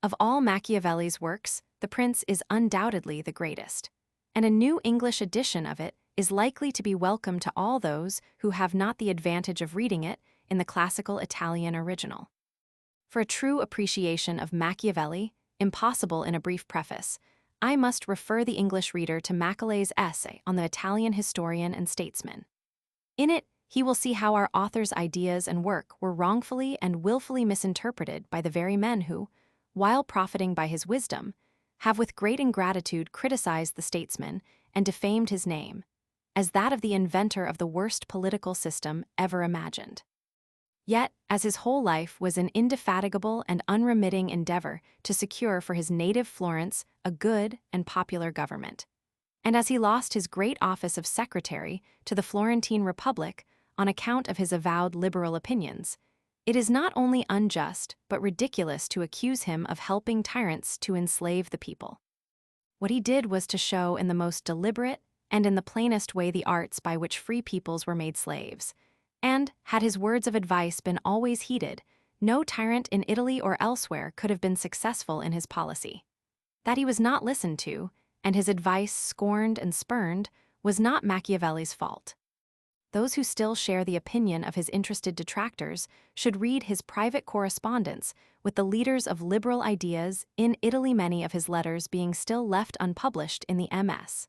Of all Machiavelli's works, The Prince is undoubtedly the greatest, and a new English edition of it is likely to be welcome to all those who have not the advantage of reading it in the classical Italian original. For a true appreciation of Machiavelli, impossible in a brief preface, I must refer the English reader to Macaulay's essay on the Italian historian and statesman. In it, he will see how our author's ideas and work were wrongfully and willfully misinterpreted by the very men who, while profiting by his wisdom, have with great ingratitude criticized the statesman and defamed his name, as that of the inventor of the worst political system ever imagined. Yet, as his whole life was an indefatigable and unremitting endeavor to secure for his native Florence a good and popular government, and as he lost his great office of secretary to the Florentine Republic on account of his avowed liberal opinions, it is not only unjust but ridiculous to accuse him of helping tyrants to enslave the people. What he did was to show in the most deliberate and in the plainest way the arts by which free peoples were made slaves, and, had his words of advice been always heeded, no tyrant in Italy or elsewhere could have been successful in his policy. That he was not listened to, and his advice scorned and spurned, was not Machiavelli's fault. Those who still share the opinion of his interested detractors should read his private correspondence with the leaders of liberal ideas in Italy, many of his letters being still left unpublished in the MS.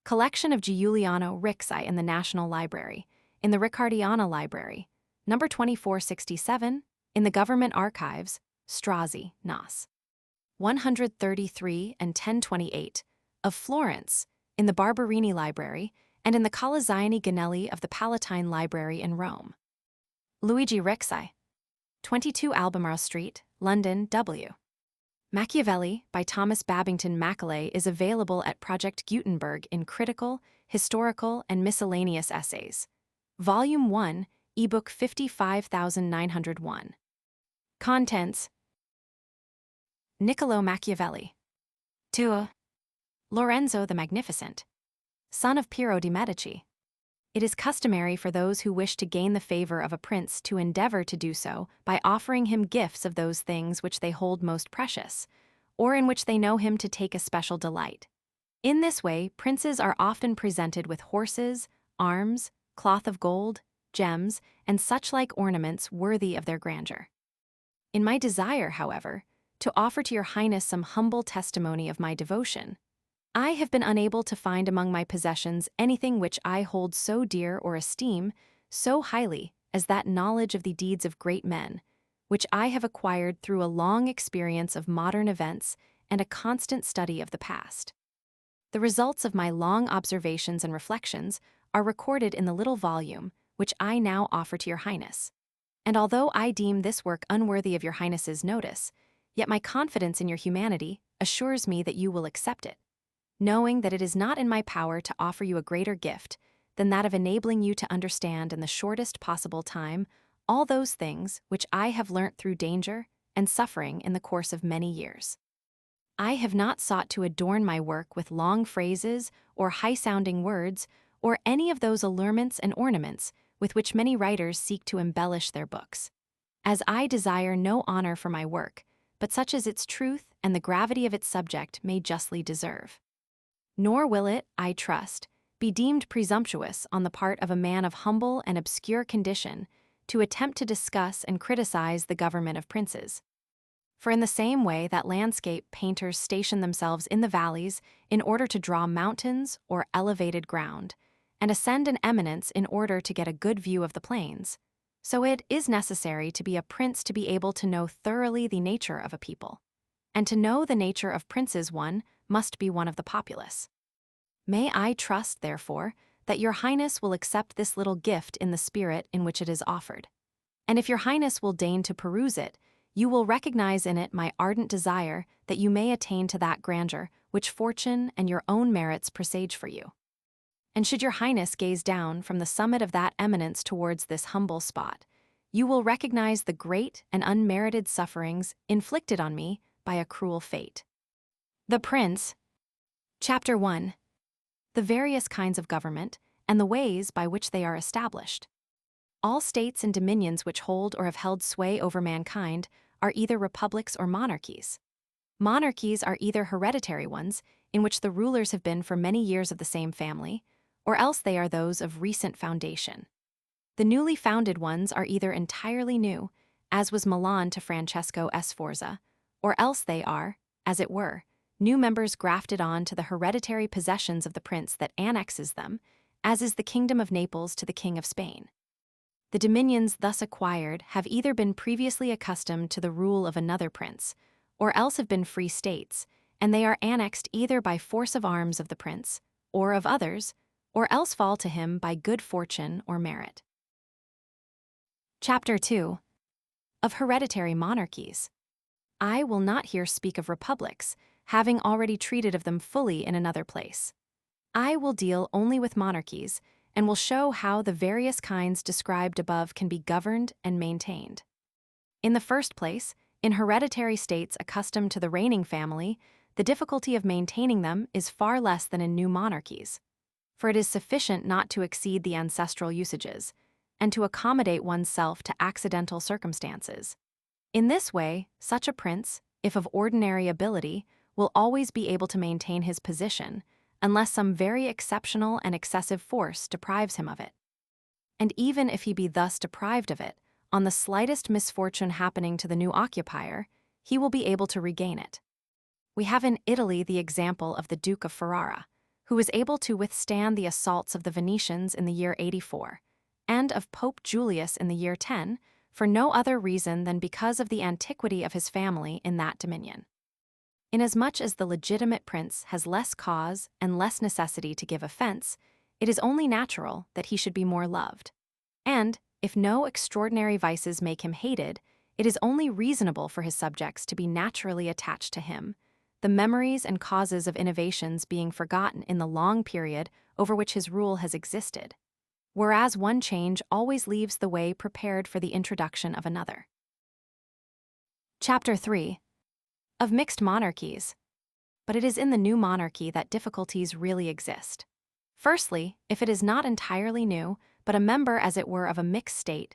Collection of Giuliano Ricci in the National Library, in the Riccardiana Library, number 2467, in the Government Archives, Strozzi, Nos. 133 and 1028, of Florence, in the Barberini Library, and in the Colaziani Ganelli of the Palatine Library in Rome. Luigi Ricci, 22 Albemarle Street, London, W. Machiavelli, by Thomas Babington Macaulay, is available at Project Gutenberg in Critical, Historical, and Miscellaneous Essays. Volume 1, ebook 55901. Contents: Niccolò Machiavelli. 2. Lorenzo the Magnificent, son of Piero de Medici. It is customary for those who wish to gain the favor of a prince to endeavor to do so by offering him gifts of those things which they hold most precious, or in which they know him to take a special delight. In this way, princes are often presented with horses, arms, cloth of gold, gems, and such like ornaments worthy of their grandeur. In my desire, however, to offer to your Highness some humble testimony of my devotion, I have been unable to find among my possessions anything which I hold so dear or esteem so highly as that knowledge of the deeds of great men, which I have acquired through a long experience of modern events and a constant study of the past. The results of my long observations and reflections are recorded in the little volume which I now offer to your Highness. And although I deem this work unworthy of your Highness's notice, yet my confidence in your humanity assures me that you will accept it, knowing that it is not in my power to offer you a greater gift than that of enabling you to understand in the shortest possible time all those things which I have learnt through danger and suffering in the course of many years. I have not sought to adorn my work with long phrases or high-sounding words or any of those allurements and ornaments with which many writers seek to embellish their books, as I desire no honor for my work, but such as its truth and the gravity of its subject may justly deserve. Nor will it, I trust, be deemed presumptuous on the part of a man of humble and obscure condition to attempt to discuss and criticize the government of princes. For in the same way that landscape painters station themselves in the valleys in order to draw mountains or elevated ground, and ascend an eminence in order to get a good view of the plains, so it is necessary to be a prince to be able to know thoroughly the nature of a people. And to know the nature of princes one must be one of the populace. May I trust, therefore, that your Highness will accept this little gift in the spirit in which it is offered. And if your Highness will deign to peruse it, you will recognize in it my ardent desire that you may attain to that grandeur which fortune and your own merits presage for you. And should your Highness gaze down from the summit of that eminence towards this humble spot, you will recognize the great and unmerited sufferings inflicted on me by a cruel fate. The Prince. Chapter 1. The various kinds of government and the ways by which they are established. All states and dominions which hold or have held sway over mankind are either republics or monarchies. Monarchies are either hereditary ones, in which the rulers have been for many years of the same family, or else they are those of recent foundation. The newly founded ones are either entirely new, as was Milan to Francesco Sforza, or else they are, as it were, new members grafted on to the hereditary possessions of the prince that annexes them, as is the kingdom of Naples to the king of Spain. The dominions thus acquired have either been previously accustomed to the rule of another prince, or else have been free states, and they are annexed either by force of arms of the prince, or of others, or else fall to him by good fortune or merit. Chapter 2. Of Hereditary Monarchies. I will not here speak of republics, having already treated of them fully in another place. I will deal only with monarchies, and will show how the various kinds described above can be governed and maintained. In the first place, in hereditary states accustomed to the reigning family, the difficulty of maintaining them is far less than in new monarchies, for it is sufficient not to exceed the ancestral usages, and to accommodate oneself to accidental circumstances. In this way, such a prince, if of ordinary ability, will always be able to maintain his position, unless some very exceptional and excessive force deprives him of it. And even if he be thus deprived of it, on the slightest misfortune happening to the new occupier, he will be able to regain it. We have in Italy the example of the Duke of Ferrara, who was able to withstand the assaults of the Venetians in the year 84, and of Pope Julius in the year 10, for no other reason than because of the antiquity of his family in that dominion. Inasmuch as the legitimate prince has less cause and less necessity to give offense, it is only natural that he should be more loved. And, if no extraordinary vices make him hated, it is only reasonable for his subjects to be naturally attached to him, the memories and causes of innovations being forgotten in the long period over which his rule has existed, whereas one change always leaves the way prepared for the introduction of another. Chapter 3. Of Mixed Monarchies. But it is in the new monarchy that difficulties really exist. Firstly, if it is not entirely new, but a member as it were of a mixed state,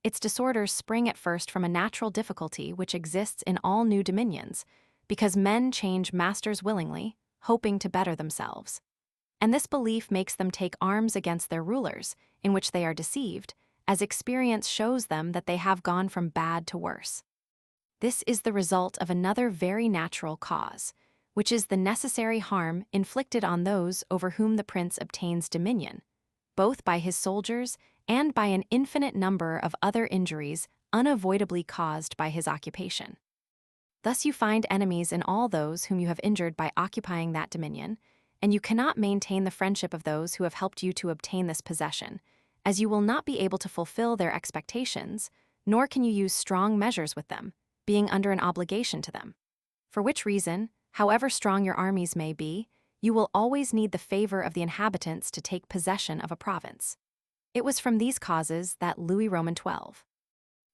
its disorders spring at first from a natural difficulty which exists in all new dominions, because men change masters willingly, hoping to better themselves. And this belief makes them take arms against their rulers, in which they are deceived, as experience shows them that they have gone from bad to worse. This is the result of another very natural cause, which is the necessary harm inflicted on those over whom the prince obtains dominion, both by his soldiers and by an infinite number of other injuries unavoidably caused by his occupation. Thus you find enemies in all those whom you have injured by occupying that dominion, and you cannot maintain the friendship of those who have helped you to obtain this possession, as you will not be able to fulfill their expectations, nor can you use strong measures with them, being under an obligation to them. For which reason, however strong your armies may be, you will always need the favor of the inhabitants to take possession of a province. It was from these causes that Louis Roman XII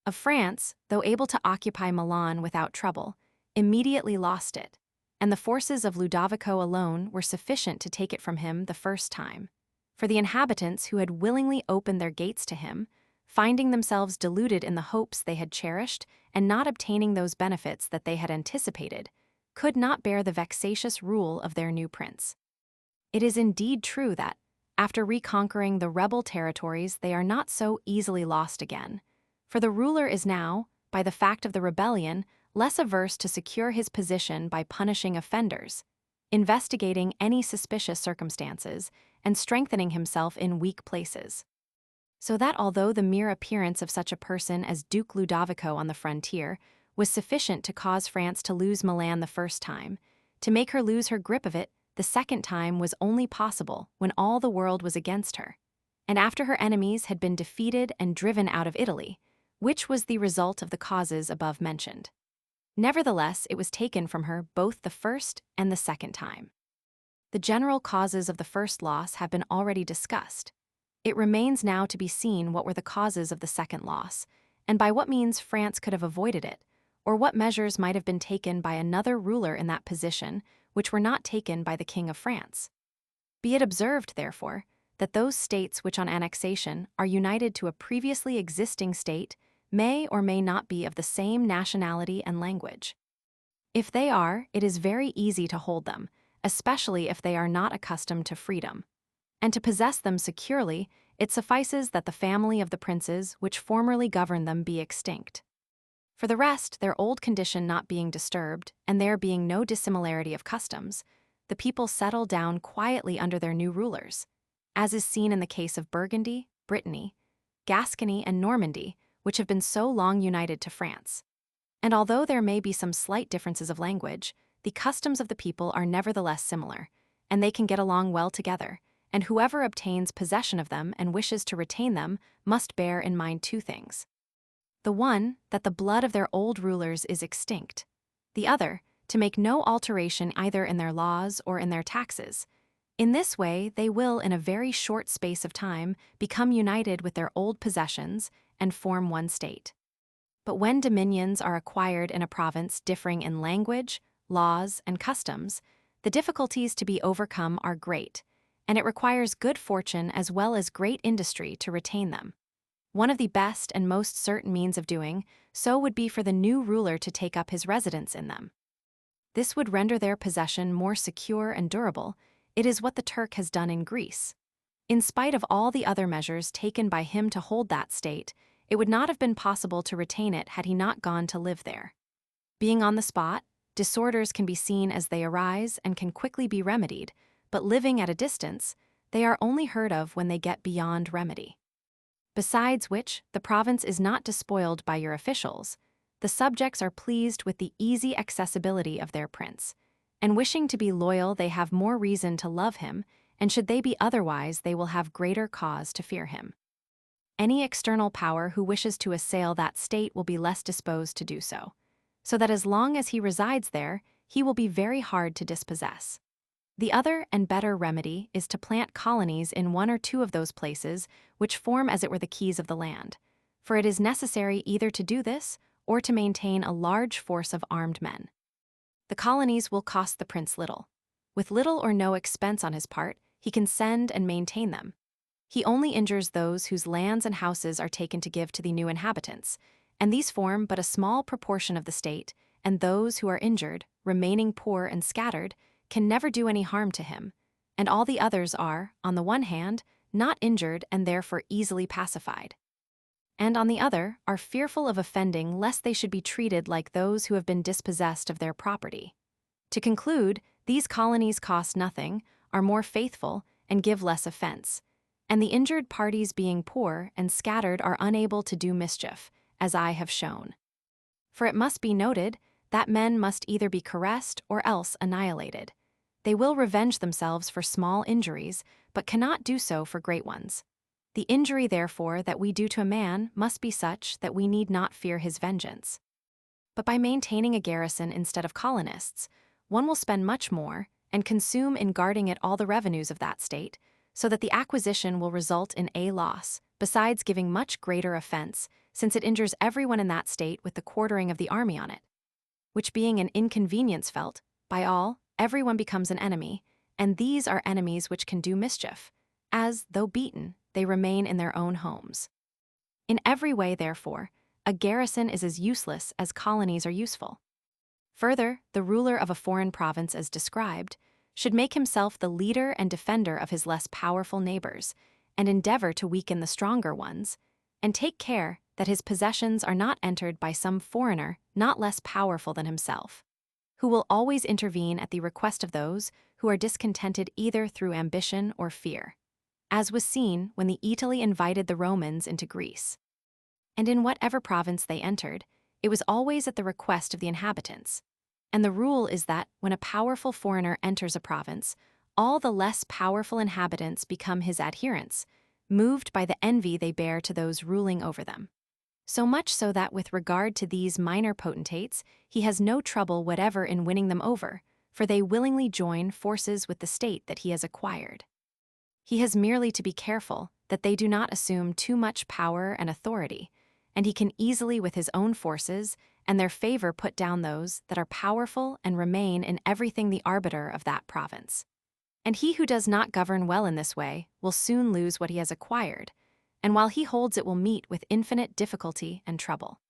of France, though able to occupy Milan without trouble, immediately lost it, and the forces of Ludovico alone were sufficient to take it from him the first time. For the inhabitants who had willingly opened their gates to him, finding themselves deluded in the hopes they had cherished and not obtaining those benefits that they had anticipated, could not bear the vexatious rule of their new prince. It is indeed true that, after reconquering the rebel territories, they are not so easily lost again, for the ruler is now, by the fact of the rebellion, less averse to secure his position by punishing offenders, investigating any suspicious circumstances, and strengthening himself in weak places. So that although the mere appearance of such a person as Duke Ludovico on the frontier was sufficient to cause France to lose Milan the first time, to make her lose her grip of it the second time was only possible when all the world was against her, and after her enemies had been defeated and driven out of Italy, which was the result of the causes above mentioned. Nevertheless, it was taken from her both the first and the second time. The general causes of the first loss have been already discussed. It remains now to be seen what were the causes of the second loss, and by what means France could have avoided it, or what measures might have been taken by another ruler in that position which were not taken by the King of France. Be it observed, therefore, that those states which on annexation are united to a previously existing state may or may not be of the same nationality and language. If they are, it is very easy to hold them, especially if they are not accustomed to freedom. And to possess them securely, it suffices that the family of the princes which formerly governed them be extinct. For the rest, their old condition not being disturbed, and there being no dissimilarity of customs, the people settle down quietly under their new rulers, as is seen in the case of Burgundy, Brittany, Gascony, and Normandy, which have been so long united to France. And although there may be some slight differences of language, the customs of the people are nevertheless similar, and they can get along well together, and whoever obtains possession of them and wishes to retain them must bear in mind two things. The one, that the blood of their old rulers is extinct. The other, to make no alteration either in their laws or in their taxes. In this way, they will, in a very short space of time, become united with their old possessions and form one state. But when dominions are acquired in a province differing in language, laws, and customs, the difficulties to be overcome are great, and it requires good fortune as well as great industry to retain them. One of the best and most certain means of doing so would be for the new ruler to take up his residence in them. This would render their possession more secure and durable. It is what the Turk has done in Greece. In spite of all the other measures taken by him to hold that state, it would not have been possible to retain it had he not gone to live there. Being on the spot, disorders can be seen as they arise and can quickly be remedied, but living at a distance, they are only heard of when they get beyond remedy. Besides which, the province is not despoiled by your officials. The subjects are pleased with the easy accessibility of their prince, and wishing to be loyal they have more reason to love him, and should they be otherwise they will have greater cause to fear him. Any external power who wishes to assail that state will be less disposed to do so, so that as long as he resides there, he will be very hard to dispossess. The other and better remedy is to plant colonies in one or two of those places which form as it were the keys of the land, for it is necessary either to do this or to maintain a large force of armed men. The colonies will cost the prince little. With little or no expense on his part, he can send and maintain them. He only injures those whose lands and houses are taken to give to the new inhabitants, and these form but a small proportion of the state, and those who are injured, remaining poor and scattered, can never do any harm to him, and all the others are, on the one hand, not injured and therefore easily pacified, and on the other, are fearful of offending lest they should be treated like those who have been dispossessed of their property. To conclude, these colonies cost nothing, are more faithful, and give less offense, and the injured parties being poor and scattered are unable to do mischief, as I have shown. For it must be noted that men must either be caressed or else annihilated. They will revenge themselves for small injuries, but cannot do so for great ones. The injury, therefore, that we do to a man must be such that we need not fear his vengeance. But by maintaining a garrison instead of colonists, one will spend much more and consume in guarding it all the revenues of that state, so that the acquisition will result in a loss, besides giving much greater offense, since it injures everyone in that state with the quartering of the army on it, which being an inconvenience felt by all, everyone becomes an enemy, and these are enemies which can do mischief, as, though beaten, they remain in their own homes. In every way, therefore, a garrison is as useless as colonies are useful. Further, the ruler of a foreign province as described should make himself the leader and defender of his less powerful neighbors, and endeavor to weaken the stronger ones, and take care that his possessions are not entered by some foreigner not less powerful than himself, who will always intervene at the request of those who are discontented either through ambition or fear, as was seen when the Italy invited the Romans into Greece. And in whatever province they entered, it was always at the request of the inhabitants. And the rule is that when a powerful foreigner enters a province, all the less powerful inhabitants become his adherents, moved by the envy they bear to those ruling over them. So much so that with regard to these minor potentates, he has no trouble whatever in winning them over, for they willingly join forces with the state that he has acquired. He has merely to be careful that they do not assume too much power and authority, and he can easily with his own forces and their favor put down those that are powerful and remain in everything the arbiter of that province. And he who does not govern well in this way will soon lose what he has acquired, and while he holds it will meet with infinite difficulty and trouble.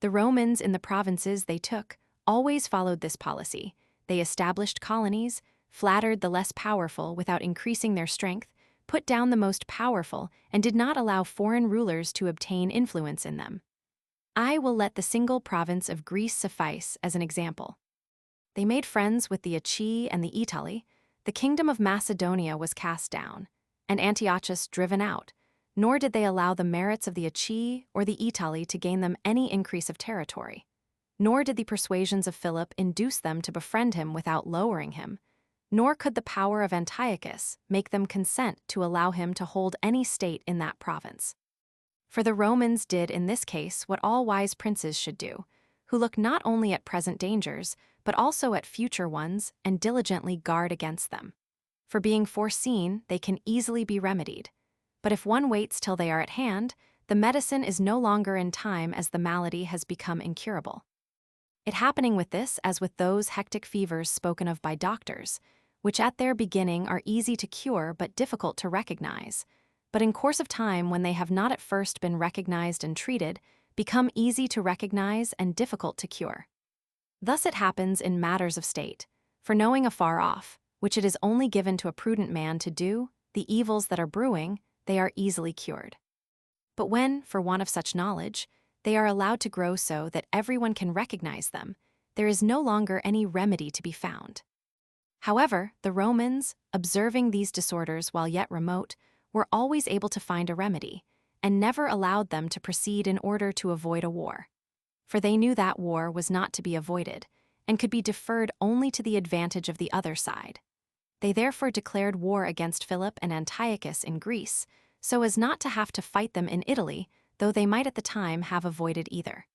The Romans in the provinces they took always followed this policy. They established colonies, flattered the less powerful without increasing their strength, put down the most powerful, and did not allow foreign rulers to obtain influence in them. I will let the single province of Greece suffice as an example. They made friends with the Achaea and the Aetoli. The kingdom of Macedonia was cast down, and Antiochus driven out, nor did they allow the merits of the Achaea or the Aetoli to gain them any increase of territory. Nor did the persuasions of Philip induce them to befriend him without lowering him, nor could the power of Antiochus make them consent to allow him to hold any state in that province. For the Romans did in this case what all wise princes should do, who look not only at present dangers, but also at future ones and diligently guard against them. For being foreseen, they can easily be remedied. But if one waits till they are at hand, the medicine is no longer in time as the malady has become incurable. It happening with this as with those hectic fevers spoken of by doctors, which at their beginning are easy to cure but difficult to recognize, but in course of time when they have not at first been recognized and treated, become easy to recognize and difficult to cure. Thus it happens in matters of state, for knowing afar off, which it is only given to a prudent man to do, the evils that are brewing, they are easily cured. But when, for want of such knowledge, they are allowed to grow so that everyone can recognize them, there is no longer any remedy to be found. However, the Romans, observing these disorders while yet remote, were always able to find a remedy, and never allowed them to proceed in order to avoid a war. For they knew that war was not to be avoided, and could be deferred only to the advantage of the other side. They therefore declared war against Philip and Antiochus in Greece, so as not to have to fight them in Italy, though they might at the time have avoided either.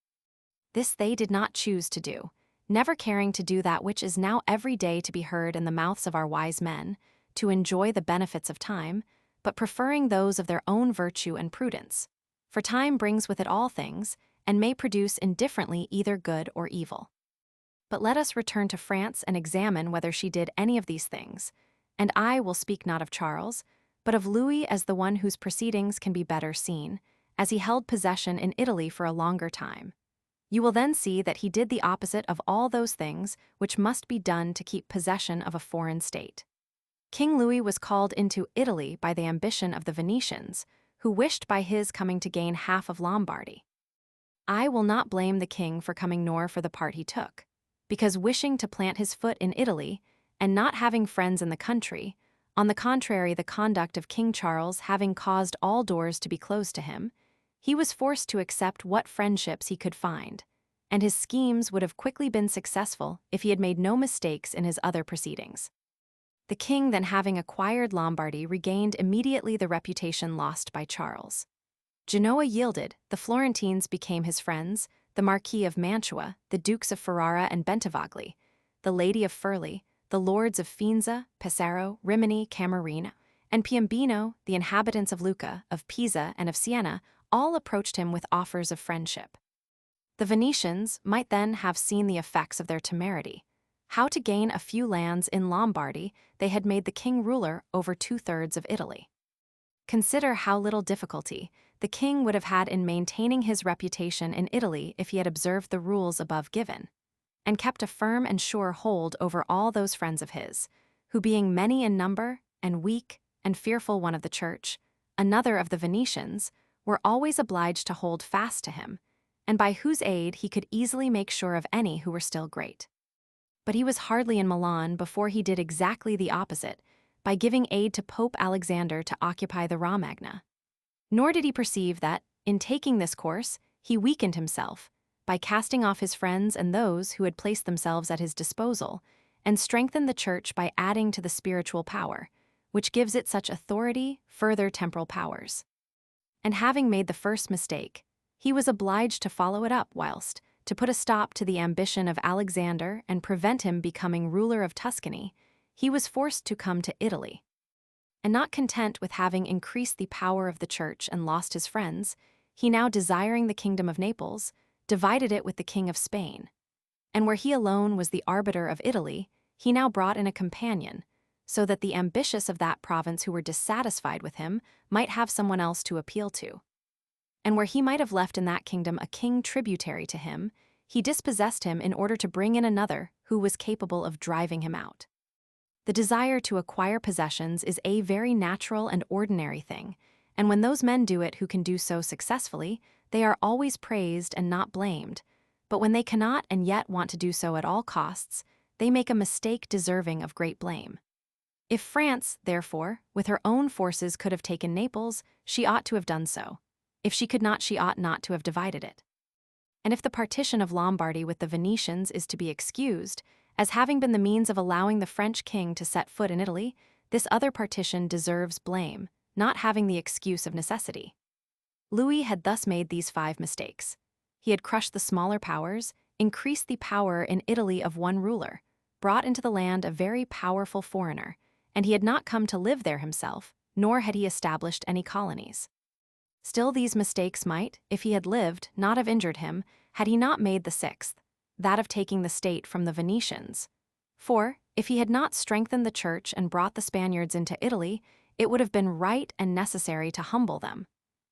This they did not choose to do, never caring to do that which is now every day to be heard in the mouths of our wise men, to enjoy the benefits of time, but preferring those of their own virtue and prudence. For time brings with it all things, and may produce indifferently either good or evil. But let us return to France and examine whether she did any of these things, and I will speak not of Charles, but of Louis as the one whose proceedings can be better seen, as he held possession in Italy for a longer time. You will then see that he did the opposite of all those things which must be done to keep possession of a foreign state. King Louis was called into Italy by the ambition of the Venetians, who wished by his coming to gain half of Lombardy. I will not blame the king for coming nor for the part he took, because wishing to plant his foot in Italy, and not having friends in the country, on the contrary the conduct of King Charles having caused all doors to be closed to him, he was forced to accept what friendships he could find, and his schemes would have quickly been successful if he had made no mistakes in his other proceedings. The king then having acquired Lombardy regained immediately the reputation lost by Charles. Genoa yielded, the Florentines became his friends, the Marquis of Mantua, the Dukes of Ferrara and Bentivogli, the Lady of Furli, the Lords of Faenza, Pesaro, Rimini, Camarine, and Piombino, the inhabitants of Lucca, of Pisa, and of Siena, all approached him with offers of friendship. The Venetians might then have seen the effects of their temerity. How to gain a few lands in Lombardy, they had made the king ruler over 2/3 of Italy. Consider how little difficulty the king would have had in maintaining his reputation in Italy if he had observed the rules above given, and kept a firm and sure hold over all those friends of his, who being many in number, and weak, and fearful one of the church, another of the Venetians, were always obliged to hold fast to him, and by whose aid he could easily make sure of any who were still great. But he was hardly in Milan before he did exactly the opposite, by giving aid to Pope Alexander to occupy the Romagna. Nor did he perceive that, in taking this course, he weakened himself, by casting off his friends and those who had placed themselves at his disposal, and strengthened the church by adding to the spiritual power, which gives it such authority, further temporal powers. And having made the first mistake, he was obliged to follow it up whilst, to put a stop to the ambition of Alexander and prevent him becoming ruler of Tuscany, he was forced to come to Italy. And not content with having increased the power of the church and lost his friends, he now desiring the kingdom of Naples, divided it with the king of Spain. And where he alone was the arbiter of Italy, he now brought in a companion, so that the ambitious of that province who were dissatisfied with him might have someone else to appeal to. And where he might have left in that kingdom a king tributary to him, he dispossessed him in order to bring in another who was capable of driving him out. The desire to acquire possessions is a very natural and ordinary thing, and when those men do it who can do so successfully, they are always praised and not blamed. But when they cannot and yet want to do so at all costs, they make a mistake deserving of great blame. If France, therefore, with her own forces could have taken Naples, she ought to have done so. If she could not, she ought not to have divided it. And if the partition of Lombardy with the Venetians is to be excused, as having been the means of allowing the French king to set foot in Italy, this other partition deserves blame, not having the excuse of necessity. Louis had thus made these 5 mistakes. He had crushed the smaller powers, increased the power in Italy of one ruler, brought into the land a very powerful foreigner, and he had not come to live there himself, nor had he established any colonies. Still, these mistakes might, if he had lived, not have injured him, had he not made the 6th, that of taking the state from the Venetians. For, if he had not strengthened the church and brought the Spaniards into Italy, it would have been right and necessary to humble them.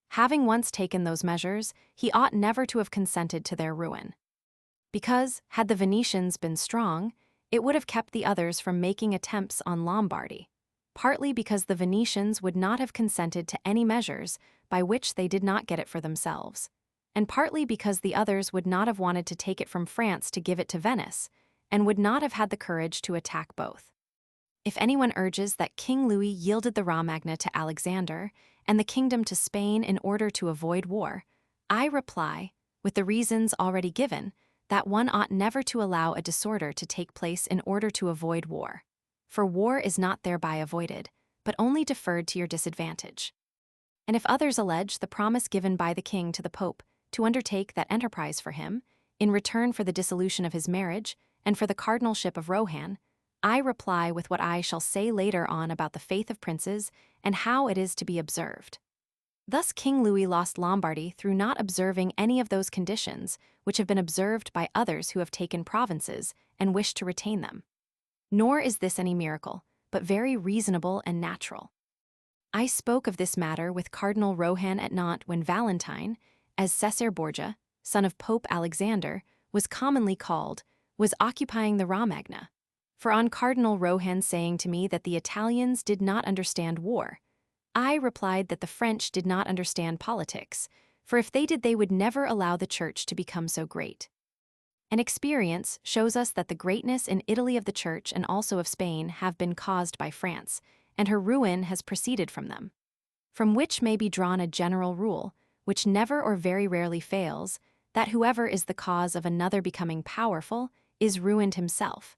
Having once taken those measures, he ought never to have consented to their ruin. Because, had the Venetians been strong, it would have kept the others from making attempts on Lombardy, partly because the Venetians would not have consented to any measures by which they did not get it for themselves, and partly because the others would not have wanted to take it from France to give it to Venice, and would not have had the courage to attack both. If anyone urges that King Louis yielded the Romagna to Alexander and the kingdom to Spain in order to avoid war, I reply, with the reasons already given, that one ought never to allow a disorder to take place in order to avoid war. For war is not thereby avoided, but only deferred to your disadvantage. And if others allege the promise given by the king to the Pope to undertake that enterprise for him, in return for the dissolution of his marriage and for the cardinalship of Rohan, I reply with what I shall say later on about the faith of princes and how it is to be observed. Thus King Louis lost Lombardy through not observing any of those conditions which have been observed by others who have taken provinces and wish to retain them. Nor is this any miracle, but very reasonable and natural. I spoke of this matter with Cardinal Rohan at Nantes when Valentine, as Cesare Borgia, son of Pope Alexander, was commonly called, was occupying the Romagna. For on Cardinal Rohan saying to me that the Italians did not understand war, I replied that the French did not understand politics, for if they did they would never allow the Church to become so great. And experience shows us that the greatness in Italy of the Church and also of Spain have been caused by France, and her ruin has proceeded from them. From which may be drawn a general rule, which never or very rarely fails, that whoever is the cause of another becoming powerful is ruined himself.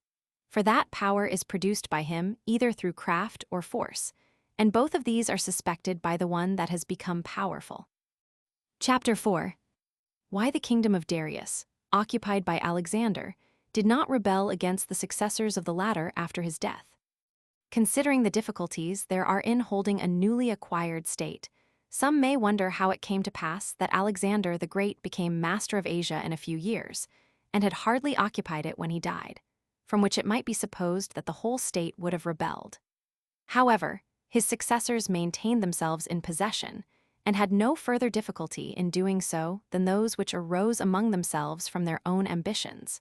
For that power is produced by him either through craft or force, and both of these are suspected by the one that has become powerful. Chapter 4. Why the kingdom of Darius, occupied by Alexander, did not rebel against the successors of the latter after his death. Considering the difficulties there are in holding a newly acquired state, some may wonder how it came to pass that Alexander the Great became master of Asia in a few years, and had hardly occupied it when he died, from which it might be supposed that the whole state would have rebelled. However, his successors maintained themselves in possession, and had no further difficulty in doing so than those which arose among themselves from their own ambitions.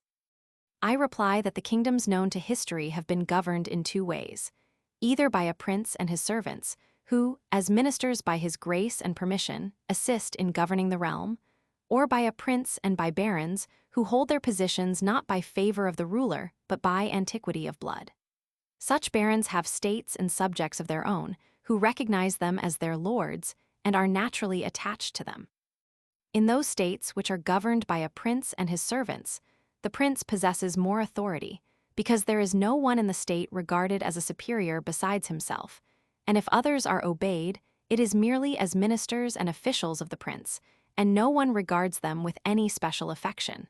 I reply that the kingdoms known to history have been governed in 2 ways, either by a prince and his servants, who, as ministers by his grace and permission, assist in governing the realm, or by a prince and by barons who hold their positions not by favor of the ruler, but by antiquity of blood. Such barons have states and subjects of their own, who recognize them as their lords and are naturally attached to them. In those states which are governed by a prince and his servants, the prince possesses more authority, because there is no one in the state regarded as a superior besides himself, and if others are obeyed, it is merely as ministers and officials of the prince, and no one regards them with any special affection.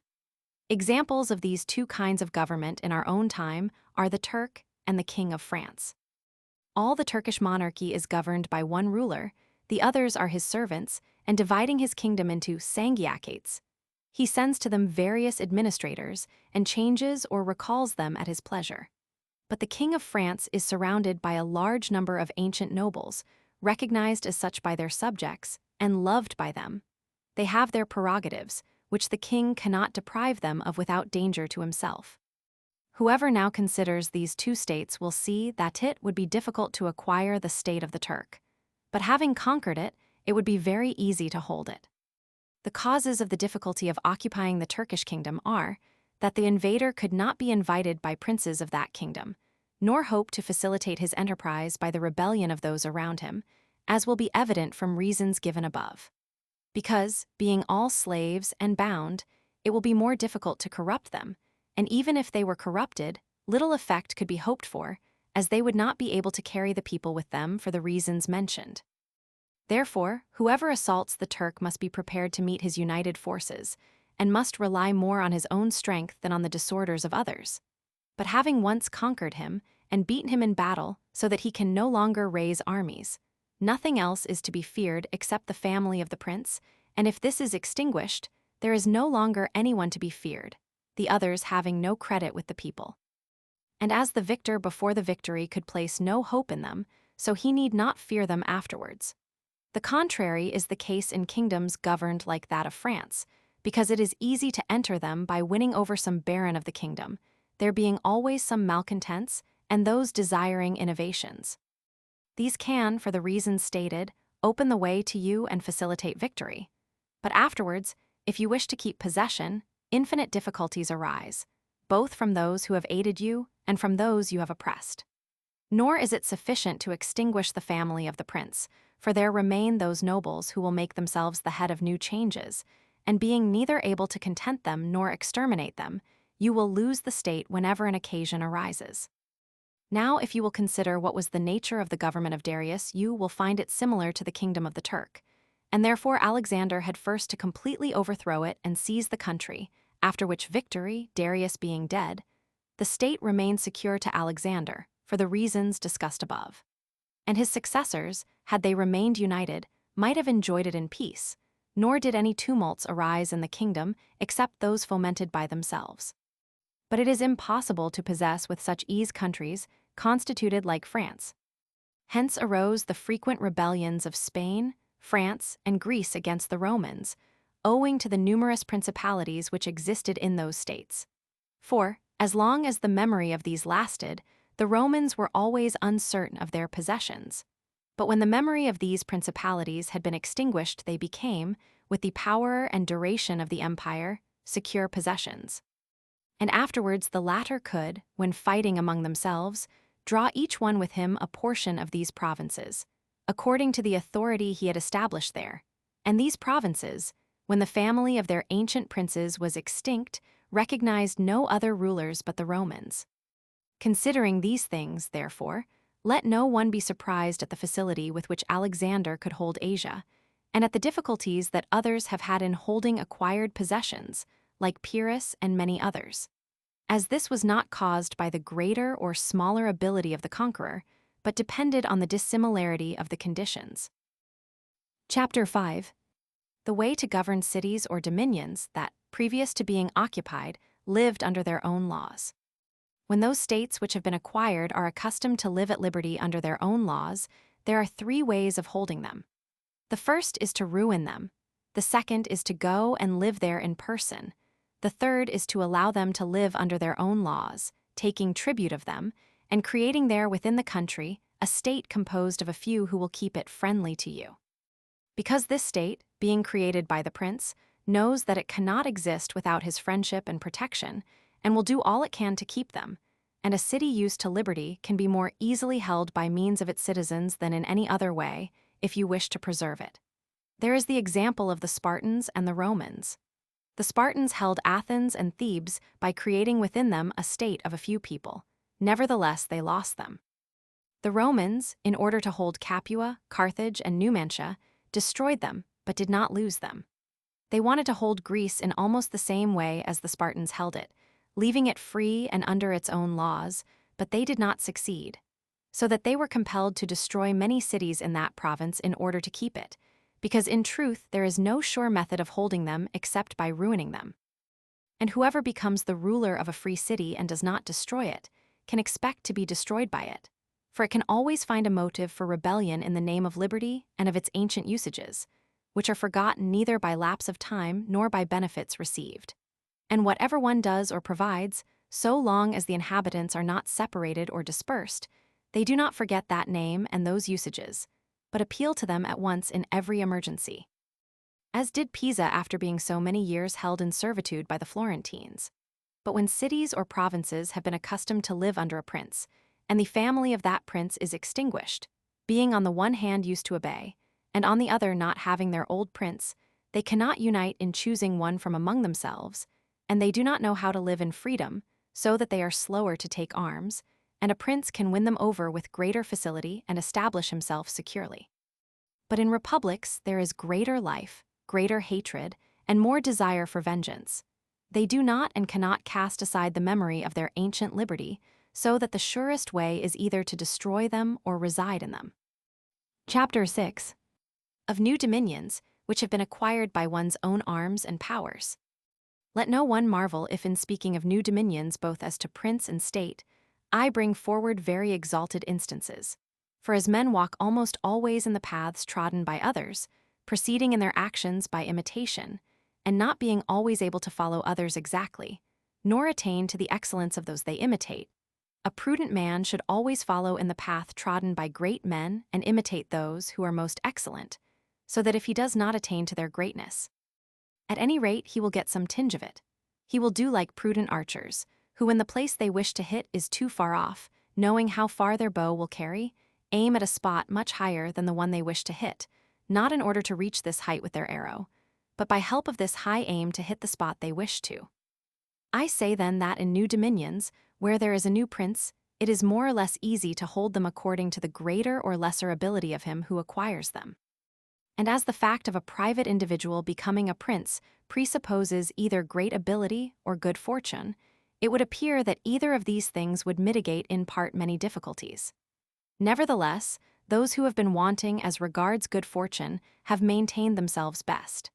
Examples of these 2 kinds of government in our own time are the Turk and the King of France. All the Turkish monarchy is governed by one ruler, the others are his servants, and dividing his kingdom into sanguiacates, he sends to them various administrators and changes or recalls them at his pleasure. But the King of France is surrounded by a large number of ancient nobles, recognized as such by their subjects and loved by them. They have their prerogatives, which the king cannot deprive them of without danger to himself. Whoever now considers these two states will see that it would be difficult to acquire the state of the Turk, but having conquered it, it would be very easy to hold it. The causes of the difficulty of occupying the Turkish kingdom are that the invader could not be invited by princes of that kingdom, nor hope to facilitate his enterprise by the rebellion of those around him, as will be evident from reasons given above. Because, being all slaves and bound, it will be more difficult to corrupt them, and even if they were corrupted, little effect could be hoped for, as they would not be able to carry the people with them for the reasons mentioned. Therefore, whoever assaults the Turk must be prepared to meet his united forces, and must rely more on his own strength than on the disorders of others. But having once conquered him, and beaten him in battle so that he can no longer raise armies, nothing else is to be feared except the family of the prince, and if this is extinguished, there is no longer anyone to be feared, the others having no credit with the people. And as the victor before the victory could place no hope in them, so he need not fear them afterwards. The contrary is the case in kingdoms governed like that of France, because it is easy to enter them by winning over some baron of the kingdom, there being always some malcontents and those desiring innovations. These can, for the reasons stated, open the way to you and facilitate victory. But afterwards, if you wish to keep possession, infinite difficulties arise, both from those who have aided you and from those you have oppressed. Nor is it sufficient to extinguish the family of the prince, for there remain those nobles who will make themselves the head of new changes, and being neither able to content them nor exterminate them, you will lose the state whenever an occasion arises. Now, if you will consider what was the nature of the government of Darius, you will find it similar to the kingdom of the Turk, and therefore Alexander had first to completely overthrow it and seize the country, after which victory, Darius being dead, the state remained secure to Alexander, for the reasons discussed above. And his successors, had they remained united, might have enjoyed it in peace, nor did any tumults arise in the kingdom except those fomented by themselves. But it is impossible to possess with such ease countries constituted like France. Hence arose the frequent rebellions of Spain, France, and Greece against the Romans, owing to the numerous principalities which existed in those states. For, as long as the memory of these lasted, the Romans were always uncertain of their possessions. But when the memory of these principalities had been extinguished, they became, with the power and duration of the empire, secure possessions. And afterwards the latter could, when fighting among themselves, draw each one with him a portion of these provinces, according to the authority he had established there. And these provinces, when the family of their ancient princes was extinct, recognized no other rulers but the Romans. Considering these things, therefore, let no one be surprised at the facility with which Alexander could hold Asia, and at the difficulties that others have had in holding acquired possessions, like Pyrrhus and many others, as this was not caused by the greater or smaller ability of the conqueror, but depended on the dissimilarity of the conditions. Chapter 5. The way to govern cities or dominions that, previous to being occupied, lived under their own laws. When those states which have been acquired are accustomed to live at liberty under their own laws, there are 3 ways of holding them. The first is to ruin them. The second is to go and live there in person. The third is to allow them to live under their own laws, taking tribute of them, and creating there within the country a state composed of a few who will keep it friendly to you. Because this state, being created by the prince, knows that it cannot exist without his friendship and protection, and will do all it can to keep them, and a city used to liberty can be more easily held by means of its citizens than in any other way, if you wish to preserve it. There is the example of the Spartans and the Romans. The Spartans held Athens and Thebes by creating within them a state of a few people. Nevertheless, they lost them. The Romans, in order to hold Capua, Carthage, and Numantia, destroyed them, but did not lose them. They wanted to hold Greece in almost the same way as the Spartans held it, leaving it free and under its own laws, but they did not succeed, so that they were compelled to destroy many cities in that province in order to keep it, because in truth there is no sure method of holding them except by ruining them. And whoever becomes the ruler of a free city and does not destroy it, can expect to be destroyed by it, for it can always find a motive for rebellion in the name of liberty and of its ancient usages, which are forgotten neither by lapse of time nor by benefits received. And whatever one does or provides, so long as the inhabitants are not separated or dispersed, they do not forget that name and those usages, but appeal to them at once in every emergency. As did Pisa after being so many years held in servitude by the Florentines. But when cities or provinces have been accustomed to live under a prince, and the family of that prince is extinguished, being on the one hand used to obey, and on the other not having their old prince, they cannot unite in choosing one from among themselves, and they do not know how to live in freedom, so that they are slower to take arms, and a prince can win them over with greater facility and establish himself securely. But in republics there is greater life, greater hatred, and more desire for vengeance. They do not and cannot cast aside the memory of their ancient liberty, so that the surest way is either to destroy them or reside in them. Chapter 6. Of new dominions, which have been acquired by one's own arms and powers. Let no one marvel if in speaking of new dominions both as to prince and state, I bring forward very exalted instances. For as men walk almost always in the paths trodden by others, proceeding in their actions by imitation, and not being always able to follow others exactly, nor attain to the excellence of those they imitate, a prudent man should always follow in the path trodden by great men and imitate those who are most excellent, so that if he does not attain to their greatness, at any rate he will get some tinge of it. He will do like prudent archers, who when the place they wish to hit is too far off, knowing how far their bow will carry, aim at a spot much higher than the one they wish to hit, not in order to reach this height with their arrow, but by help of this high aim to hit the spot they wish to. I say then that in new dominions, where there is a new prince, it is more or less easy to hold them according to the greater or lesser ability of him who acquires them. And as the fact of a private individual becoming a prince presupposes either great ability or good fortune, it would appear that either of these things would mitigate in part many difficulties. Nevertheless, those who have been wanting as regards good fortune have maintained themselves best.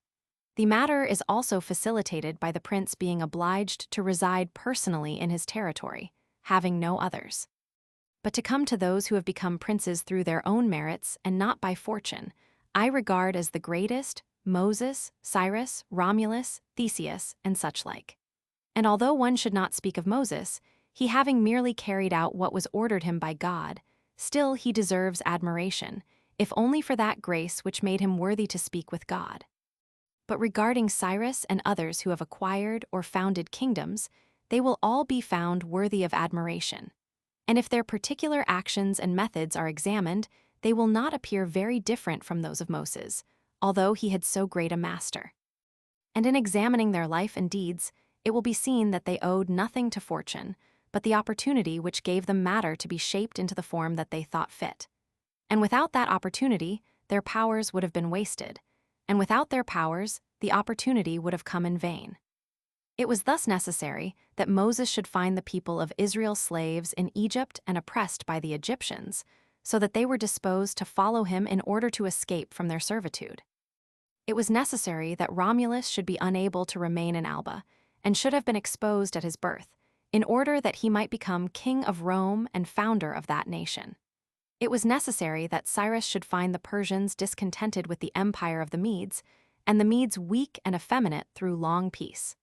The matter is also facilitated by the prince being obliged to reside personally in his territory, having no others. But to come to those who have become princes through their own merits and not by fortune, I regard as the greatest Moses, Cyrus, Romulus, Theseus, and such like. And although one should not speak of Moses, he having merely carried out what was ordered him by God, still he deserves admiration, if only for that grace which made him worthy to speak with God. But regarding Cyrus and others who have acquired or founded kingdoms, they will all be found worthy of admiration. And if their particular actions and methods are examined, they will not appear very different from those of Moses, although he had so great a master. And in examining their life and deeds, it will be seen that they owed nothing to fortune, but the opportunity which gave them matter to be shaped into the form that they thought fit. And without that opportunity, their powers would have been wasted, and without their powers, the opportunity would have come in vain. It was thus necessary that Moses should find the people of Israel slaves in Egypt and oppressed by the Egyptians, so that they were disposed to follow him in order to escape from their servitude. It was necessary that Romulus should be unable to remain in Alba, and should have been exposed at his birth, in order that he might become king of Rome and founder of that nation. It was necessary that Cyrus should find the Persians discontented with the empire of the Medes, and the Medes weak and effeminate through long peace.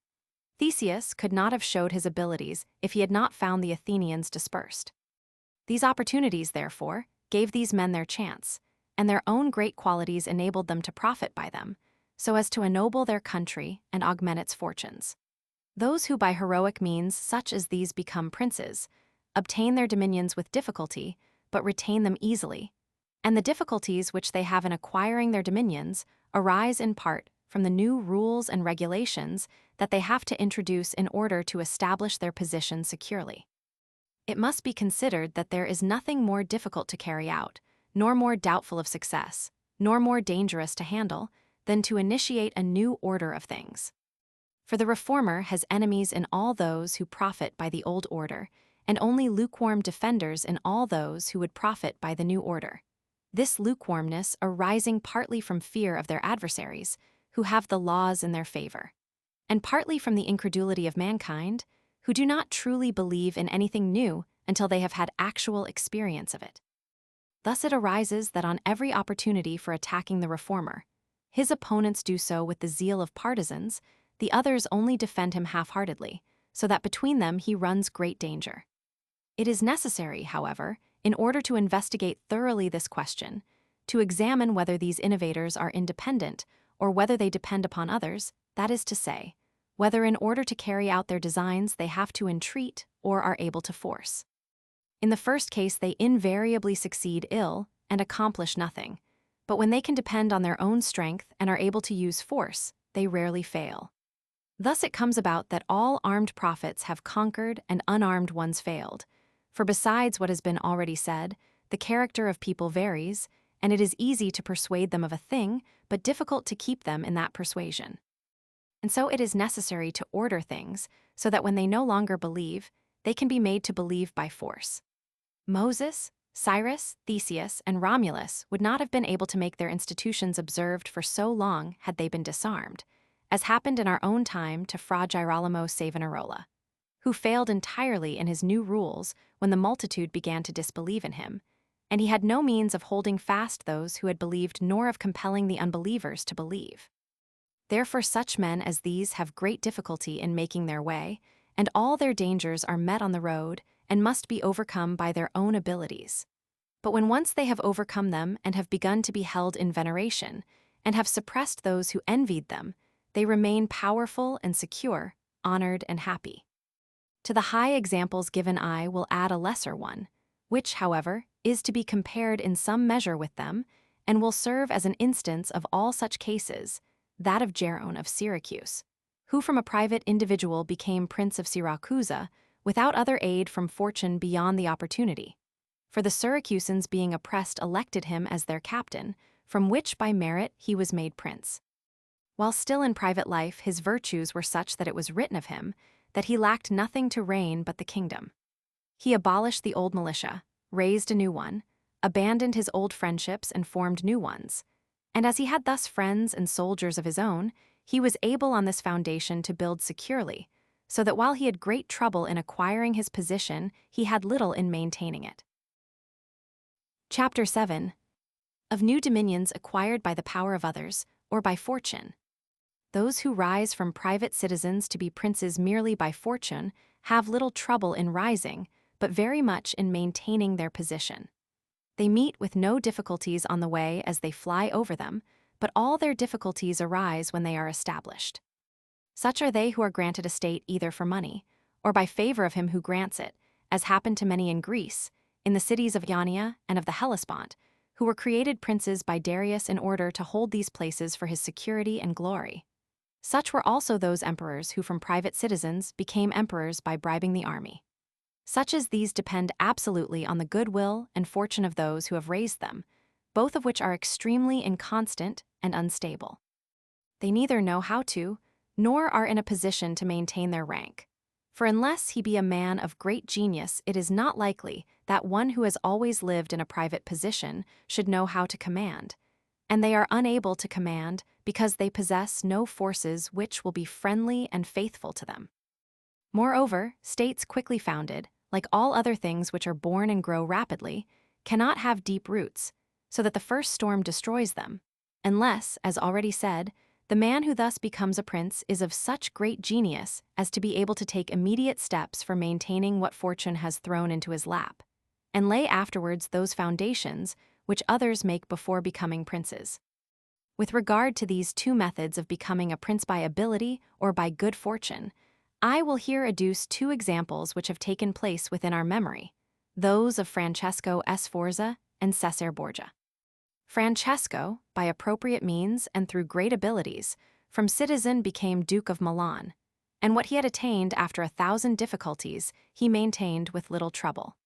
Theseus could not have showed his abilities if he had not found the Athenians dispersed. These opportunities, therefore, gave these men their chance, and their own great qualities enabled them to profit by them, so as to ennoble their country and augment its fortunes. Those who by heroic means such as these become princes, obtain their dominions with difficulty, but retain them easily, and the difficulties which they have in acquiring their dominions arise in part from the new rules and regulations that they have to introduce in order to establish their position securely. It must be considered that there is nothing more difficult to carry out, nor more doubtful of success, nor more dangerous to handle, than to initiate a new order of things. For the reformer has enemies in all those who profit by the old order, and only lukewarm defenders in all those who would profit by the new order. This lukewarmness arising partly from fear of their adversaries, who have the laws in their favor, and partly from the incredulity of mankind, who do not truly believe in anything new until they have had actual experience of it. Thus it arises that on every opportunity for attacking the reformer, his opponents do so with the zeal of partisans, the others only defend him half-heartedly, so that between them he runs great danger. It is necessary, however, in order to investigate thoroughly this question, to examine whether these innovators are independent or whether they depend upon others, that is to say, whether in order to carry out their designs they have to entreat or are able to force. In the first case, they invariably succeed ill and accomplish nothing, but when they can depend on their own strength and are able to use force, they rarely fail. Thus it comes about that all armed prophets have conquered and unarmed ones failed, for besides what has been already said, the character of people varies, and it is easy to persuade them of a thing, but difficult to keep them in that persuasion. And so it is necessary to order things so that when they no longer believe, they can be made to believe by force. Moses, Cyrus, Theseus, and Romulus would not have been able to make their institutions observed for so long had they been disarmed, as happened in our own time to Fra Girolamo Savonarola, who failed entirely in his new rules when the multitude began to disbelieve in him, and he had no means of holding fast those who had believed nor of compelling the unbelievers to believe. Therefore such men as these have great difficulty in making their way, and all their dangers are met on the road and must be overcome by their own abilities. But when once they have overcome them and have begun to be held in veneration, and have suppressed those who envied them, they remain powerful and secure, honored and happy. To the high examples given I will add a lesser one, which, however, is to be compared in some measure with them, and will serve as an instance of all such cases, that of Geron of Syracuse, who from a private individual became Prince of Syracusa, without other aid from fortune beyond the opportunity. For the Syracusans being oppressed elected him as their captain, from which by merit he was made prince. While still in private life his virtues were such that it was written of him, that he lacked nothing to reign but the kingdom. He abolished the old militia, raised a new one, abandoned his old friendships and formed new ones, and as he had thus friends and soldiers of his own, he was able on this foundation to build securely, so that while he had great trouble in acquiring his position, he had little in maintaining it. Chapter 7. Of new dominions acquired by the power of others, or by fortune. Those who rise from private citizens to be princes merely by fortune have little trouble in rising, but very much in maintaining their position. They meet with no difficulties on the way as they fly over them, but all their difficulties arise when they are established. Such are they who are granted a state either for money, or by favor of him who grants it, as happened to many in Greece, in the cities of Ionia and of the Hellespont, who were created princes by Darius in order to hold these places for his security and glory. Such were also those emperors who from private citizens became emperors by bribing the army. Such as these depend absolutely on the goodwill and fortune of those who have raised them, both of which are extremely inconstant and unstable. They neither know how to, nor are in a position to maintain their rank. For unless he be a man of great genius, it is not likely that one who has always lived in a private position should know how to command, and they are unable to command because they possess no forces which will be friendly and faithful to them. Moreover, states quickly founded, like all other things which are born and grow rapidly, cannot have deep roots, so that the first storm destroys them, unless, as already said, the man who thus becomes a prince is of such great genius as to be able to take immediate steps for maintaining what fortune has thrown into his lap, and lay afterwards those foundations which others make before becoming princes. With regard to these two methods of becoming a prince by ability or by good fortune, I will here adduce two examples which have taken place within our memory, those of Francesco Sforza and Cesare Borgia. Francesco, by appropriate means and through great abilities, from citizen became Duke of Milan, and what he had attained after 1,000 difficulties he maintained with little trouble.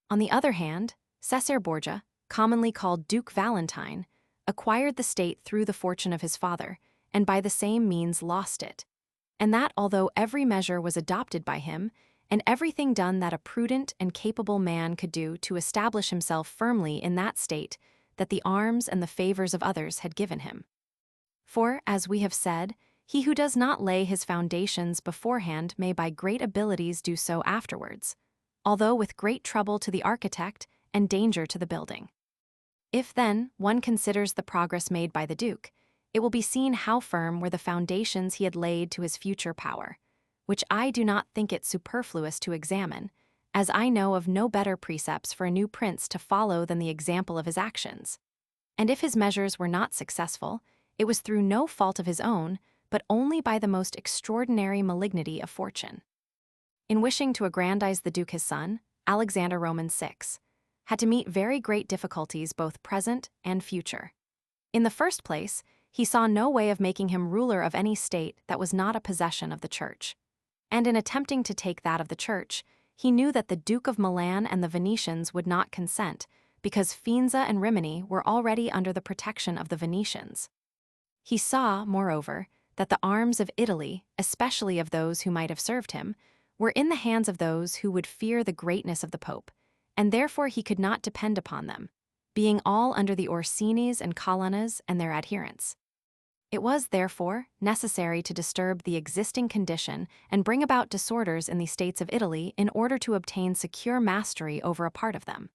On the other hand, Cesare Borgia, commonly called Duke Valentine, acquired the state through the fortune of his father, and by the same means lost it, and that although every measure was adopted by him, and everything done that a prudent and capable man could do to establish himself firmly in that state that the arms and the favors of others had given him. For, as we have said, he who does not lay his foundations beforehand may by great abilities do so afterwards, although with great trouble to the architect and danger to the building. If, then, one considers the progress made by the Duke, it will be seen how firm were the foundations he had laid to his future power, which I do not think it superfluous to examine, as I know of no better precepts for a new prince to follow than the example of his actions. And if his measures were not successful, it was through no fault of his own, but only by the most extraordinary malignity of fortune. In wishing to aggrandize the Duke his son, Alexander Roman VI had to meet very great difficulties both present and future. In the first place, he saw no way of making him ruler of any state that was not a possession of the Church. And in attempting to take that of the Church, he knew that the Duke of Milan and the Venetians would not consent, because Faenza and Rimini were already under the protection of the Venetians. He saw, moreover, that the arms of Italy, especially of those who might have served him, were in the hands of those who would fear the greatness of the Pope, and therefore he could not depend upon them, being all under the Orsinis and Colonnas and their adherents. It was, therefore, necessary to disturb the existing condition and bring about disorders in the states of Italy in order to obtain secure mastery over a part of them.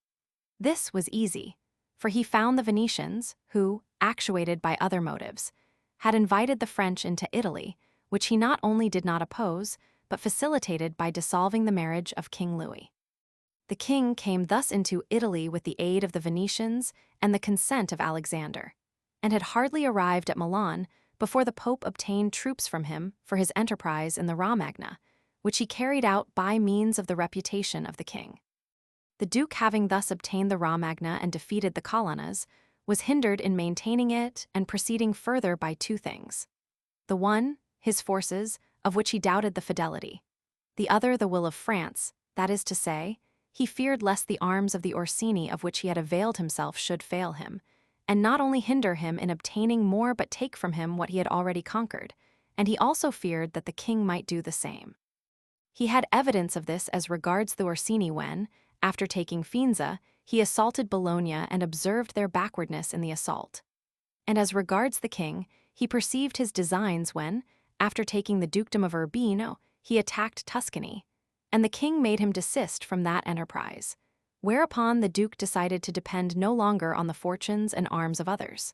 This was easy, for he found the Venetians, who, actuated by other motives, had invited the French into Italy, which he not only did not oppose, but facilitated by dissolving the marriage of King Louis. The king came thus into Italy with the aid of the Venetians and the consent of Alexander, and had hardly arrived at Milan before the Pope obtained troops from him for his enterprise in the Romagna, which he carried out by means of the reputation of the king. The Duke, having thus obtained the Romagna and defeated the Colonnas, was hindered in maintaining it and proceeding further by two things. The one, his forces, of which he doubted the fidelity. The other, the will of France, that is to say, he feared lest the arms of the Orsini of which he had availed himself should fail him, and not only hinder him in obtaining more but take from him what he had already conquered, and he also feared that the king might do the same. He had evidence of this as regards the Orsini when, after taking Faenza, he assaulted Bologna and observed their backwardness in the assault. And as regards the king, he perceived his designs when, after taking the dukedom of Urbino, he attacked Tuscany, and the king made him desist from that enterprise, whereupon the duke decided to depend no longer on the fortunes and arms of others.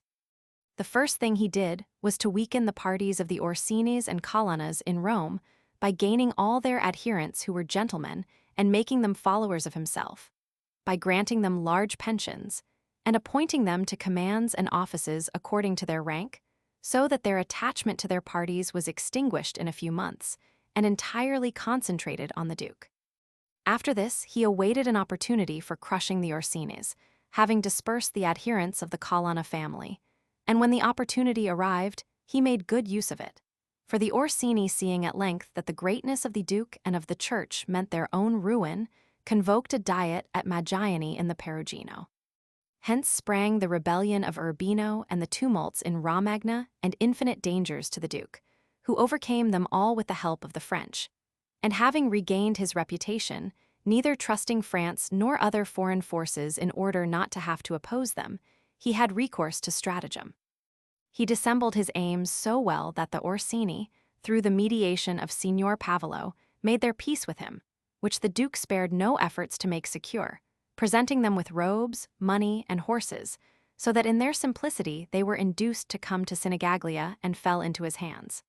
The first thing he did was to weaken the parties of the Orsinis and Colonnas in Rome by gaining all their adherents who were gentlemen and making them followers of himself, by granting them large pensions, and appointing them to commands and offices according to their rank, so that their attachment to their parties was extinguished in a few months, and entirely concentrated on the Duke. After this, he awaited an opportunity for crushing the Orsinis, having dispersed the adherents of the Colonna family, and when the opportunity arrived, he made good use of it. For the Orsini, seeing at length that the greatness of the Duke and of the Church meant their own ruin, convoked a diet at Maggiani in the Perugino. Hence sprang the rebellion of Urbino and the tumults in Romagna and infinite dangers to the Duke, who overcame them all with the help of the French. And having regained his reputation, neither trusting France nor other foreign forces in order not to have to oppose them, he had recourse to stratagem. He dissembled his aims so well that the Orsini, through the mediation of Signor Pavolo, made their peace with him, which the Duke spared no efforts to make secure, presenting them with robes, money, and horses, so that in their simplicity they were induced to come to Sinigaglia and fell into his hands.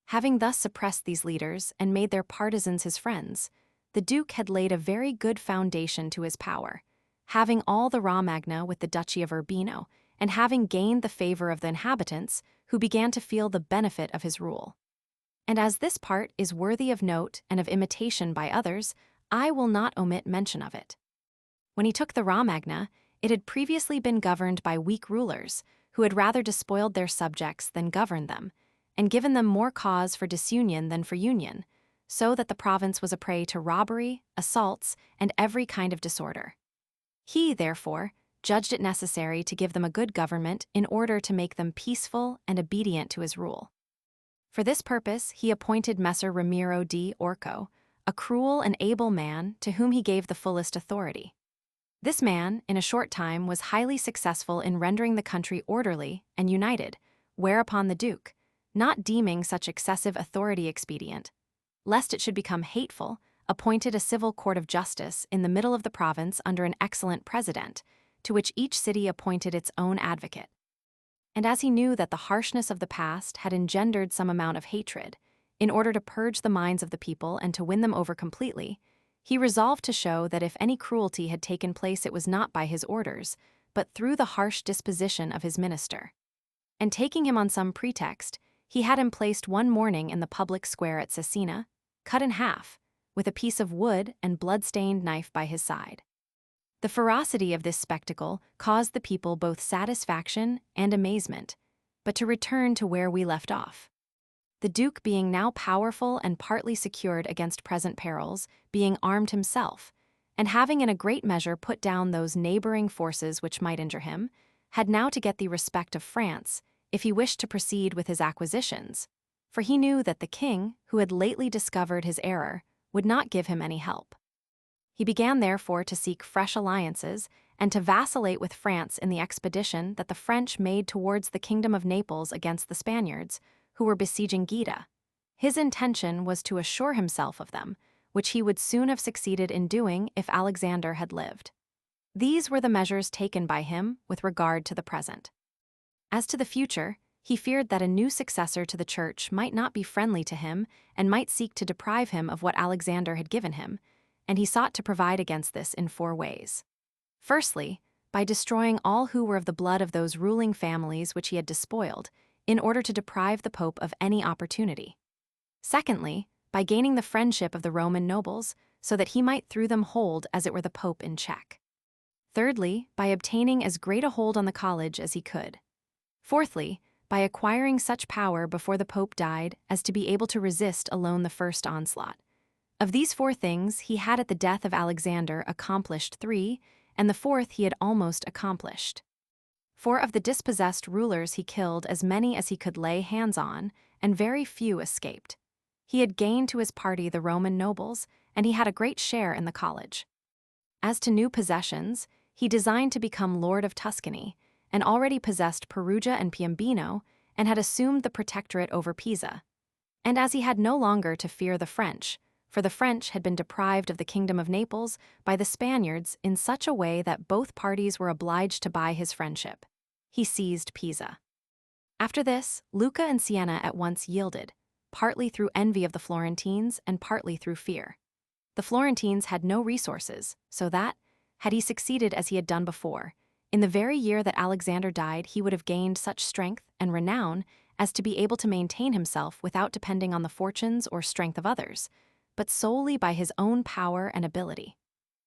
Having thus suppressed these leaders and made their partisans his friends, the Duke had laid a very good foundation to his power, having all the Romagna with the Duchy of Urbino, and having gained the favor of the inhabitants, who began to feel the benefit of his rule. And as this part is worthy of note and of imitation by others, I will not omit mention of it. When he took the Romagna, it had previously been governed by weak rulers, who had rather despoiled their subjects than governed them, and given them more cause for disunion than for union, so that the province was a prey to robbery, assaults, and every kind of disorder. He, therefore, judged it necessary to give them a good government in order to make them peaceful and obedient to his rule. For this purpose he appointed Messer Ramiro di Orco, a cruel and able man to whom he gave the fullest authority. This man, in a short time, was highly successful in rendering the country orderly and united, whereupon the Duke, not deeming such excessive authority expedient, lest it should become hateful, appointed a civil court of justice in the middle of the province under an excellent president, to which each city appointed its own advocate. And as he knew that the harshness of the past had engendered some amount of hatred, in order to purge the minds of the people and to win them over completely, he resolved to show that if any cruelty had taken place, it was not by his orders, but through the harsh disposition of his minister. And taking him on some pretext, he had him placed one morning in the public square at Cesena, cut in half, with a piece of wood and blood-stained knife by his side. The ferocity of this spectacle caused the people both satisfaction and amazement, but to return to where we left off. The Duke, being now powerful and partly secured against present perils, being armed himself, and having in a great measure put down those neighboring forces which might injure him, had now to get the respect of France, if he wished to proceed with his acquisitions, for he knew that the king, who had lately discovered his error, would not give him any help. He began therefore to seek fresh alliances, and to vacillate with France in the expedition that the French made towards the kingdom of Naples against the Spaniards, who were besieging Gaeta. His intention was to assure himself of them, which he would soon have succeeded in doing if Alexander had lived. These were the measures taken by him with regard to the present. As to the future, he feared that a new successor to the church might not be friendly to him and might seek to deprive him of what Alexander had given him, and he sought to provide against this in 4 ways. Firstly, by destroying all who were of the blood of those ruling families which he had despoiled, in order to deprive the Pope of any opportunity. Secondly, by gaining the friendship of the Roman nobles, so that he might through them hold as it were the Pope in check. Thirdly, by obtaining as great a hold on the college as he could. Fourthly, by acquiring such power before the Pope died as to be able to resist alone the first onslaught. Of these 4 things he had at the death of Alexander accomplished 3, and the 4th he had almost accomplished. For of the dispossessed rulers he killed as many as he could lay hands on, and very few escaped. He had gained to his party the Roman nobles, and he had a great share in the college. As to new possessions, he designed to become Lord of Tuscany, and already possessed Perugia and Piombino, and had assumed the protectorate over Pisa. And as he had no longer to fear the French, for the French had been deprived of the kingdom of Naples by the Spaniards in such a way that both parties were obliged to buy his friendship, he seized Pisa. After this, Lucca and Siena at once yielded, partly through envy of the Florentines and partly through fear. The Florentines had no resources, so that, had he succeeded as he had done before, in the very year that Alexander died he would have gained such strength and renown as to be able to maintain himself without depending on the fortunes or strength of others, but solely by his own power and ability.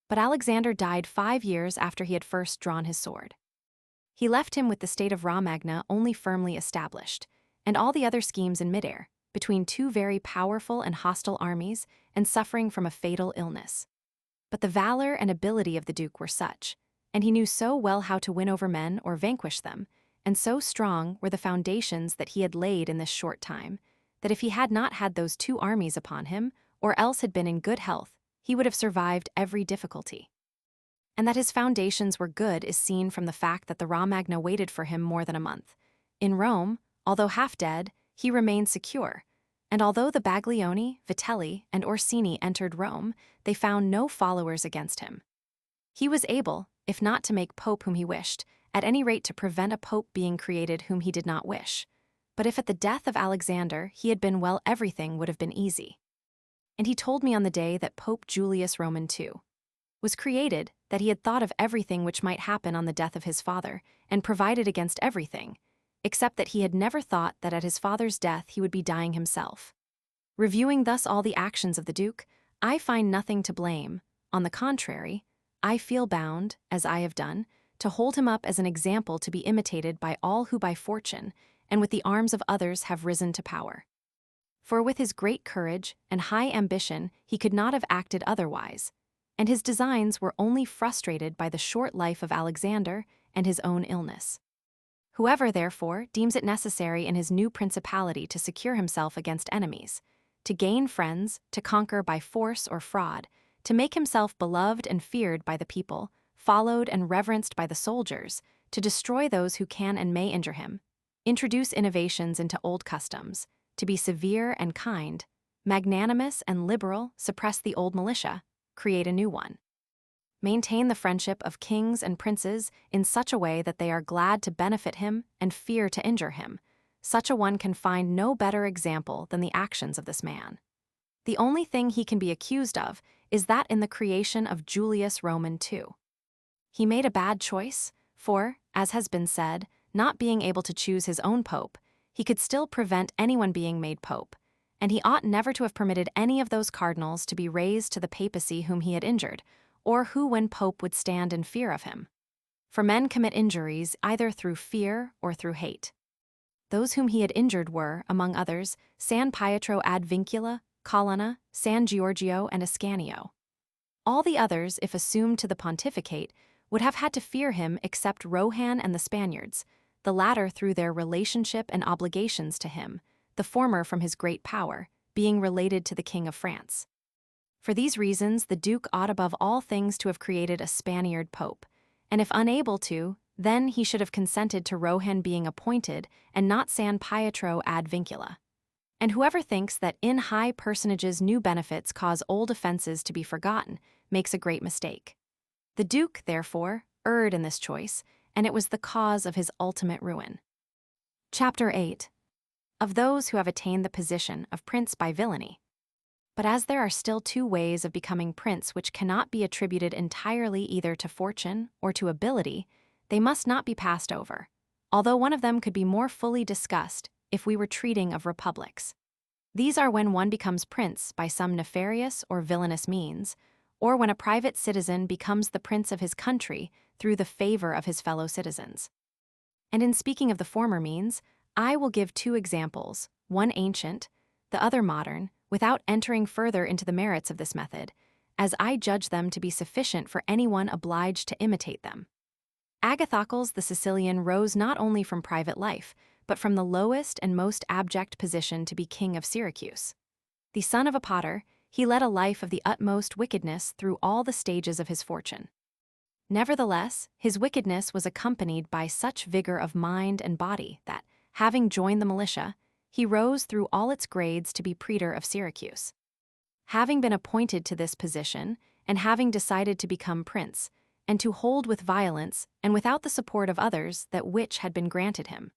But Alexander died 5 years after he had first drawn his sword. He left him with the state of Romagna only firmly established, and all the other schemes in midair, between 2 very powerful and hostile armies, and suffering from a fatal illness. But the valor and ability of the Duke were such, and he knew so well how to win over men or vanquish them, and so strong were the foundations that he had laid in this short time, that if he had not had those 2 armies upon him, or else had been in good health, he would have survived every difficulty. And that his foundations were good is seen from the fact that the Romagna waited for him more than a month. In Rome, although half dead, he remained secure, and although the Baglioni, Vitelli, and Orsini entered Rome, they found no followers against him. He was able, if not to make Pope whom he wished, at any rate to prevent a Pope being created whom he did not wish. But if at the death of Alexander he had been well, everything would have been easy. And he told me on the day that Pope Julius Roman II was created, that he had thought of everything which might happen on the death of his father, and provided against everything, except that he had never thought that at his father's death he would be dying himself. Reviewing thus all the actions of the Duke, I find nothing to blame. On the contrary, I feel bound, as I have done, to hold him up as an example to be imitated by all who by fortune, and with the arms of others have risen to power. For with his great courage and high ambition he could not have acted otherwise, and his designs were only frustrated by the short life of Alexander and his own illness. Whoever, therefore, deems it necessary in his new principality to secure himself against enemies, to gain friends, to conquer by force or fraud, to make himself beloved and feared by the people, followed and reverenced by the soldiers, to destroy those who can and may injure him, introduce innovations into old customs, to be severe and kind, magnanimous and liberal, suppress the old militia, create a new one. Maintain the friendship of kings and princes in such a way that they are glad to benefit him and fear to injure him. Such a one can find no better example than the actions of this man. The only thing he can be accused of is that in the creation of Julius Roman II. He made a bad choice, for, as has been said, not being able to choose his own pope, he could still prevent anyone being made pope, and he ought never to have permitted any of those cardinals to be raised to the papacy whom he had injured, or who when pope would stand in fear of him. For men commit injuries either through fear or through hate. Those whom he had injured were, among others, San Pietro ad Vincula, Colonna, San Giorgio, and Ascanio. All the others, if assumed to the pontificate, would have had to fear him except Rohan and the Spaniards, the latter through their relationship and obligations to him, the former from his great power, being related to the King of France. For these reasons, the Duke ought above all things to have created a Spaniard pope, and if unable to, then he should have consented to Rohan being appointed and not San Pietro ad Vincula. And whoever thinks that in high personages new benefits cause old offenses to be forgotten makes a great mistake. The Duke, therefore, erred in this choice, and it was the cause of his ultimate ruin. Chapter 8. Of those who have attained the position of prince by villainy. But as there are still two ways of becoming prince which cannot be attributed entirely either to fortune or to ability, they must not be passed over, although one of them could be more fully discussed if we were treating of republics. These are when one becomes prince by some nefarious or villainous means, or when a private citizen becomes the prince of his country through the favor of his fellow citizens. And in speaking of the former means, I will give two examples, one ancient, the other modern, without entering further into the merits of this method, as I judge them to be sufficient for anyone obliged to imitate them. Agathocles the Sicilian rose not only from private life, but from the lowest and most abject position to be king of Syracuse. The son of a potter, he led a life of the utmost wickedness through all the stages of his fortune. Nevertheless, his wickedness was accompanied by such vigor of mind and body that, having joined the militia, he rose through all its grades to be praetor of Syracuse. Having been appointed to this position, and having decided to become prince, and to hold with violence and without the support of others that which had been granted him,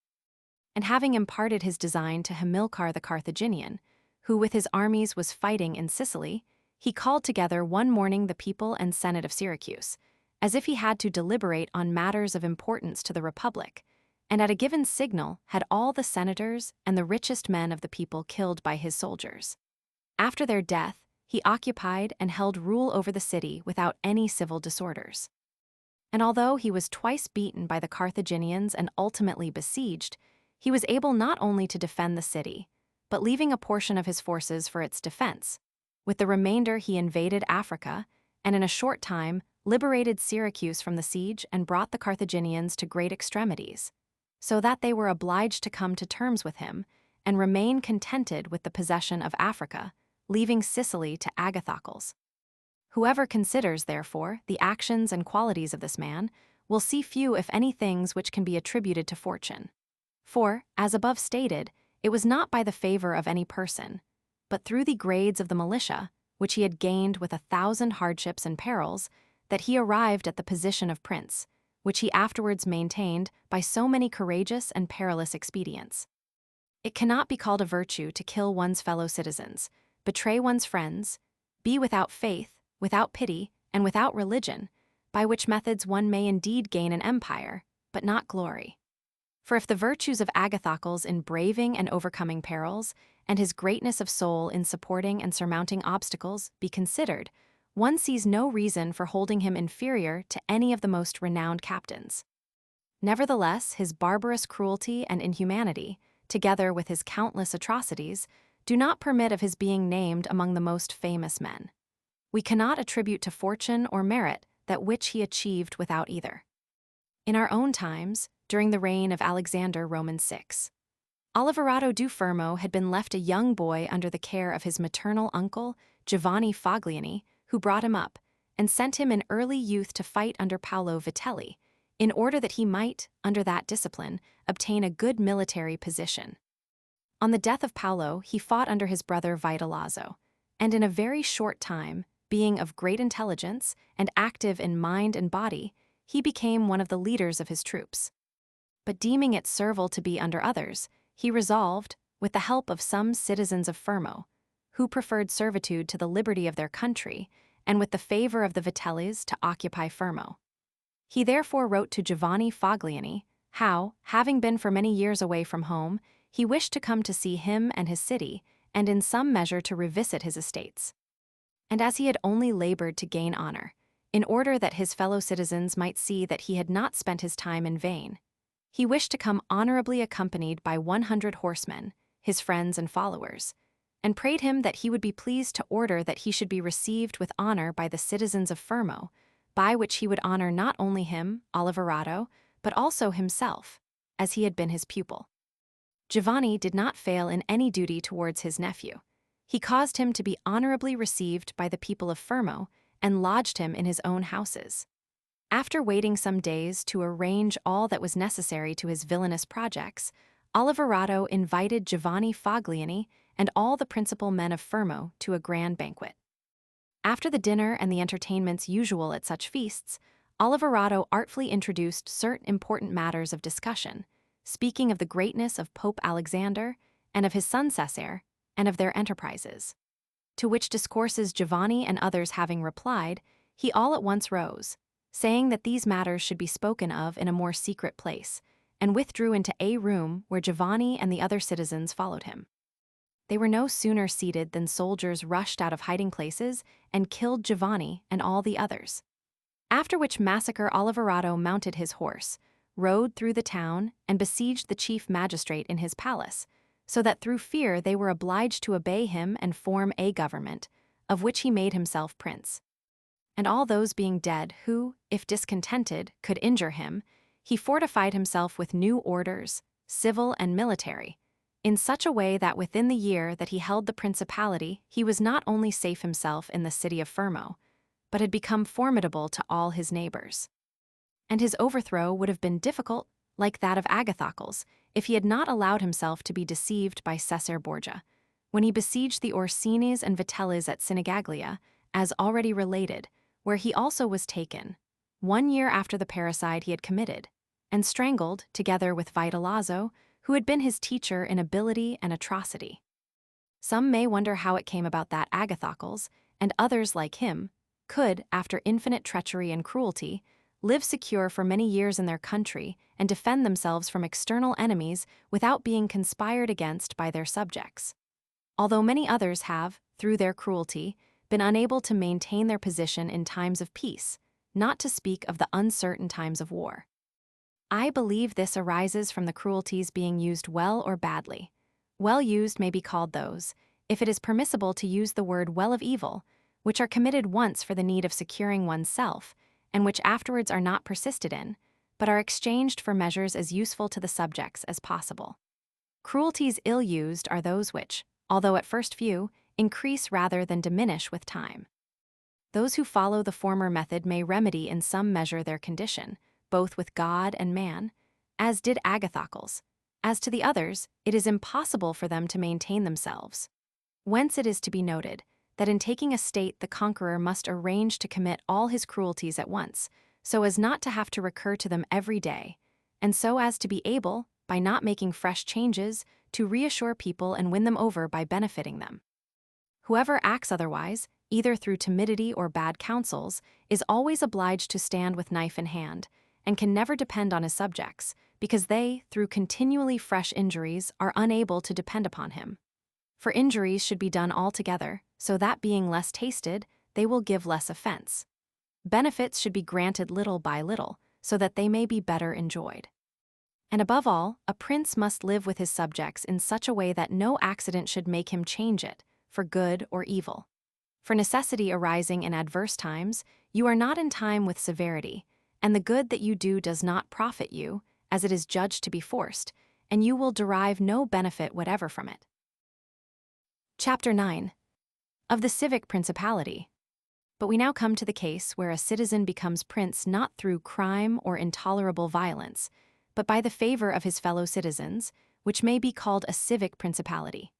and having imparted his design to Hamilcar the Carthaginian, who with his armies was fighting in Sicily, he called together one morning the people and senate of Syracuse, as if he had to deliberate on matters of importance to the republic, and at a given signal had all the senators and the richest men of the people killed by his soldiers. After their death, he occupied and held rule over the city without any civil disorders. And although he was twice beaten by the Carthaginians and ultimately besieged, he was able not only to defend the city, but leaving a portion of his forces for its defense. With the remainder he invaded Africa, and in a short time liberated Syracuse from the siege and brought the Carthaginians to great extremities, so that they were obliged to come to terms with him and remain contented with the possession of Africa, leaving Sicily to Agathocles. Whoever considers, therefore, the actions and qualities of this man will see few if any things which can be attributed to fortune. For, as above stated, it was not by the favor of any person, but through the grades of the militia, which he had gained with 1,000 hardships and perils, that he arrived at the position of prince, which he afterwards maintained by so many courageous and perilous expedients. It cannot be called a virtue to kill one's fellow citizens, betray one's friends, be without faith, without pity, and without religion, by which methods one may indeed gain an empire, but not glory. For if the virtues of Agathocles in braving and overcoming perils, and his greatness of soul in supporting and surmounting obstacles be considered, one sees no reason for holding him inferior to any of the most renowned captains. Nevertheless, his barbarous cruelty and inhumanity, together with his countless atrocities, do not permit of his being named among the most famous men. We cannot attribute to fortune or merit that which he achieved without either. In our own times, during the reign of Alexander Roman VI, Oliverado du Fermo had been left a young boy under the care of his maternal uncle, Giovanni Fogliani, who brought him up, and sent him in early youth to fight under Paolo Vitelli, in order that he might, under that discipline, obtain a good military position. On the death of Paolo, he fought under his brother Vitellozzo, and in a very short time, being of great intelligence and active in mind and body, he became one of the leaders of his troops. But deeming it servile to be under others, he resolved, with the help of some citizens of Fermo, who preferred servitude to the liberty of their country, and with the favor of the Vitellies to occupy Fermo. He therefore wrote to Giovanni Fogliani how, having been for many years away from home, he wished to come to see him and his city, and in some measure to revisit his estates. And as he had only labored to gain honor, in order that his fellow citizens might see that he had not spent his time in vain, he wished to come honorably accompanied by 100 horsemen, his friends and followers, and prayed him that he would be pleased to order that he should be received with honor by the citizens of Fermo, by which he would honor not only him, Oliverato, but also himself, as he had been his pupil. Giovanni did not fail in any duty towards his nephew. He caused him to be honorably received by the people of Fermo and lodged him in his own houses. After waiting some days to arrange all that was necessary to his villainous projects, Oliverato invited Giovanni Fogliani and all the principal men of Fermo to a grand banquet. After the dinner and the entertainments usual at such feasts, Oliverato artfully introduced certain important matters of discussion, speaking of the greatness of Pope Alexander and of his son Cesare, and of their enterprises. To which discourses Giovanni and others having replied, he all at once rose, saying that these matters should be spoken of in a more secret place, and withdrew into a room where Giovanni and the other citizens followed him. They were no sooner seated than soldiers rushed out of hiding places and killed Giovanni and all the others. After which massacre Oliverato mounted his horse, rode through the town, and besieged the chief magistrate in his palace, so that through fear they were obliged to obey him and form a government, of which he made himself prince. And all those being dead who, if discontented, could injure him, he fortified himself with new orders, civil and military, in such a way that within the year that he held the principality he was not only safe himself in the city of Fermo, but had become formidable to all his neighbors. And his overthrow would have been difficult, like that of Agathocles, if he had not allowed himself to be deceived by Cesare Borgia, when he besieged the Orsines and Vitellies at Sinigaglia, as already related, where he also was taken, 1 year after the parricide he had committed, and strangled, together with Vitellazzo, who had been his teacher in ability and atrocity. Some may wonder how it came about that Agathocles, and others like him, could, after infinite treachery and cruelty, live secure for many years in their country and defend themselves from external enemies without being conspired against by their subjects. Although many others have, through their cruelty, been unable to maintain their position in times of peace, not to speak of the uncertain times of war. I believe this arises from the cruelties being used well or badly. Well used may be called those, if it is permissible to use the word well of evil, which are committed once for the need of securing oneself, and which afterwards are not persisted in, but are exchanged for measures as useful to the subjects as possible. Cruelties ill-used are those which, although at first view, increase rather than diminish with time. Those who follow the former method may remedy in some measure their condition, both with God and man, as did Agathocles. As to the others, it is impossible for them to maintain themselves. Whence it is to be noted that in taking a state the conqueror must arrange to commit all his cruelties at once, so as not to have to recur to them every day, and so as to be able, by not making fresh changes, to reassure people and win them over by benefiting them. Whoever acts otherwise, either through timidity or bad counsels, is always obliged to stand with knife in hand, and can never depend on his subjects, because they, through continually fresh injuries, are unable to depend upon him. For injuries should be done altogether, so that being less tasted, they will give less offense. Benefits should be granted little by little, so that they may be better enjoyed. And above all, a prince must live with his subjects in such a way that no accident should make him change it, for good or evil. For necessity arising in adverse times, you are not in time with severity, and the good that you do does not profit you, as it is judged to be forced, and you will derive no benefit whatever from it. Chapter 9. Of the civic principality. But we now come to the case where a citizen becomes prince not through crime or intolerable violence, but by the favor of his fellow citizens, which may be called a civic principality.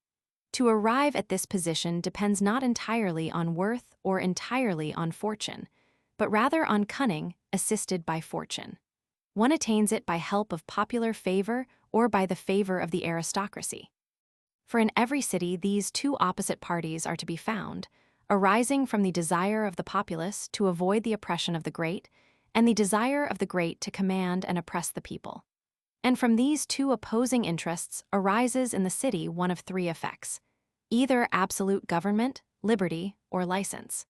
To arrive at this position depends not entirely on worth or entirely on fortune, but rather on cunning assisted by fortune. One attains it by help of popular favor or by the favor of the aristocracy. For in every city these two opposite parties are to be found, arising from the desire of the populace to avoid the oppression of the great, and the desire of the great to command and oppress the people. And from these two opposing interests arises in the city one of three effects: either absolute government, liberty, or license.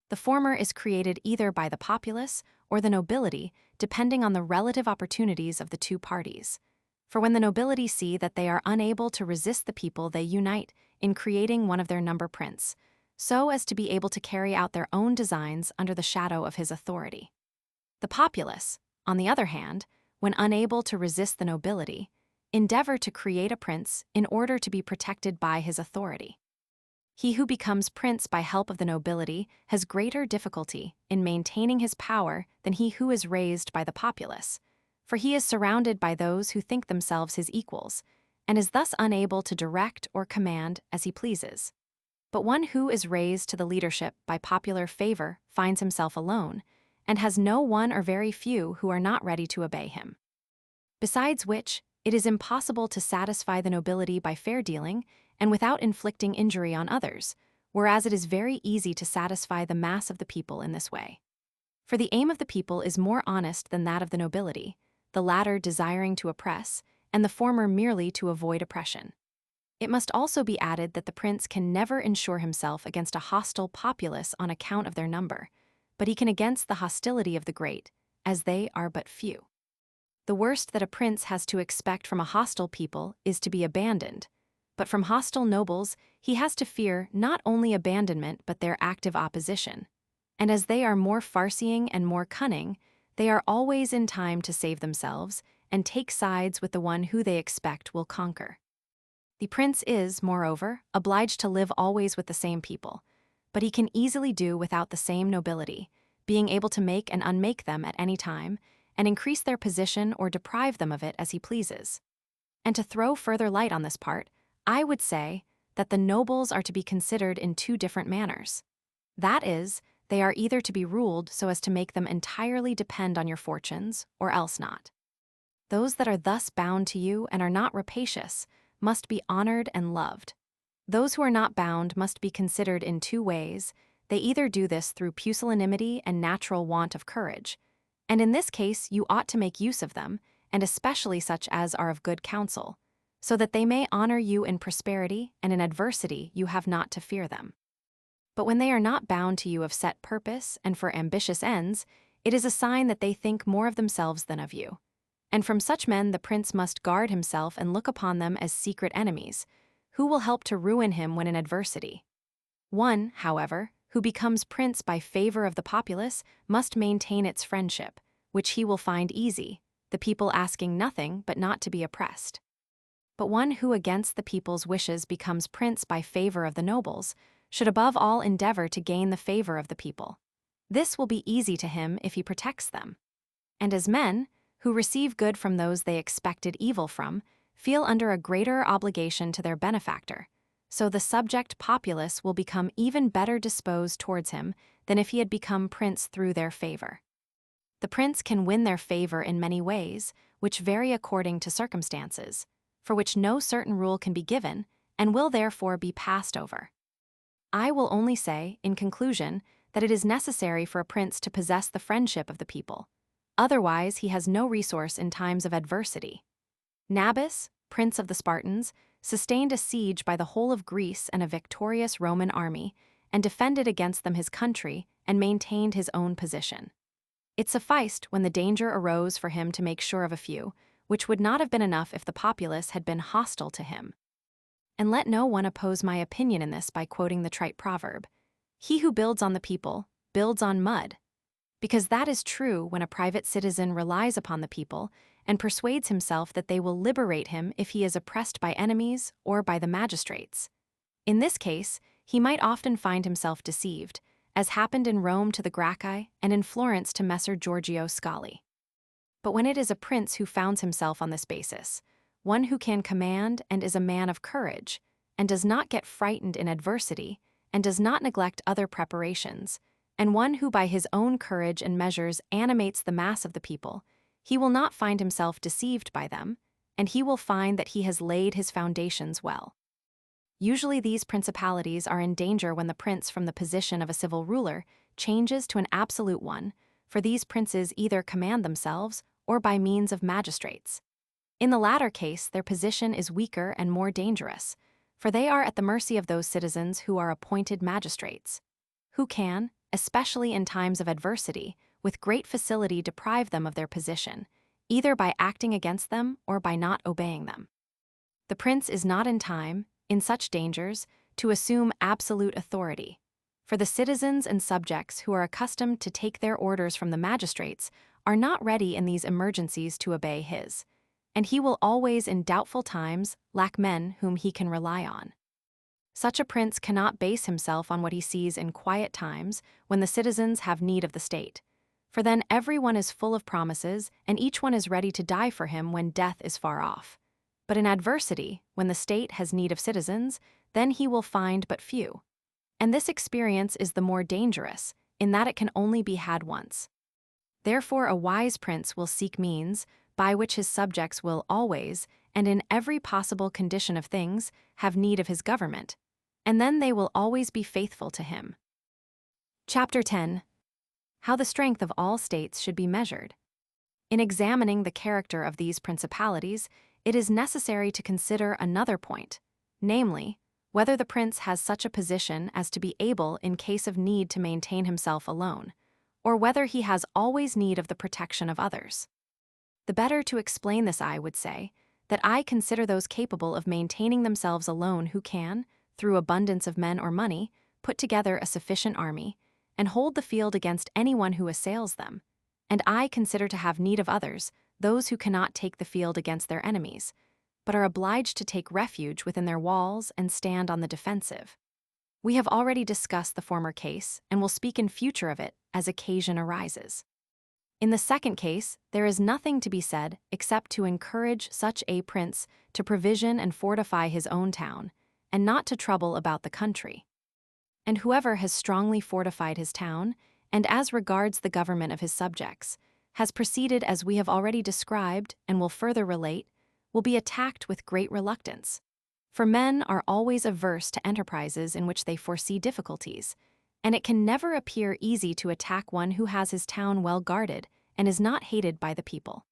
The former is created either by the populace or the nobility, depending on the relative opportunities of the two parties. For when the nobility see that they are unable to resist the people, they unite in creating one of their number prince, so as to be able to carry out their own designs under the shadow of his authority. The populace, on the other hand, when unable to resist the nobility, endeavor to create a prince in order to be protected by his authority. He who becomes prince by help of the nobility has greater difficulty in maintaining his power than he who is raised by the populace, for he is surrounded by those who think themselves his equals, and is thus unable to direct or command as he pleases. But one who is raised to the leadership by popular favor finds himself alone, and has no one or very few who are not ready to obey him. Besides which, it is impossible to satisfy the nobility by fair dealing and without inflicting injury on others, whereas it is very easy to satisfy the mass of the people in this way. For the aim of the people is more honest than that of the nobility, the latter desiring to oppress, and the former merely to avoid oppression. It must also be added that the prince can never ensure himself against a hostile populace on account of their number, but he can against the hostility of the great, as they are but few. The worst that a prince has to expect from a hostile people is to be abandoned, but from hostile nobles he has to fear not only abandonment but their active opposition, and as they are more farseeing and more cunning, they are always in time to save themselves and take sides with the one who they expect will conquer. The prince is, moreover, obliged to live always with the same people, but he can easily do without the same nobility, being able to make and unmake them at any time, and increase their position or deprive them of it as he pleases. And to throw further light on this part, I would say that the nobles are to be considered in two different manners. That is, they are either to be ruled so as to make them entirely depend on your fortunes, or else not. Those that are thus bound to you and are not rapacious must be honored and loved. Those who are not bound must be considered in two ways. They either do this through pusillanimity and natural want of courage, and in this case you ought to make use of them, and especially such as are of good counsel, so that they may honor you in prosperity, and in adversity you have not to fear them. But when they are not bound to you of set purpose and for ambitious ends, it is a sign that they think more of themselves than of you. And from such men the prince must guard himself and look upon them as secret enemies, who will help to ruin him when in adversity. One, however, who becomes prince by favor of the populace must maintain its friendship, which he will find easy, the people asking nothing but not to be oppressed. But one who against the people's wishes becomes prince by favor of the nobles should above all endeavor to gain the favor of the people. This will be easy to him if he protects them. And as men, who receive good from those they expected evil from, feel under a greater obligation to their benefactor, so the subject populace will become even better disposed towards him than if he had become prince through their favor. The prince can win their favor in many ways, which vary according to circumstances, for which no certain rule can be given, and will therefore be passed over. I will only say, in conclusion, that it is necessary for a prince to possess the friendship of the people. Otherwise he has no resource in times of adversity. Nabis, prince of the Spartans, sustained a siege by the whole of Greece and a victorious Roman army, and defended against them his country and maintained his own position. It sufficed when the danger arose for him to make sure of a few, which would not have been enough if the populace had been hostile to him. And let no one oppose my opinion in this by quoting the trite proverb, "He who builds on the people, builds on mud," because that is true when a private citizen relies upon the people and persuades himself that they will liberate him if he is oppressed by enemies or by the magistrates. In this case, he might often find himself deceived, as happened in Rome to the Gracchi and in Florence to Messer Giorgio Scali. But when it is a prince who founds himself on this basis, one who can command and is a man of courage, and does not get frightened in adversity, and does not neglect other preparations, and one who by his own courage and measures animates the mass of the people, he will not find himself deceived by them, and he will find that he has laid his foundations well. Usually these principalities are in danger when the prince from the position of a civil ruler changes to an absolute one, for these princes either command themselves or by means of magistrates. In the latter case, their position is weaker and more dangerous, for they are at the mercy of those citizens who are appointed magistrates, who can, especially in times of adversity, with great facility deprive them of their position, either by acting against them or by not obeying them. The prince is not in time, in such dangers, to assume absolute authority, for the citizens and subjects who are accustomed to take their orders from the magistrates are not ready in these emergencies to obey his, and he will always in doubtful times lack men whom he can rely on. Such a prince cannot base himself on what he sees in quiet times when the citizens have need of the state, for then everyone is full of promises and each one is ready to die for him when death is far off. But in adversity, when the state has need of citizens, then he will find but few. And this experience is the more dangerous, in that it can only be had once. Therefore a wise prince will seek means by which his subjects will always, and in every possible condition of things, have need of his government, and then they will always be faithful to him. Chapter 10. How the strength of all states should be measured. In examining the character of these principalities, it is necessary to consider another point, namely, whether the prince has such a position as to be able in case of need to maintain himself alone, or whether he has always need of the protection of others. The better to explain this I would say, that I consider those capable of maintaining themselves alone who can, through abundance of men or money, put together a sufficient army, and hold the field against anyone who assails them, and I consider to have need of others, those who cannot take the field against their enemies, but are obliged to take refuge within their walls and stand on the defensive. We have already discussed the former case, and will speak in future of it as occasion arises. In the second case, there is nothing to be said except to encourage such a prince to provision and fortify his own town, and not to trouble about the country. And whoever has strongly fortified his town, and as regards the government of his subjects, has proceeded as we have already described and will further relate, will be attacked with great reluctance. For men are always averse to enterprises in which they foresee difficulties, and it can never appear easy to attack one who has his town well guarded and is not hated by the people.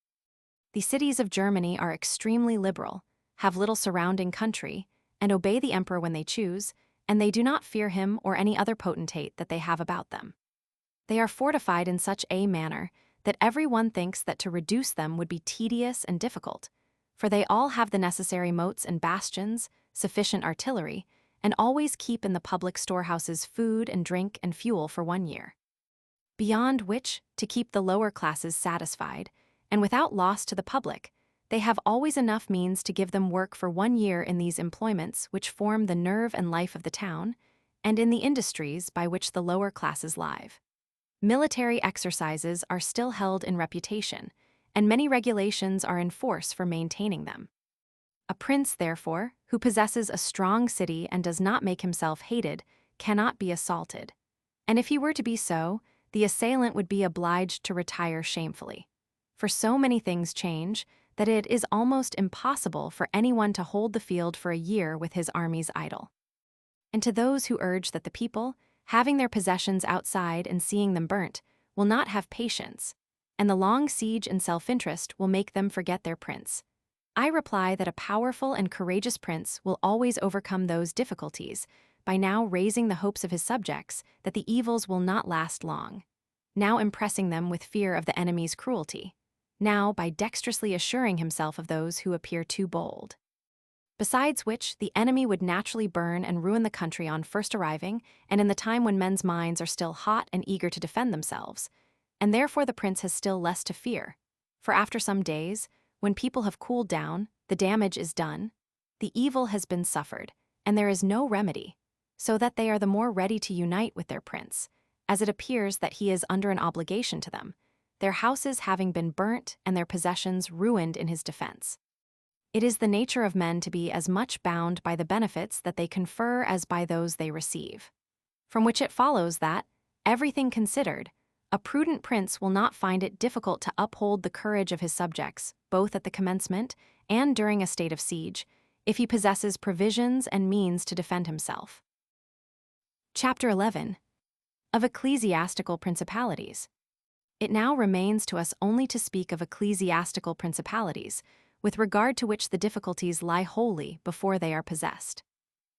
The cities of Germany are extremely liberal, have little surrounding country, and obey the emperor when they choose, and they do not fear him or any other potentate that they have about them. They are fortified in such a manner that every one thinks that to reduce them would be tedious and difficult, for they all have the necessary moats and bastions, sufficient artillery, and always keep in the public storehouses food and drink and fuel for 1 year. Beyond which, to keep the lower classes satisfied, and without loss to the public, they have always enough means to give them work for 1 year in these employments which form the nerve and life of the town, and in the industries by which the lower classes live. Military exercises are still held in reputation, and many regulations are in force for maintaining them. A prince, therefore, who possesses a strong city and does not make himself hated, cannot be assaulted. And if he were to be so, the assailant would be obliged to retire shamefully. For so many things change that it is almost impossible for anyone to hold the field for a year with his armies idle. And to those who urge that the people, having their possessions outside and seeing them burnt, will not have patience, and the long siege and self-interest will make them forget their prince, I reply that a powerful and courageous prince will always overcome those difficulties by now raising the hopes of his subjects that the evils will not last long, now impressing them with fear of the enemy's cruelty, now by dexterously assuring himself of those who appear too bold. Besides which, the enemy would naturally burn and ruin the country on first arriving, and in the time when men's minds are still hot and eager to defend themselves, and therefore the prince has still less to fear, for after some days, when people have cooled down, the damage is done, the evil has been suffered, and there is no remedy, so that they are the more ready to unite with their prince, as it appears that he is under an obligation to them, their houses having been burnt and their possessions ruined in his defense. It is the nature of men to be as much bound by the benefits that they confer as by those they receive. From which it follows that, everything considered, a prudent prince will not find it difficult to uphold the courage of his subjects, both at the commencement and during a state of siege, if he possesses provisions and means to defend himself. Chapter 11. Of Ecclesiastical Principalities. It now remains to us only to speak of ecclesiastical principalities, with regard to which the difficulties lie wholly before they are possessed.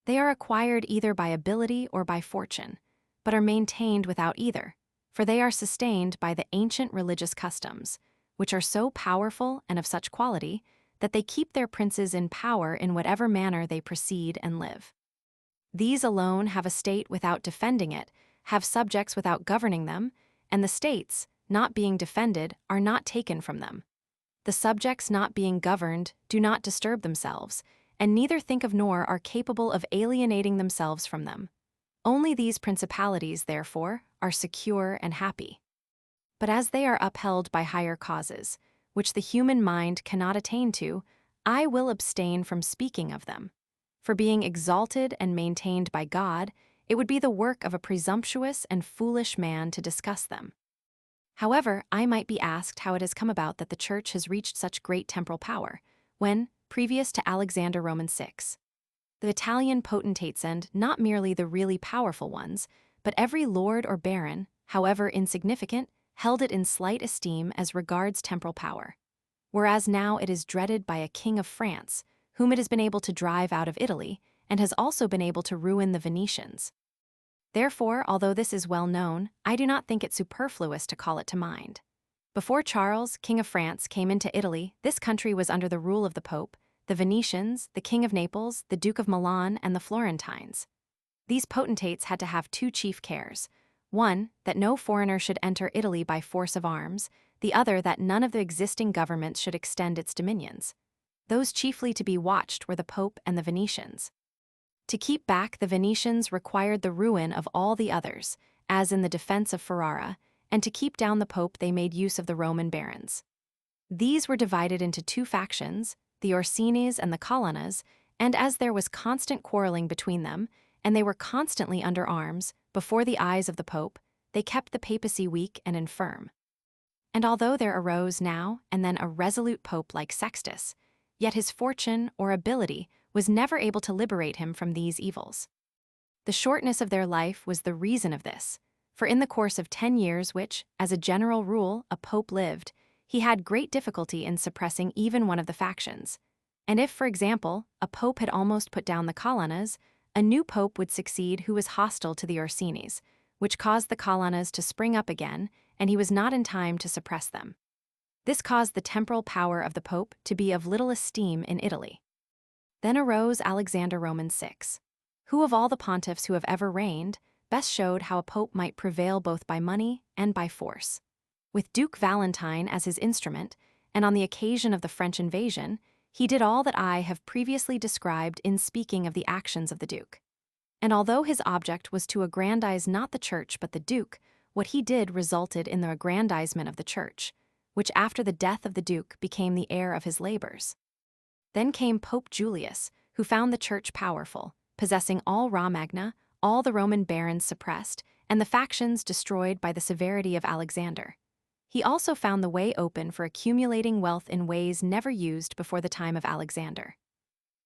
They are acquired either by ability or by fortune, but are maintained without either, for they are sustained by the ancient religious customs, which are so powerful and of such quality that they keep their princes in power in whatever manner they proceed and live. These alone have a state without defending it, have subjects without governing them, and the states, not being defended, are not taken from them. The subjects not being governed do not disturb themselves, and neither think of nor are capable of alienating themselves from them. Only these principalities, therefore, are secure and happy. But as they are upheld by higher causes, which the human mind cannot attain to, I will abstain from speaking of them. For being exalted and maintained by God, it would be the work of a presumptuous and foolish man to discuss them. However, I might be asked how it has come about that the Church has reached such great temporal power, when, previous to Alexander Roman VI, the Italian potentates and not merely the really powerful ones, but every lord or baron, however insignificant, held it in slight esteem as regards temporal power. Whereas now it is dreaded by a king of France, whom it has been able to drive out of Italy, and has also been able to ruin the Venetians. Therefore, although this is well known, I do not think it superfluous to call it to mind. Before Charles, King of France, came into Italy, this country was under the rule of the Pope, the Venetians, the King of Naples, the Duke of Milan, and the Florentines. These potentates had to have two chief cares: one, that no foreigner should enter Italy by force of arms; the other, that none of the existing governments should extend its dominions. Those chiefly to be watched were the Pope and the Venetians. To keep back the Venetians required the ruin of all the others, as in the defense of Ferrara, and to keep down the Pope they made use of the Roman barons. These were divided into two factions, the Orsines and the Colonnas, and as there was constant quarreling between them, and they were constantly under arms, before the eyes of the Pope, they kept the papacy weak and infirm. And although there arose now and then a resolute Pope like Sextus, yet his fortune or ability was never able to liberate him from these evils. The shortness of their life was the reason of this, for in the course of 10 years which, as a general rule, a pope lived, he had great difficulty in suppressing even one of the factions. And if, for example, a pope had almost put down the Colonnas, a new pope would succeed who was hostile to the Orsines, which caused the Colonnas to spring up again, and he was not in time to suppress them. This caused the temporal power of the pope to be of little esteem in Italy. Then arose Alexander Roman VI, who of all the pontiffs who have ever reigned, best showed how a pope might prevail both by money and by force. With Duke Valentine as his instrument, and on the occasion of the French invasion, he did all that I have previously described in speaking of the actions of the Duke. And although his object was to aggrandize not the Church but the Duke, what he did resulted in the aggrandizement of the Church, which after the death of the Duke became the heir of his labors. Then came Pope Julius, who found the Church powerful, possessing all Romagna, all the Roman barons suppressed, and the factions destroyed by the severity of Alexander. He also found the way open for accumulating wealth in ways never used before the time of Alexander.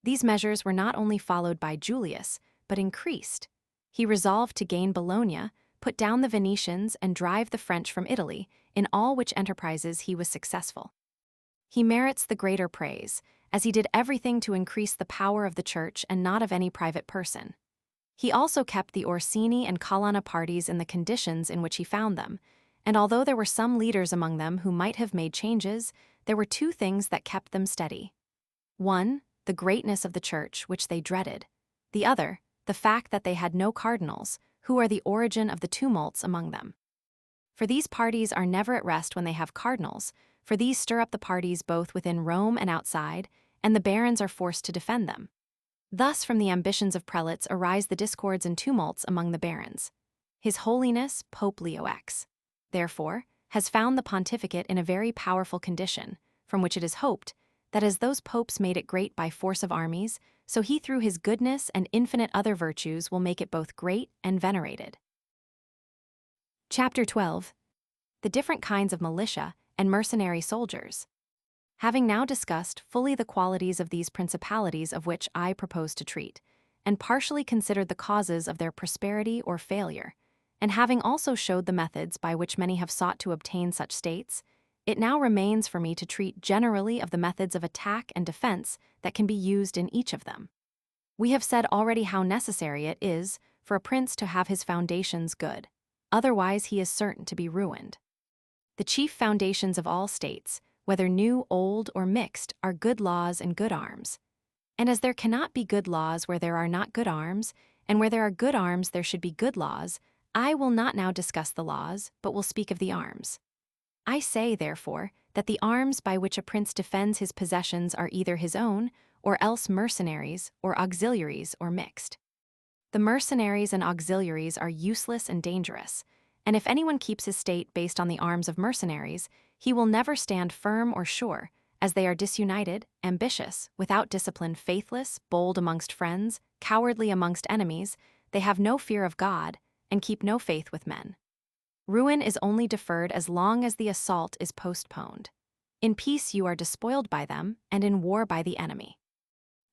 These measures were not only followed by Julius, but increased. He resolved to gain Bologna, put down the Venetians, and drive the French from Italy, in all which enterprises he was successful. He merits the greater praise, as he did everything to increase the power of the Church and not of any private person. He also kept the Orsini and Colonna parties in the conditions in which he found them, and although there were some leaders among them who might have made changes, there were two things that kept them steady. One, the greatness of the Church, which they dreaded. The other, the fact that they had no cardinals, who are the origin of the tumults among them. For these parties are never at rest when they have cardinals, for these stir up the parties both within Rome and outside, and the barons are forced to defend them. Thus from the ambitions of prelates arise the discords and tumults among the barons. His Holiness Pope Leo X, therefore, has found the pontificate in a very powerful condition, from which it is hoped that as those popes made it great by force of armies, so he through his goodness and infinite other virtues will make it both great and venerated. Chapter 12. The different kinds of militia and mercenary soldiers. Having now discussed fully the qualities of these principalities of which I propose to treat, and partially considered the causes of their prosperity or failure, and having also showed the methods by which many have sought to obtain such states, it now remains for me to treat generally of the methods of attack and defense that can be used in each of them. We have said already how necessary it is for a prince to have his foundations good, otherwise he is certain to be ruined. The chief foundations of all states, whether new, old, or mixed, are good laws and good arms. And as there cannot be good laws where there are not good arms, and where there are good arms there should be good laws, I will not now discuss the laws, but will speak of the arms. I say, therefore, that the arms by which a prince defends his possessions are either his own, or else mercenaries, or auxiliaries, or mixed. The mercenaries and auxiliaries are useless and dangerous, and if anyone keeps his state based on the arms of mercenaries, he will never stand firm or sure, as they are disunited, ambitious, without discipline, faithless, bold amongst friends, cowardly amongst enemies, they have no fear of God, and keep no faith with men. Ruin is only deferred as long as the assault is postponed. In peace you are despoiled by them, and in war by the enemy.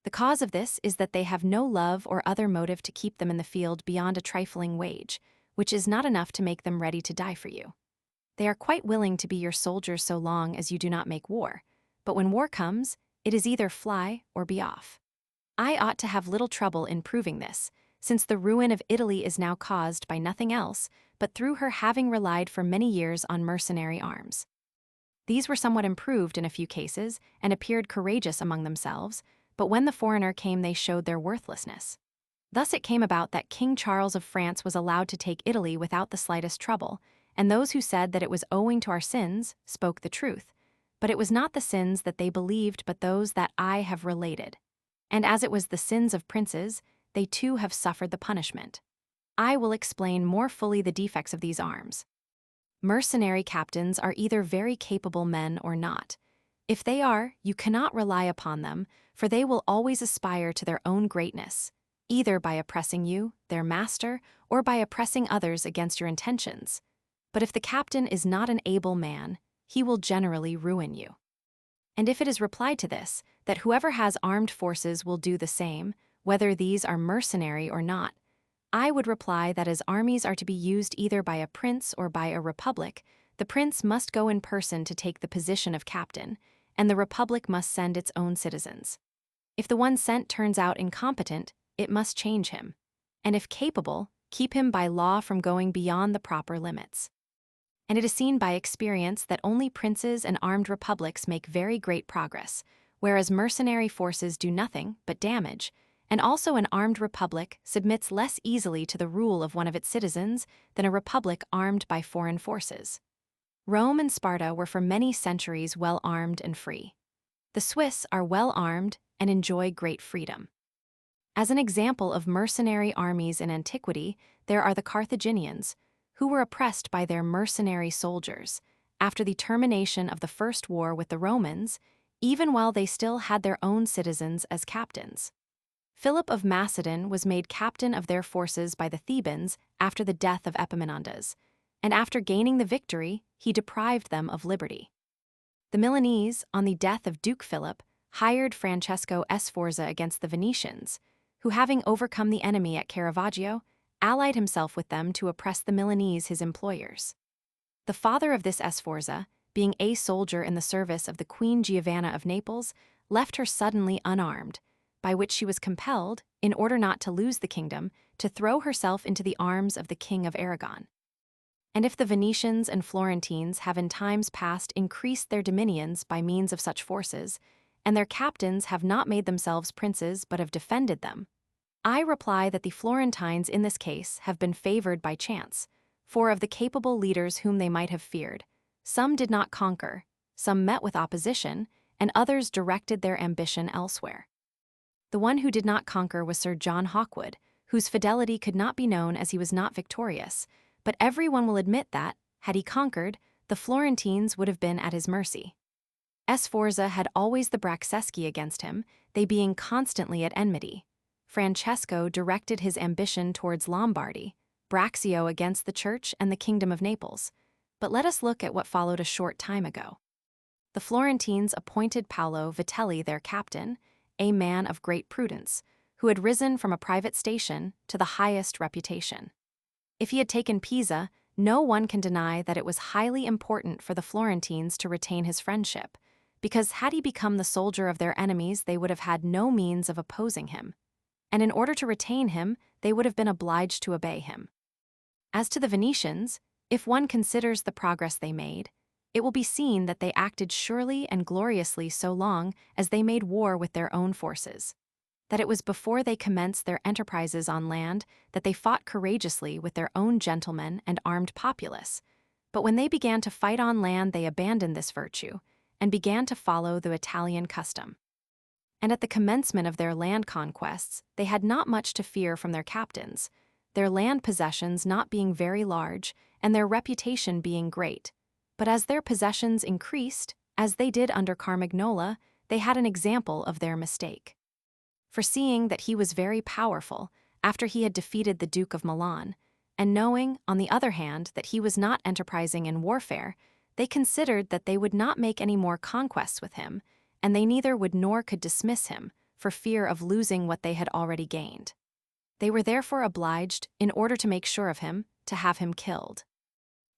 The cause of this is that they have no love or other motive to keep them in the field beyond a trifling wage, which is not enough to make them ready to die for you. They are quite willing to be your soldiers so long as you do not make war, but when war comes, it is either fly or be off. I ought to have little trouble in proving this, since the ruin of Italy is now caused by nothing else but through her having relied for many years on mercenary arms. These were somewhat improved in a few cases and appeared courageous among themselves, but when the foreigner came they showed their worthlessness. Thus it came about that King Charles of France was allowed to take Italy without the slightest trouble, and those who said that it was owing to our sins spoke the truth, but it was not the sins that they believed but those that I have related. And as it was the sins of princes, they too have suffered the punishment. I will explain more fully the defects of these arms. Mercenary captains are either very capable men or not. If they are, you cannot rely upon them, for they will always aspire to their own greatness, either by oppressing you, their master, or by oppressing others against your intentions. But if the captain is not an able man, he will generally ruin you. And if it is replied to this, that whoever has armed forces will do the same, whether these are mercenary or not, I would reply that as armies are to be used either by a prince or by a republic, the prince must go in person to take the position of captain, and the republic must send its own citizens. If the one sent turns out incompetent, it must change him, and if capable, keep him by law from going beyond the proper limits. And it is seen by experience that only princes and armed republics make very great progress, whereas mercenary forces do nothing but damage, and also an armed republic submits less easily to the rule of one of its citizens than a republic armed by foreign forces. Rome and Sparta were for many centuries well armed and free. The Swiss are well armed and enjoy great freedom. As an example of mercenary armies in antiquity, there are the Carthaginians, who were oppressed by their mercenary soldiers after the termination of the first war with the Romans, even while they still had their own citizens as captains. Philip of Macedon was made captain of their forces by the Thebans after the death of Epaminondas, and after gaining the victory, he deprived them of liberty. The Milanese, on the death of Duke Philip, hired Francesco Sforza against the Venetians, who, having overcome the enemy at Caravaggio, allied himself with them to oppress the Milanese, his employers. The father of this Sforza, being a soldier in the service of the Queen Giovanna of Naples, left her suddenly unarmed, by which she was compelled, in order not to lose the kingdom, to throw herself into the arms of the King of Aragon. And if the Venetians and Florentines have in times past increased their dominions by means of such forces, and their captains have not made themselves princes but have defended them, I reply that the Florentines in this case have been favored by chance, for of the capable leaders whom they might have feared, some did not conquer, some met with opposition, and others directed their ambition elsewhere. The one who did not conquer was Sir John Hawkwood, whose fidelity could not be known as he was not victorious, but everyone will admit that, had he conquered, the Florentines would have been at his mercy. Sforza had always the Braceschi against him, they being constantly at enmity. Francesco directed his ambition towards Lombardy, Braccio against the Church and the Kingdom of Naples. But let us look at what followed a short time ago. The Florentines appointed Paolo Vitelli their captain, a man of great prudence, who had risen from a private station to the highest reputation. If he had taken Pisa, no one can deny that it was highly important for the Florentines to retain his friendship, because had he become the soldier of their enemies, they would have had no means of opposing him. And in order to retain him, they would have been obliged to obey him. As to the Venetians, if one considers the progress they made, it will be seen that they acted surely and gloriously so long as they made war with their own forces. That it was before they commenced their enterprises on land that they fought courageously with their own gentlemen and armed populace, but when they began to fight on land they abandoned this virtue, and began to follow the Italian custom. And at the commencement of their land conquests, they had not much to fear from their captains, their land possessions not being very large and their reputation being great. But as their possessions increased, as they did under Carmagnola, they had an example of their mistake. Foreseeing that he was very powerful after he had defeated the Duke of Milan, and knowing, on the other hand, that he was not enterprising in warfare, they considered that they would not make any more conquests with him, and they neither would nor could dismiss him, for fear of losing what they had already gained. They were therefore obliged, in order to make sure of him, to have him killed.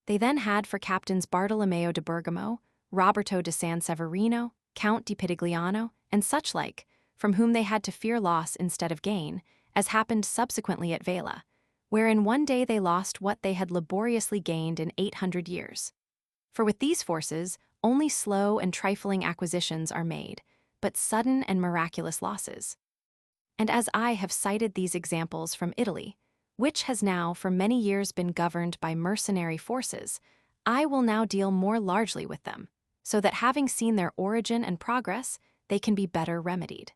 They then had for captains Bartolomeo de Bergamo, Roberto de San Severino, Count di Pitigliano, and such like, from whom they had to fear loss instead of gain, as happened subsequently at Vela, where in one day they lost what they had laboriously gained in 800 years. For with these forces, only slow and trifling acquisitions are made, but sudden and miraculous losses. And as I have cited these examples from Italy, which has now for many years been governed by mercenary forces, I will now deal more largely with them, so that having seen their origin and progress, they can be better remedied.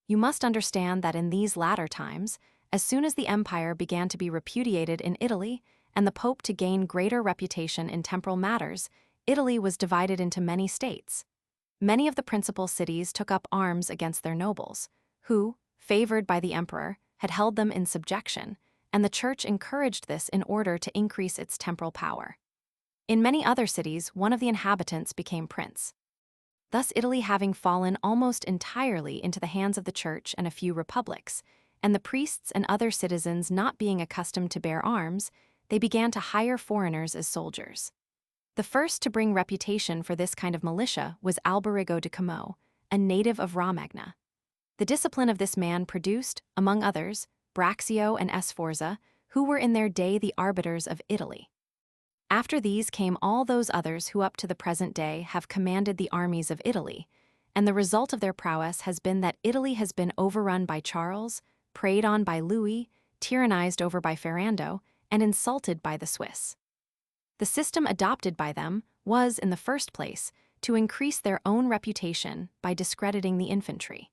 You must understand that in these latter times, as soon as the empire began to be repudiated in Italy, and the Pope to gain greater reputation in temporal matters, Italy was divided into many states. Many of the principal cities took up arms against their nobles, who, favored by the emperor, had held them in subjection, and the Church encouraged this in order to increase its temporal power. In many other cities, one of the inhabitants became prince. Thus Italy having fallen almost entirely into the hands of the Church and a few republics, and the priests and other citizens not being accustomed to bear arms, they began to hire foreigners as soldiers. The first to bring reputation for this kind of militia was Alberigo de Camo, a native of Romagna. The discipline of this man produced, among others, Braccio and Sforza, who were in their day the arbiters of Italy. After these came all those others who up to the present day have commanded the armies of Italy, and the result of their prowess has been that Italy has been overrun by Charles, preyed on by Louis, tyrannized over by Ferrando, and insulted by the Swiss. The system adopted by them was, in the first place, to increase their own reputation by discrediting the infantry.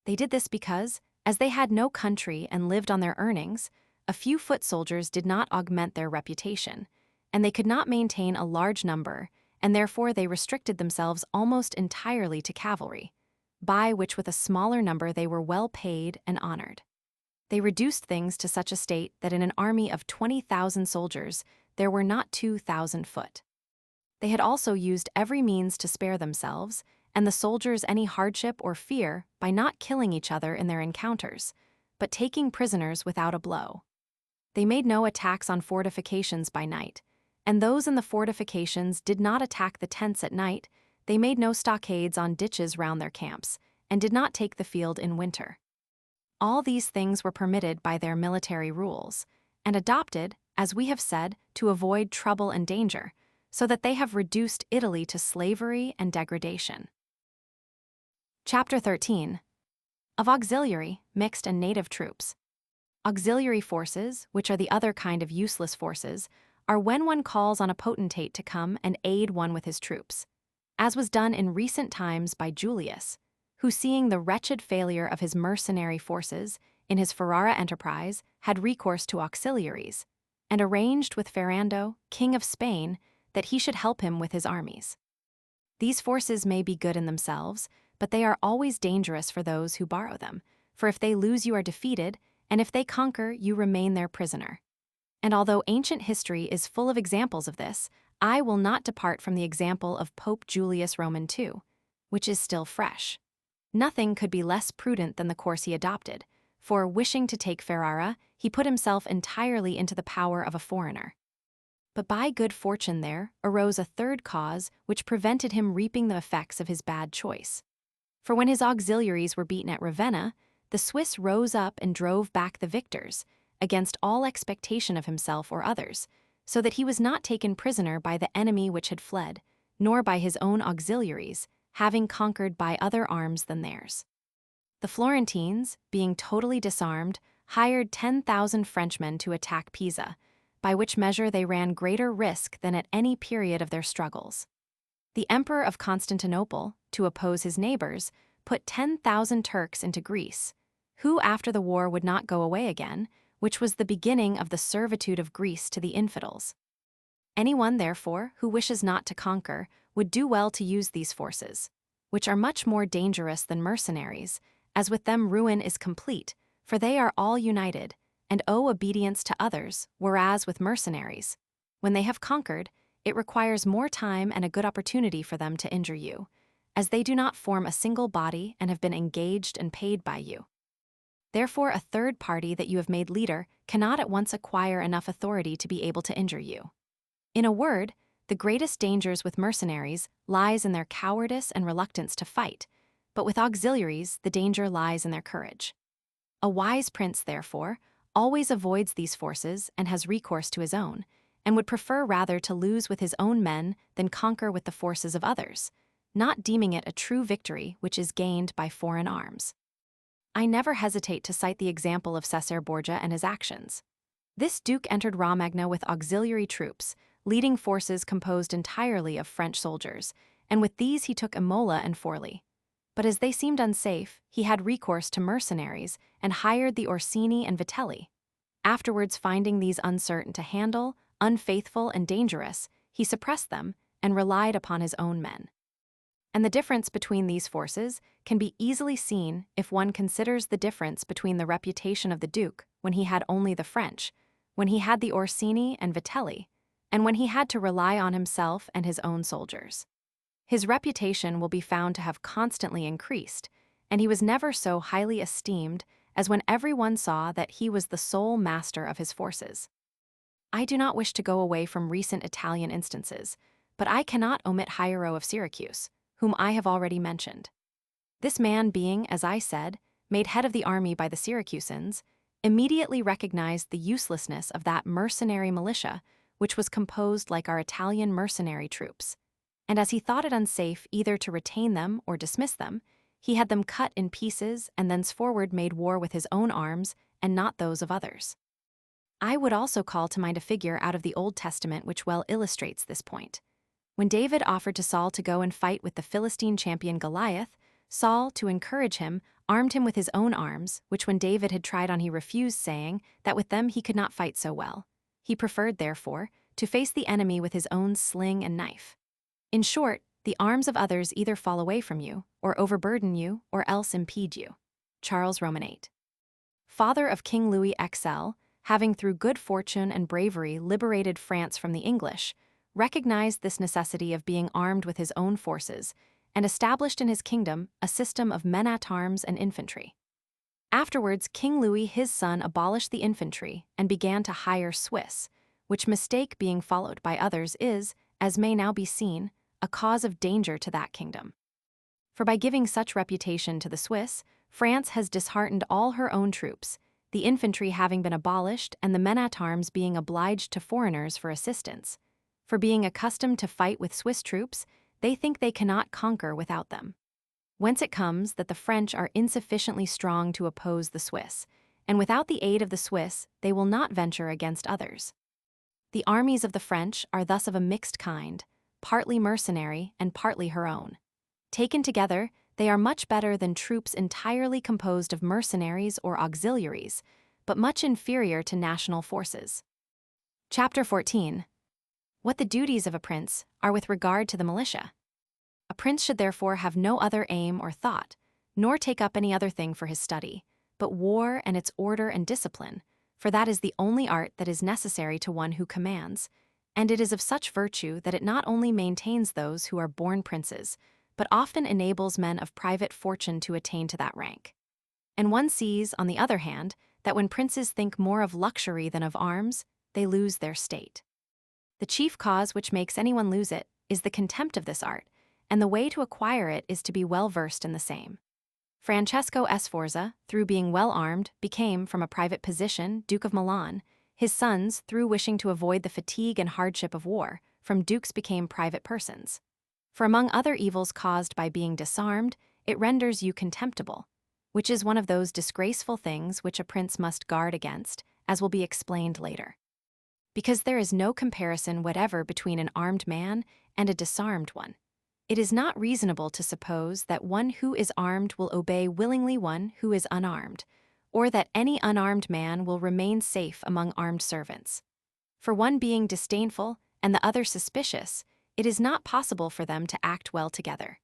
They did this because, as they had no country and lived on their earnings, a few foot soldiers did not augment their reputation, and they could not maintain a large number, and therefore they restricted themselves almost entirely to cavalry, by which with a smaller number they were well paid and honored. They reduced things to such a state that in an army of 20,000 soldiers there were not 2,000 foot. They had also used every means to spare themselves, and the soldiers any hardship or fear by not killing each other in their encounters, but taking prisoners without a blow. They made no attacks on fortifications by night, and those in the fortifications did not attack the tents at night. They made no stockades on ditches round their camps, and did not take the field in winter. All these things were permitted by their military rules, and adopted, as we have said, to avoid trouble and danger, so that they have reduced Italy to slavery and degradation. Chapter 13. Of auxiliary, mixed and native troops. Auxiliary forces, which are the other kind of useless forces, are when one calls on a potentate to come and aid one with his troops, as was done in recent times by Julius, who, seeing the wretched failure of his mercenary forces in his Ferrara enterprise, had recourse to auxiliaries, and arranged with Ferrando, King of Spain, that he should help him with his armies. These forces may be good in themselves, but they are always dangerous for those who borrow them, for if they lose you are defeated, and if they conquer you remain their prisoner. And although ancient history is full of examples of this, I will not depart from the example of Pope Julius Roman II, which is still fresh. Nothing could be less prudent than the course he adopted, for, wishing to take Ferrara, he put himself entirely into the power of a foreigner. But by good fortune there arose a third cause which prevented him reaping the effects of his bad choice. For when his auxiliaries were beaten at Ravenna, the Swiss rose up and drove back the victors, against all expectation of himself or others, so that he was not taken prisoner by the enemy which had fled, nor by his own auxiliaries, having conquered by other arms than theirs. The Florentines, being totally disarmed, hired 10,000 Frenchmen to attack Pisa, by which measure they ran greater risk than at any period of their struggles. The Emperor of Constantinople, to oppose his neighbors, put 10,000 Turks into Greece, who after the war would not go away again, which was the beginning of the servitude of Greece to the infidels. Anyone, therefore, who wishes not to conquer would do well to use these forces, which are much more dangerous than mercenaries, as with them ruin is complete, for they are all united, and owe obedience to others, whereas with mercenaries, when they have conquered, it requires more time and a good opportunity for them to injure you, as they do not form a single body and have been engaged and paid by you. Therefore, a third party that you have made leader cannot at once acquire enough authority to be able to injure you. In a word, the greatest dangers with mercenaries lies in their cowardice and reluctance to fight, but with auxiliaries the danger lies in their courage. A wise prince, therefore, always avoids these forces and has recourse to his own, and would prefer rather to lose with his own men than conquer with the forces of others, not deeming it a true victory which is gained by foreign arms. I never hesitate to cite the example of Cesare Borgia and his actions. This duke entered Romagna with auxiliary troops, leading forces composed entirely of French soldiers, and with these he took Imola and Forli. But as they seemed unsafe, he had recourse to mercenaries and hired the Orsini and Vitelli. Afterwards, finding these uncertain to handle, unfaithful and dangerous, he suppressed them and relied upon his own men. And the difference between these forces can be easily seen if one considers the difference between the reputation of the Duke when he had only the French, when he had the Orsini and Vitelli, and when he had to rely on himself and his own soldiers. His reputation will be found to have constantly increased, and he was never so highly esteemed as when everyone saw that he was the sole master of his forces. I do not wish to go away from recent Italian instances, but I cannot omit Hiero of Syracuse, whom I have already mentioned. This man being, as I said, made head of the army by the Syracusans, immediately recognized the uselessness of that mercenary militia, which was composed like our Italian mercenary troops. And as he thought it unsafe either to retain them or dismiss them, he had them cut in pieces and thenceforward made war with his own arms and not those of others. I would also call to mind a figure out of the Old Testament which well illustrates this point. When David offered to Saul to go and fight with the Philistine champion Goliath, Saul, to encourage him, armed him with his own arms, which when David had tried on he refused, saying that with them he could not fight so well. He preferred, therefore, to face the enemy with his own sling and knife. In short, the arms of others either fall away from you, or overburden you, or else impede you. Charles Romanate. Father of King Louis XL, having through good fortune and bravery liberated France from the English, recognized this necessity of being armed with his own forces, and established in his kingdom a system of men-at-arms and infantry. Afterwards, King Louis his son abolished the infantry and began to hire Swiss, which mistake being followed by others is, as may now be seen, a cause of danger to that kingdom. For by giving such reputation to the Swiss, France has disheartened all her own troops, the infantry having been abolished and the men-at-arms being obliged to foreigners for assistance. For being accustomed to fight with Swiss troops, they think they cannot conquer without them. Whence it comes that the French are insufficiently strong to oppose the Swiss, and without the aid of the Swiss they will not venture against others. The armies of the French are thus of a mixed kind, partly mercenary and partly her own. Taken together, they are much better than troops entirely composed of mercenaries or auxiliaries, but much inferior to national forces. Chapter 14. What the duties of a prince are with regard to the militia. A prince should therefore have no other aim or thought, nor take up any other thing for his study, but war and its order and discipline, for that is the only art that is necessary to one who commands, and it is of such virtue that it not only maintains those who are born princes, but often enables men of private fortune to attain to that rank. And one sees, on the other hand, that when princes think more of luxury than of arms, they lose their state. The chief cause which makes anyone lose it is the contempt of this art, and the way to acquire it is to be well versed in the same. Francesco Sforza, through being well armed, became, from a private position, Duke of Milan. His sons, through wishing to avoid the fatigue and hardship of war, from dukes became private persons. For among other evils caused by being disarmed, it renders you contemptible, which is one of those disgraceful things which a prince must guard against, as will be explained later. Because there is no comparison whatever between an armed man and a disarmed one, it is not reasonable to suppose that one who is armed will obey willingly one who is unarmed, or that any unarmed man will remain safe among armed servants. For one being disdainful and the other suspicious, it is not possible for them to act well together.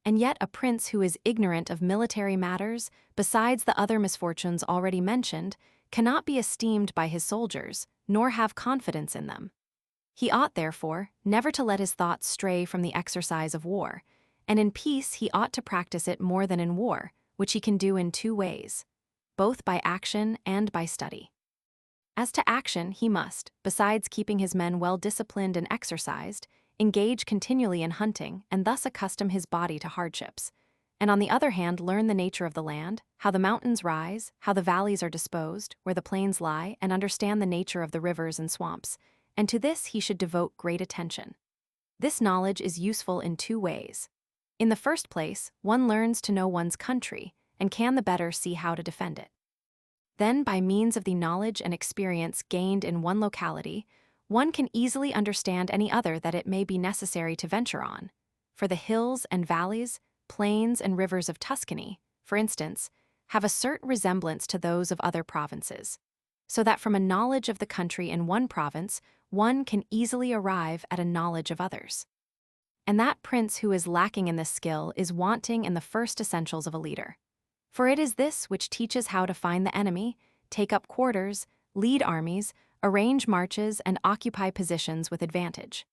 And yet a prince who is ignorant of military matters, besides the other misfortunes already mentioned, cannot be esteemed by his soldiers, nor have confidence in them. He ought, therefore, never to let his thoughts stray from the exercise of war, and in peace he ought to practice it more than in war, which he can do in two ways, both by action and by study. As to action, he must, besides keeping his men well disciplined and exercised, engage continually in hunting and thus accustom his body to hardships, and on the other hand learn the nature of the land, how the mountains rise, how the valleys are disposed, where the plains lie, and understand the nature of the rivers and swamps, and to this he should devote great attention. This knowledge is useful in two ways. In the first place, one learns to know one's country, and can the better see how to defend it. Then, by means of the knowledge and experience gained in one locality, one can easily understand any other that it may be necessary to venture on. For the hills and valleys, plains and rivers of Tuscany, for instance, have a certain resemblance to those of other provinces, so that from a knowledge of the country in one province, one can easily arrive at a knowledge of others. And that prince who is lacking in this skill is wanting in the first essentials of a leader. For it is this which teaches how to find the enemy, take up quarters, lead armies, arrange marches, and occupy positions with advantage.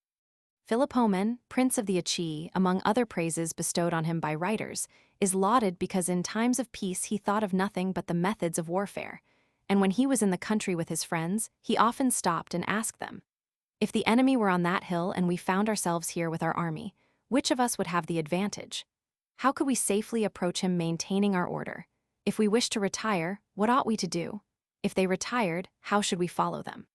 Philopoemen, prince of the Achaea, among other praises bestowed on him by writers, is lauded because in times of peace he thought of nothing but the methods of warfare, and when he was in the country with his friends, he often stopped and asked them, "If the enemy were on that hill and we found ourselves here with our army, which of us would have the advantage? How could we safely approach him maintaining our order? If we wished to retire, what ought we to do? If they retired, how should we follow them?"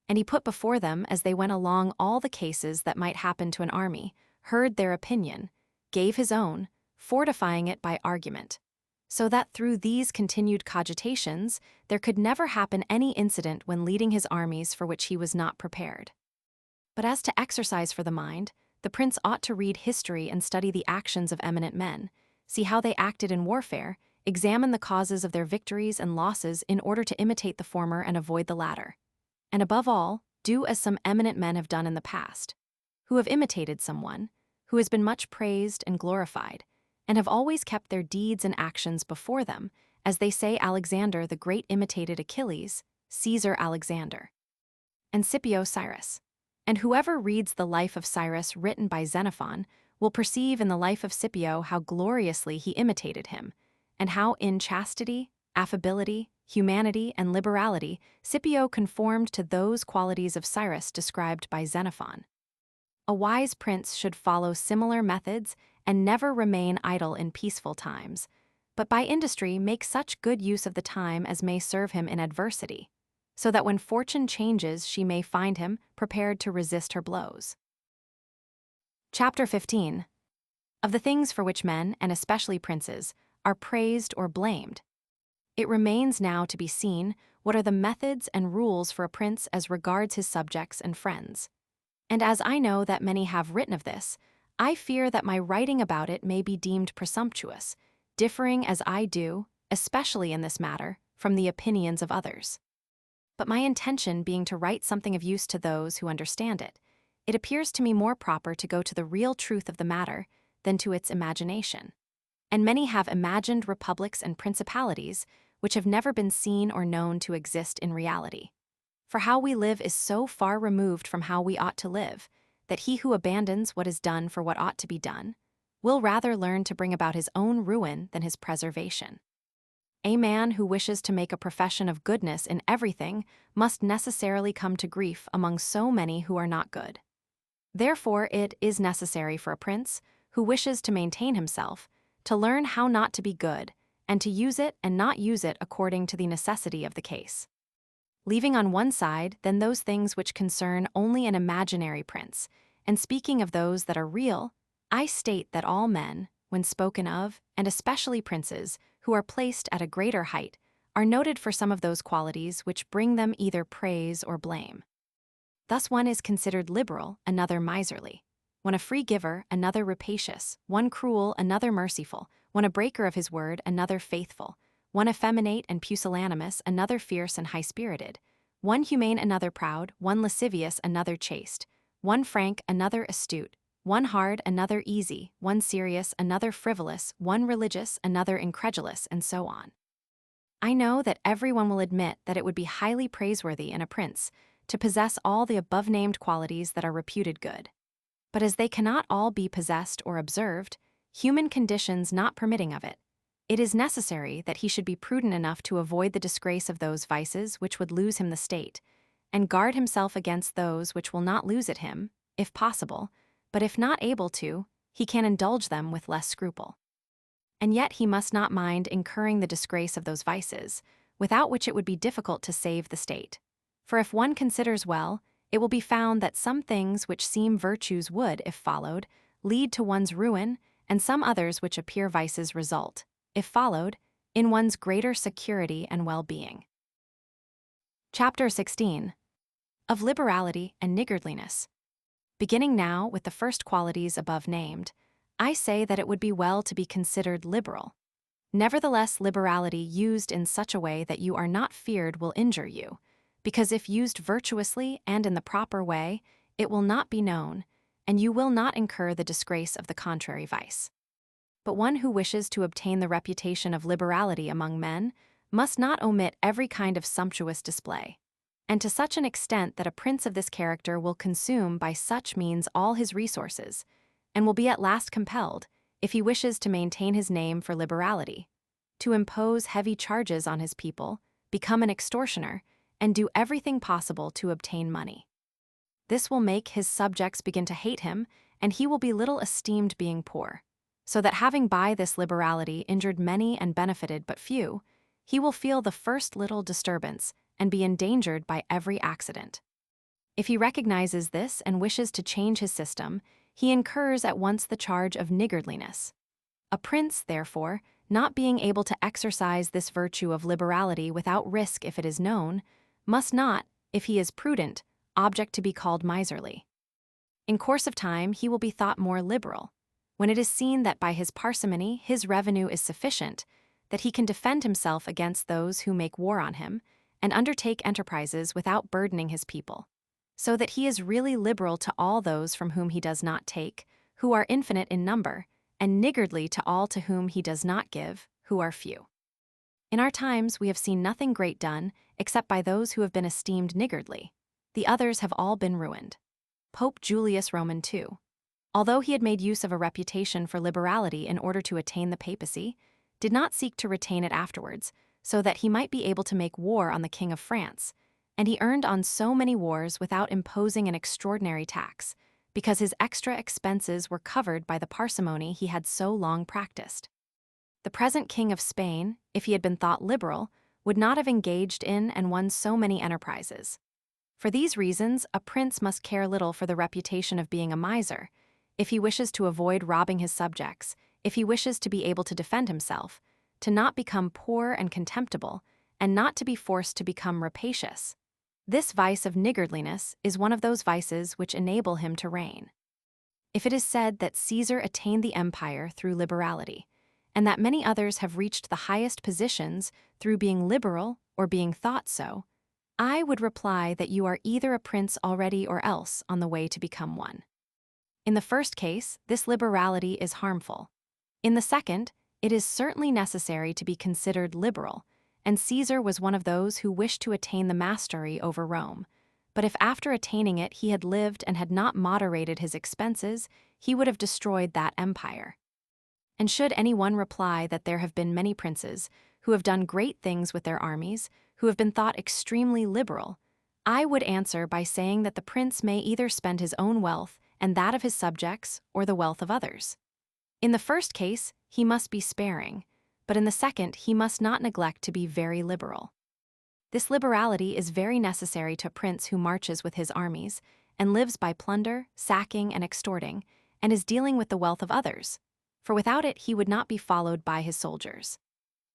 And he put before them as they went along all the cases that might happen to an army, heard their opinion, gave his own, fortifying it by argument, so that through these continued cogitations there could never happen any incident when leading his armies for which he was not prepared. But as to exercise for the mind, the prince ought to read history and study the actions of eminent men, see how they acted in warfare, examine the causes of their victories and losses in order to imitate the former and avoid the latter. And above all, do as some eminent men have done in the past, who have imitated someone, who has been much praised and glorified, and have always kept their deeds and actions before them, as they say Alexander the Great imitated Achilles, Caesar Alexander, and Scipio Cyrus. And whoever reads the life of Cyrus written by Xenophon will perceive in the life of Scipio how gloriously he imitated him, and how in chastity, affability, humanity, and liberality Scipio conformed to those qualities of Cyrus described by Xenophon. A wise prince should follow similar methods and never remain idle in peaceful times, but by industry make such good use of the time as may serve him in adversity, so that when fortune changes she may find him prepared to resist her blows. Chapter 15. Of the things for which men, and especially princes, are praised or blamed. It remains now to be seen what are the methods and rules for a prince as regards his subjects and friends. And as I know that many have written of this, I fear that my writing about it may be deemed presumptuous, differing as I do, especially in this matter, from the opinions of others. But my intention being to write something of use to those who understand it, it appears to me more proper to go to the real truth of the matter than to its imagination. And many have imagined republics and principalities which have never been seen or known to exist in reality. For how we live is so far removed from how we ought to live, that he who abandons what is done for what ought to be done will rather learn to bring about his own ruin than his preservation. A man who wishes to make a profession of goodness in everything must necessarily come to grief among so many who are not good. Therefore, it is necessary for a prince who wishes to maintain himself to learn how not to be good, and to use it and not use it according to the necessity of the case. Leaving on one side, then, those things which concern only an imaginary prince, and speaking of those that are real, I state that all men, when spoken of, and especially princes, who are placed at a greater height, are noted for some of those qualities which bring them either praise or blame. Thus one is considered liberal, another miserly; one a free giver, another rapacious; one cruel, another merciful; one a breaker of his word, another faithful; one effeminate and pusillanimous, another fierce and high-spirited; one humane, another proud; one lascivious, another chaste; one frank, another astute; one hard, another easy; one serious, another frivolous; one religious, another incredulous, and so on. I know that everyone will admit that it would be highly praiseworthy in a prince to possess all the above-named qualities that are reputed good. But as they cannot all be possessed or observed, human conditions not permitting of it, it is necessary that he should be prudent enough to avoid the disgrace of those vices which would lose him the state, and guard himself against those which will not lose it him, if possible, but if not able to, he can indulge them with less scruple. And yet he must not mind incurring the disgrace of those vices, without which it would be difficult to save the state. For if one considers well, it will be found that some things which seem virtues would, if followed, lead to one's ruin, and some others which appear vices result, if followed, in one's greater security and well-being. Chapter 16. Of Liberality and Niggardliness. Beginning now with the first qualities above named, I say that it would be well to be considered liberal. Nevertheless, liberality used in such a way that you are not feared will injure you, because if used virtuously and in the proper way, it will not be known, and you will not incur the disgrace of the contrary vice. But one who wishes to obtain the reputation of liberality among men must not omit every kind of sumptuous display, and to such an extent that a prince of this character will consume by such means all his resources, and will be at last compelled, if he wishes to maintain his name for liberality, to impose heavy charges on his people, become an extortioner, and do everything possible to obtain money. This will make his subjects begin to hate him, and he will be little esteemed being poor, so that having by this liberality injured many and benefited but few, he will feel the first little disturbance and be endangered by every accident. If he recognizes this and wishes to change his system, he incurs at once the charge of niggardliness. A prince, therefore, not being able to exercise this virtue of liberality without risk if it is known, must not, if he is prudent, object to be called miserly. In course of time he will be thought more liberal, when it is seen that by his parsimony his revenue is sufficient, that he can defend himself against those who make war on him, and undertake enterprises without burdening his people, so that he is really liberal to all those from whom he does not take, who are infinite in number, and niggardly to all to whom he does not give, who are few. In our times we have seen nothing great done, except by those who have been esteemed niggardly. The others have all been ruined. Pope Julius Roman II, although he had made use of a reputation for liberality in order to attain the papacy, did not seek to retain it afterwards, so that he might be able to make war on the King of France, and he earned on so many wars without imposing an extraordinary tax, because his extra expenses were covered by the parsimony he had so long practiced. The present King of Spain, if he had been thought liberal, would not have engaged in and won so many enterprises. For these reasons, a prince must care little for the reputation of being a miser, if he wishes to avoid robbing his subjects, if he wishes to be able to defend himself, to not become poor and contemptible, and not to be forced to become rapacious. This vice of niggardliness is one of those vices which enable him to reign. If it is said that Caesar attained the empire through liberality, and that many others have reached the highest positions through being liberal or being thought so, I would reply that you are either a prince already or else on the way to become one. In the first case, this liberality is harmful. In the second, it is certainly necessary to be considered liberal, and Caesar was one of those who wished to attain the mastery over Rome. But if after attaining it he had lived and had not moderated his expenses, he would have destroyed that empire. And should anyone reply that there have been many princes who have done great things with their armies, who have been thought extremely liberal, I would answer by saying that the prince may either spend his own wealth and that of his subjects or the wealth of others. In the first case, he must be sparing, but in the second, he must not neglect to be very liberal. This liberality is very necessary to a prince who marches with his armies and lives by plunder, sacking, and extorting, and is dealing with the wealth of others, for without it he would not be followed by his soldiers.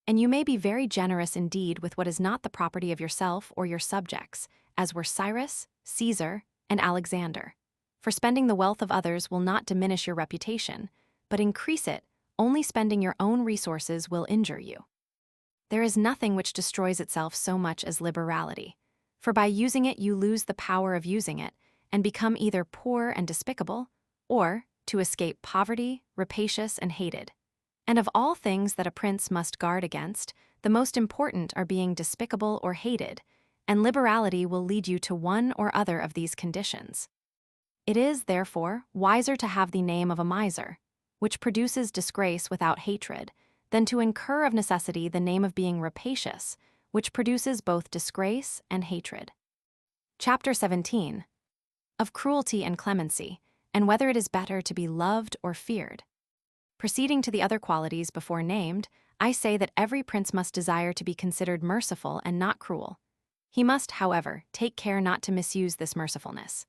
And you may be very generous indeed with what is not the property of yourself or your subjects, as were Cyrus, Caesar, and Alexander. For spending the wealth of others will not diminish your reputation, but increase it. Only spending your own resources will injure you. There is nothing which destroys itself so much as liberality, for by using it you lose the power of using it, and become either poor and despicable, or, to escape poverty, rapacious and hated. And of all things that a prince must guard against, the most important are being despicable or hated, and liberality will lead you to one or other of these conditions. It is, therefore, wiser to have the name of a miser, which produces disgrace without hatred, than to incur of necessity the name of being rapacious, which produces both disgrace and hatred. Chapter 17. Of cruelty and clemency, and whether it is better to be loved or feared. Proceeding to the other qualities before named, I say that every prince must desire to be considered merciful and not cruel. He must, however, take care not to misuse this mercifulness.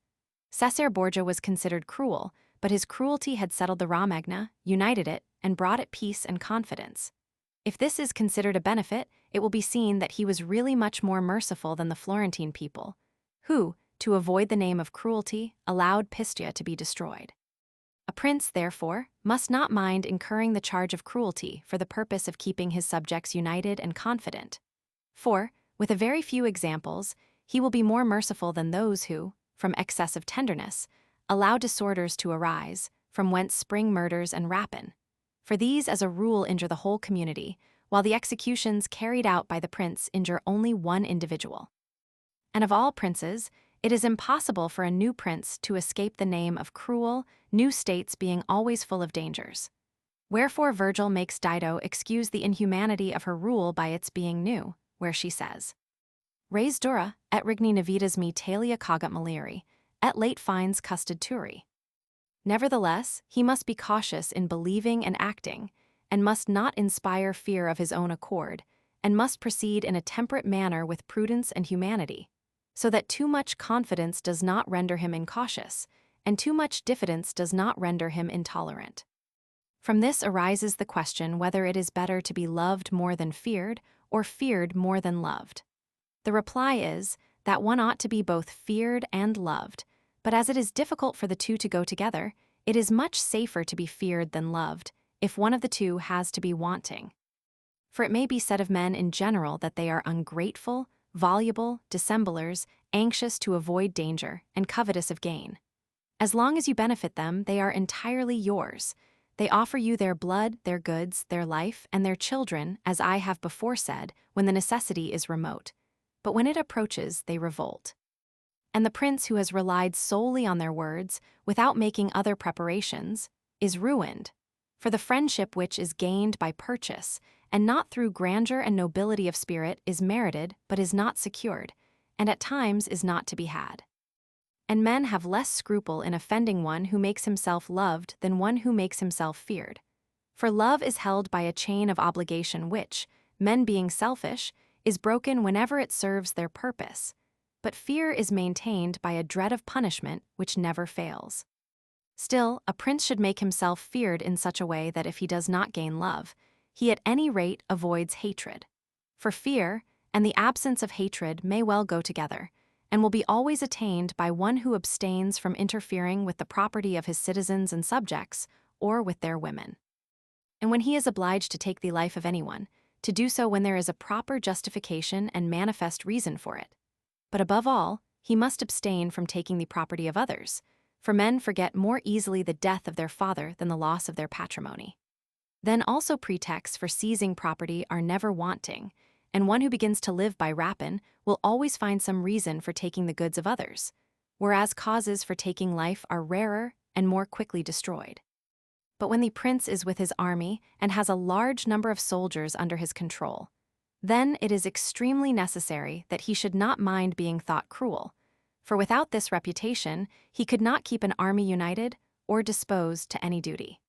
Caesar Borgia was considered cruel, but his cruelty had settled the Romagna, united it, and brought it peace and confidence. If this is considered a benefit, it will be seen that he was really much more merciful than the Florentine people, who, to avoid the name of cruelty, allowed Pistia to be destroyed. A prince, therefore, must not mind incurring the charge of cruelty for the purpose of keeping his subjects united and confident. For, with a very few examples, he will be more merciful than those who, from excess of tenderness, allow disorders to arise, from whence spring murders and rapine. For these as a rule injure the whole community, while the executions carried out by the prince injure only one individual. And of all princes, it is impossible for a new prince to escape the name of cruel, new states being always full of dangers. Wherefore Virgil makes Dido excuse the inhumanity of her rule by its being new, where she says, Res dura, et regni navitas me talia cogat maliri, et late fines custod turi. Nevertheless, he must be cautious in believing and acting, and must not inspire fear of his own accord, and must proceed in a temperate manner with prudence and humanity, so that too much confidence does not render him incautious, and too much diffidence does not render him intolerant. From this arises the question whether it is better to be loved more than feared, or feared more than loved. The reply is that one ought to be both feared and loved, but as it is difficult for the two to go together, it is much safer to be feared than loved, if one of the two has to be wanting. For it may be said of men in general that they are ungrateful, voluble, dissemblers, anxious to avoid danger, and covetous of gain. As long as you benefit them, they are entirely yours. They offer you their blood, their goods, their life, and their children, as I have before said, when the necessity is remote. But when it approaches, they revolt. And the prince who has relied solely on their words, without making other preparations, is ruined. For the friendship which is gained by purchase, and not through grandeur and nobility of spirit, is merited, but is not secured, and at times is not to be had. And men have less scruple in offending one who makes himself loved than one who makes himself feared. For love is held by a chain of obligation which, men being selfish, is broken whenever it serves their purpose, but fear is maintained by a dread of punishment which never fails. Still, a prince should make himself feared in such a way that if he does not gain love, he at any rate avoids hatred. For fear and the absence of hatred may well go together, and will be always attained by one who abstains from interfering with the property of his citizens and subjects, or with their women. And when he is obliged to take the life of anyone, to do so when there is a proper justification and manifest reason for it. But above all, he must abstain from taking the property of others, for men forget more easily the death of their father than the loss of their patrimony. Then also pretexts for seizing property are never wanting, and one who begins to live by rapine will always find some reason for taking the goods of others, whereas causes for taking life are rarer and more quickly destroyed. But when the prince is with his army and has a large number of soldiers under his control, then it is extremely necessary that he should not mind being thought cruel, for without this reputation he could not keep an army united or disposed to any duty.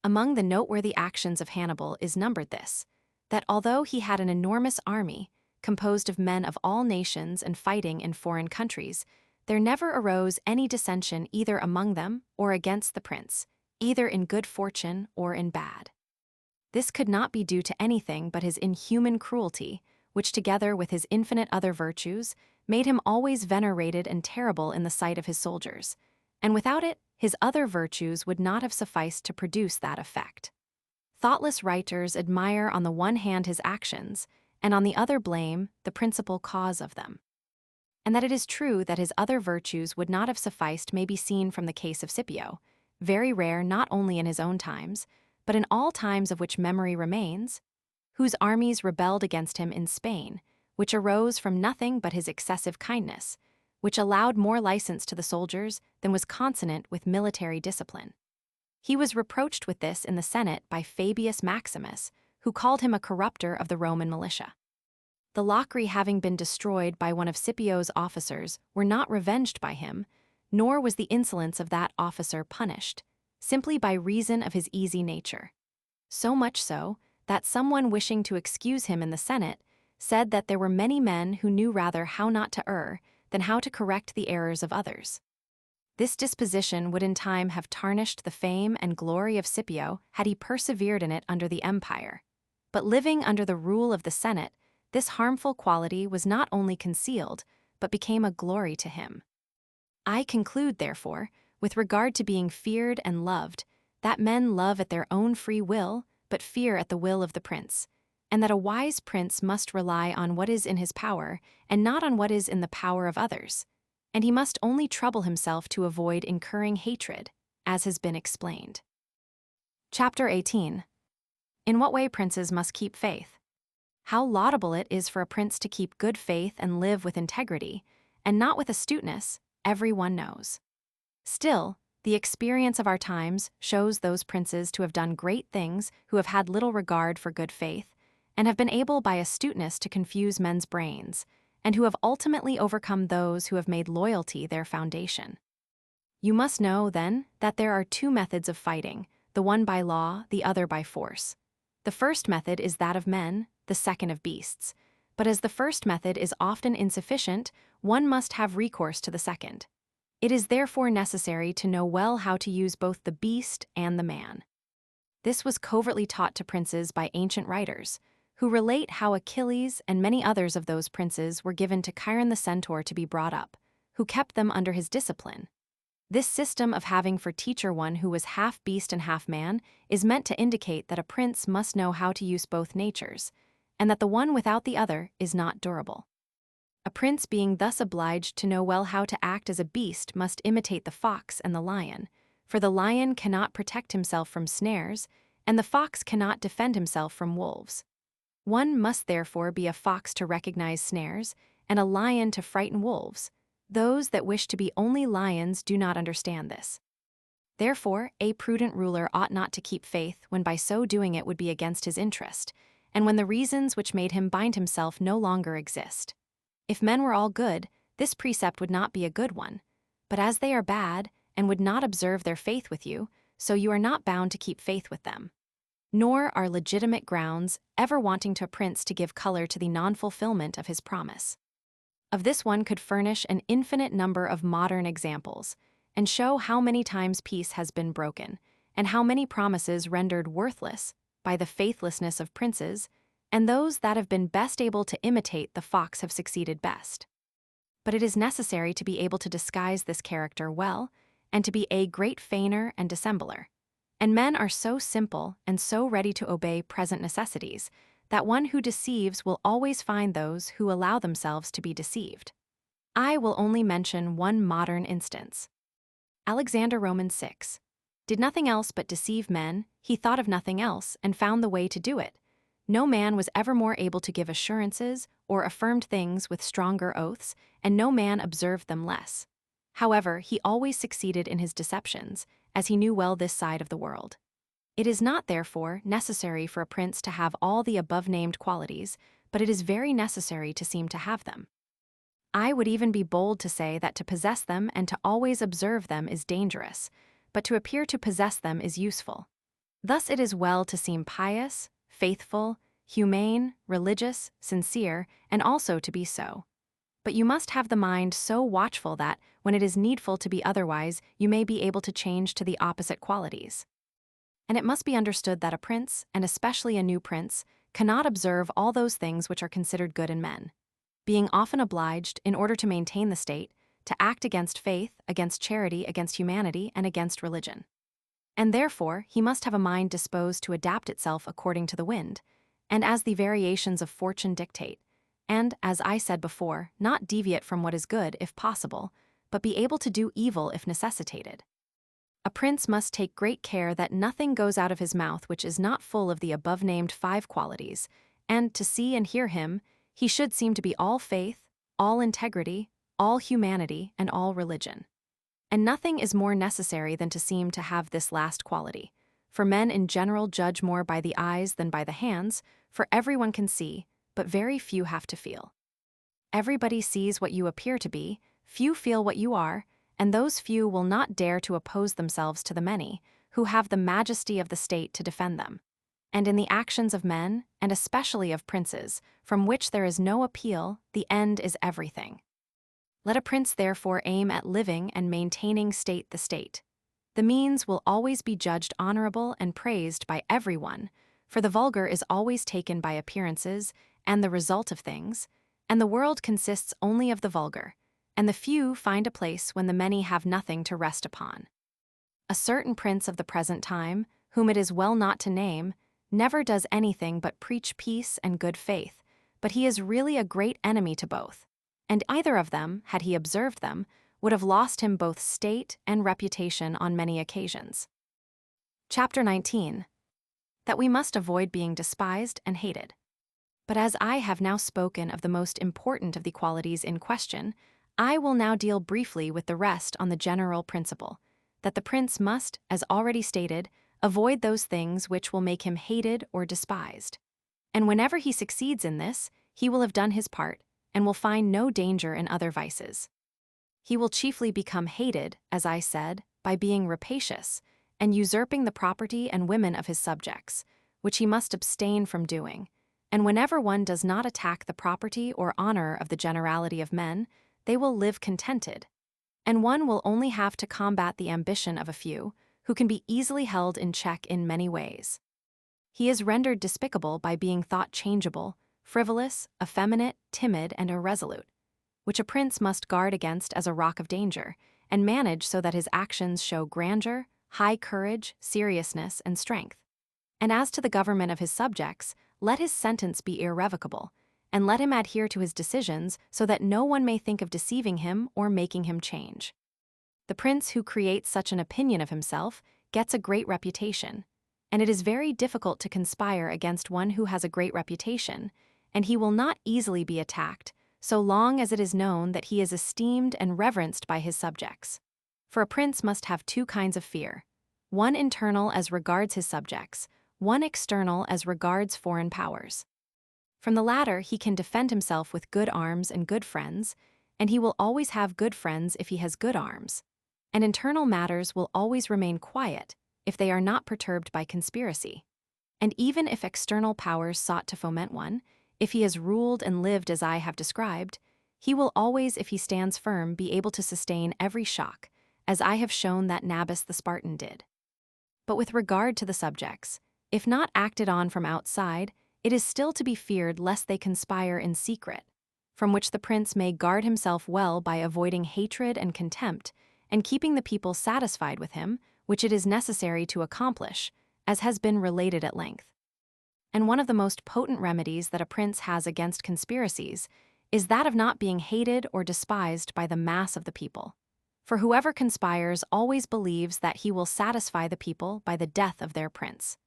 Among the noteworthy actions of Hannibal is numbered this, that although he had an enormous army, composed of men of all nations and fighting in foreign countries, there never arose any dissension either among them or against the prince, either in good fortune or in bad. This could not be due to anything but his inhuman cruelty, which together with his infinite other virtues, made him always venerated and terrible in the sight of his soldiers, and without it, his other virtues would not have sufficed to produce that effect. Thoughtless writers admire on the one hand his actions, and on the other blame the principal cause of them. And that it is true that his other virtues would not have sufficed may be seen from the case of Scipio, very rare not only in his own times, but in all times of which memory remains, whose armies rebelled against him in Spain, which arose from nothing but his excessive kindness, which allowed more license to the soldiers than was consonant with military discipline. He was reproached with this in the Senate by Fabius Maximus, who called him a corrupter of the Roman militia. The Locri having been destroyed by one of Scipio's officers were not revenged by him, nor was the insolence of that officer punished, simply by reason of his easy nature. So much so, that someone wishing to excuse him in the Senate said that there were many men who knew rather how not to err than how to correct the errors of others. This disposition would in time have tarnished the fame and glory of Scipio had he persevered in it under the empire. But living under the rule of the Senate, this harmful quality was not only concealed, but became a glory to him. I conclude, therefore, with regard to being feared and loved, that men love at their own free will, but fear at the will of the prince, and that a wise prince must rely on what is in his power and not on what is in the power of others, and he must only trouble himself to avoid incurring hatred, as has been explained. Chapter 18. In what way princes must keep faith. How laudable it is for a prince to keep good faith and live with integrity, and not with astuteness, everyone knows. Still, the experience of our times shows those princes to have done great things who have had little regard for good faith, and have been able by astuteness to confuse men's brains, and who have ultimately overcome those who have made loyalty their foundation. You must know, then, that there are two methods of fighting, the one by law, the other by force. The first method is that of men, the second of beasts. But as the first method is often insufficient, one must have recourse to the second. It is therefore necessary to know well how to use both the beast and the man. This was covertly taught to princes by ancient writers, who relate how Achilles and many others of those princes were given to Chiron the centaur to be brought up, who kept them under his discipline. This system of having for teacher one who was half beast and half man is meant to indicate that a prince must know how to use both natures, and that the one without the other is not durable. A prince being thus obliged to know well how to act as a beast must imitate the fox and the lion, for the lion cannot protect himself from snares, and the fox cannot defend himself from wolves. One must therefore be a fox to recognize snares, and a lion to frighten wolves. Those that wish to be only lions do not understand this. Therefore, a prudent ruler ought not to keep faith when by so doing it would be against his interest, and when the reasons which made him bind himself no longer exist. If men were all good, this precept would not be a good one, but as they are bad and would not observe their faith with you, so you are not bound to keep faith with them. Nor are legitimate grounds ever wanting to a prince to give color to the non-fulfillment of his promise. Of this one could furnish an infinite number of modern examples, and show how many times peace has been broken, and how many promises rendered worthless by the faithlessness of princes, and those that have been best able to imitate the fox have succeeded best. But it is necessary to be able to disguise this character well, and to be a great feigner and dissembler. And men are so simple and so ready to obey present necessities, that one who deceives will always find those who allow themselves to be deceived. I will only mention one modern instance. Alexander Roman 6. Did nothing else but deceive men, he thought of nothing else, and found the way to do it. No man was ever more able to give assurances, or affirmed things with stronger oaths, and no man observed them less. However, he always succeeded in his deceptions, as he knew well this side of the world. It is not, therefore, necessary for a prince to have all the above-named qualities, but it is very necessary to seem to have them. I would even be bold to say that to possess them and to always observe them is dangerous, but to appear to possess them is useful. Thus it is well to seem pious, faithful, humane, religious, sincere, and also to be so. But you must have the mind so watchful that, when it is needful to be otherwise, you may be able to change to the opposite qualities. And it must be understood that a prince, and especially a new prince, cannot observe all those things which are considered good in men, being often obliged, in order to maintain the state, to act against faith, against charity, against humanity, and against religion. And therefore he must have a mind disposed to adapt itself according to the wind, and as the variations of fortune dictate, and, as I said before, not deviate from what is good if possible, but be able to do evil if necessitated. A prince must take great care that nothing goes out of his mouth which is not full of the above-named 5 qualities, and, to see and hear him, he should seem to be all faith, all integrity, all humanity, and all religion. And nothing is more necessary than to seem to have this last quality, for men in general judge more by the eyes than by the hands, for everyone can see, but very few have to feel. Everybody sees what you appear to be, few feel what you are, and those few will not dare to oppose themselves to the many, who have the majesty of the state to defend them. And in the actions of men, and especially of princes, from which there is no appeal, the end is everything. Let a prince therefore aim at living and maintaining state the state. The means will always be judged honorable and praised by everyone, for the vulgar is always taken by appearances and the result of things, and the world consists only of the vulgar, and the few find a place when the many have nothing to rest upon. A certain prince of the present time, whom it is well not to name, never does anything but preach peace and good faith, but he is really a great enemy to both, and either of them, had he observed them, would have lost him both state and reputation on many occasions. Chapter 19. That we must avoid being despised and hated. But as I have now spoken of the most important of the qualities in question, I will now deal briefly with the rest on the general principle, that the prince must, as already stated, avoid those things which will make him hated or despised. And whenever he succeeds in this, he will have done his part, and will find no danger in other vices. He will chiefly become hated, as I said, by being rapacious, and usurping the property and women of his subjects, which he must abstain from doing. And whenever one does not attack the property or honor of the generality of men, they will live contented. And one will only have to combat the ambition of a few, who can be easily held in check in many ways. He is rendered despicable by being thought changeable, frivolous, effeminate, timid, and irresolute, which a prince must guard against as a rock of danger, and manage so that his actions show grandeur, high courage, seriousness, and strength. And as to the government of his subjects, let his sentence be irrevocable, and let him adhere to his decisions so that no one may think of deceiving him or making him change. The prince who creates such an opinion of himself gets a great reputation, and it is very difficult to conspire against one who has a great reputation, and he will not easily be attacked so long as it is known that he is esteemed and reverenced by his subjects. For a prince must have 2 kinds of fear, one internal as regards his subjects, one external as regards foreign powers. From the latter he can defend himself with good arms and good friends, and he will always have good friends if he has good arms. And internal matters will always remain quiet if they are not perturbed by conspiracy. And even if external powers sought to foment one, if he has ruled and lived as I have described, he will always, if he stands firm, be able to sustain every shock, as I have shown that Nabis the Spartan did. But with regard to the subjects, if not acted on from outside, it is still to be feared lest they conspire in secret, from which the prince may guard himself well by avoiding hatred and contempt, and keeping the people satisfied with him, which it is necessary to accomplish, as has been related at length. And one of the most potent remedies that a prince has against conspiracies is that of not being hated or despised by the mass of the people. For whoever conspires always believes that he will satisfy the people by the death of their prince.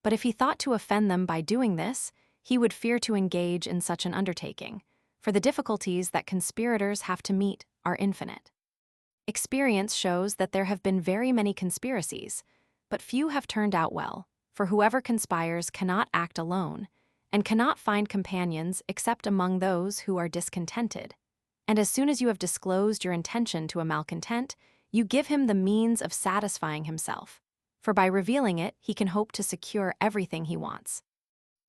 But if he thought to offend them by doing this, he would fear to engage in such an undertaking, for the difficulties that conspirators have to meet are infinite. Experience shows that there have been very many conspiracies, but few have turned out well, for whoever conspires cannot act alone, and cannot find companions except among those who are discontented. And as soon as you have disclosed your intention to a malcontent, you give him the means of satisfying himself, for by revealing it he can hope to secure everything he wants.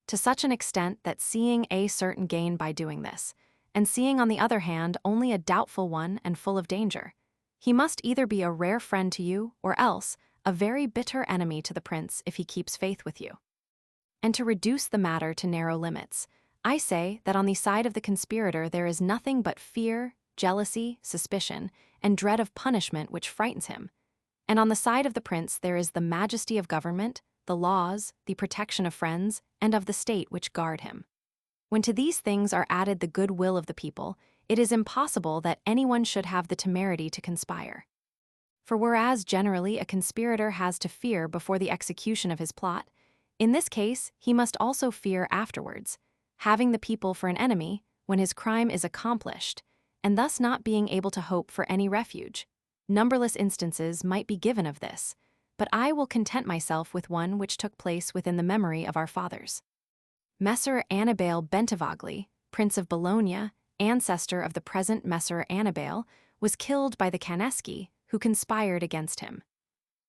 To such an extent that seeing a certain gain by doing this, and seeing on the other hand only a doubtful one and full of danger, he must either be a rare friend to you, or else a very bitter enemy to the prince if he keeps faith with you. And to reduce the matter to narrow limits, I say that on the side of the conspirator there is nothing but fear, jealousy, suspicion, and dread of punishment which frightens him, and on the side of the prince there is the majesty of government, the laws, the protection of friends, and of the state which guard him. When to these things are added the good will of the people, it is impossible that anyone should have the temerity to conspire. For whereas generally a conspirator has to fear before the execution of his plot, in this case he must also fear afterwards, having the people for an enemy when his crime is accomplished, and thus not being able to hope for any refuge. Numberless instances might be given of this, but I will content myself with one which took place within the memory of our fathers. Messer Annibale Bentivogli, Prince of Bologna, ancestor of the present Messer Annibale, was killed by the Caneschi, who conspired against him.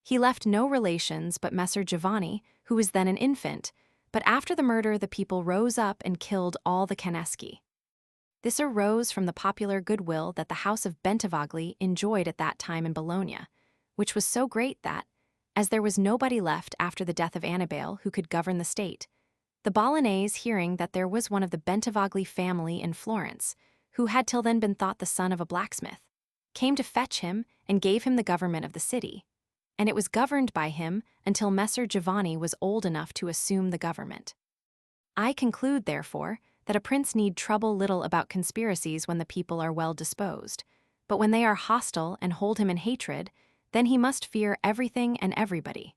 He left no relations but Messer Giovanni, who was then an infant, but after the murder the people rose up and killed all the Caneschi. This arose from the popular goodwill that the house of Bentivogli enjoyed at that time in Bologna, which was so great that, as there was nobody left after the death of Annibale who could govern the state, the Bolognese, hearing that there was one of the Bentivogli family in Florence, who had till then been thought the son of a blacksmith, came to fetch him and gave him the government of the city, and it was governed by him until Messer Giovanni was old enough to assume the government. I conclude, therefore, that a prince need trouble little about conspiracies when the people are well disposed, but when they are hostile and hold him in hatred, then he must fear everything and everybody.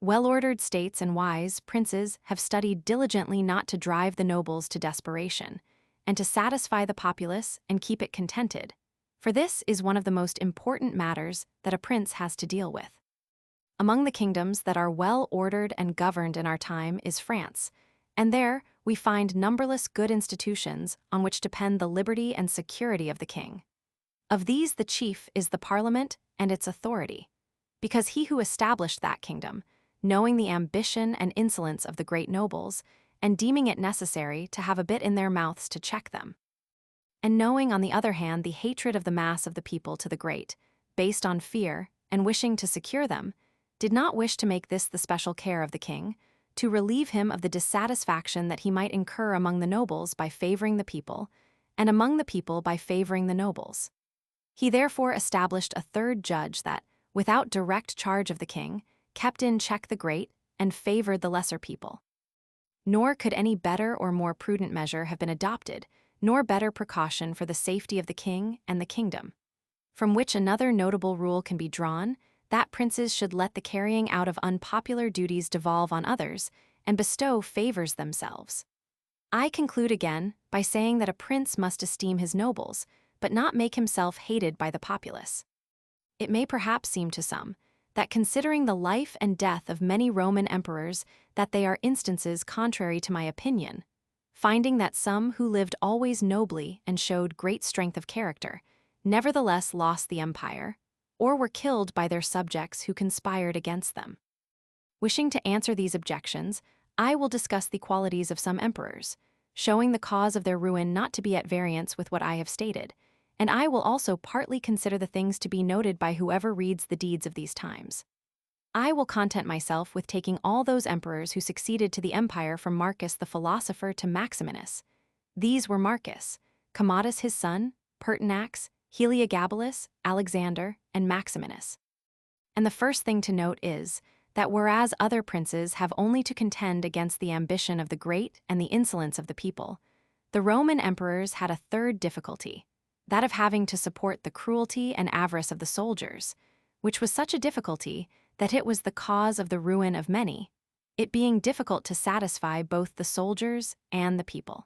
Well-ordered states and wise princes have studied diligently not to drive the nobles to desperation, and to satisfy the populace and keep it contented, for this is one of the most important matters that a prince has to deal with. Among the kingdoms that are well-ordered and governed in our time is France, and there we find numberless good institutions on which depend the liberty and security of the king. Of these the chief is the Parliament and its authority, because he who established that kingdom, knowing the ambition and insolence of the great nobles, and deeming it necessary to have a bit in their mouths to check them, and knowing on the other hand the hatred of the mass of the people to the great, based on fear, and wishing to secure them, did not wish to make this the special care of the king, to relieve him of the dissatisfaction that he might incur among the nobles by favoring the people, and among the people by favoring the nobles. He therefore established a third judge that, without direct charge of the king, kept in check the great, and favored the lesser people. Nor could any better or more prudent measure have been adopted, nor better precaution for the safety of the king and the kingdom. From which another notable rule can be drawn, that princes should let the carrying out of unpopular duties devolve on others, and bestow favors themselves. I conclude again by saying that a prince must esteem his nobles, but not make himself hated by the populace. It may perhaps seem to some that considering the life and death of many Roman emperors that they are instances contrary to my opinion, finding that some who lived always nobly and showed great strength of character, nevertheless lost the empire, or were killed by their subjects who conspired against them. Wishing to answer these objections, I will discuss the qualities of some emperors, showing the cause of their ruin not to be at variance with what I have stated, and I will also partly consider the things to be noted by whoever reads the deeds of these times. I will content myself with taking all those emperors who succeeded to the empire from Marcus the philosopher to Maximinus. These were Marcus, Commodus his son, Pertinax, Heliogabalus, Alexander, and Maximinus. And the first thing to note is that whereas other princes have only to contend against the ambition of the great and the insolence of the people, The Roman emperors had a third difficulty, that of having to support the cruelty and avarice of the soldiers, which was such a difficulty that it was the cause of the ruin of many, it being difficult to satisfy both the soldiers and the people.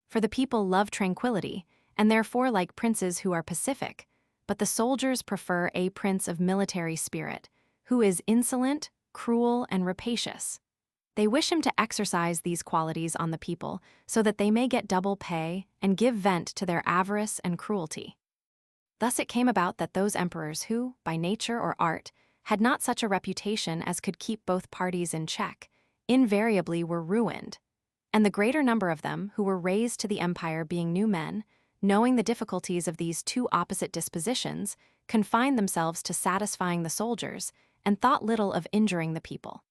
For the people love tranquility, and therefore like princes who are pacific, but the soldiers prefer a prince of military spirit, who is insolent, cruel, and rapacious. They wish him to exercise these qualities on the people so that they may get double pay and give vent to their avarice and cruelty. Thus it came about that those emperors who, by nature or art, had not such a reputation as could keep both parties in check, invariably were ruined, and the greater number of them who were raised to the empire being new men, knowing the difficulties of these two opposite dispositions, confined themselves to satisfying the soldiers and thought little of injuring the people.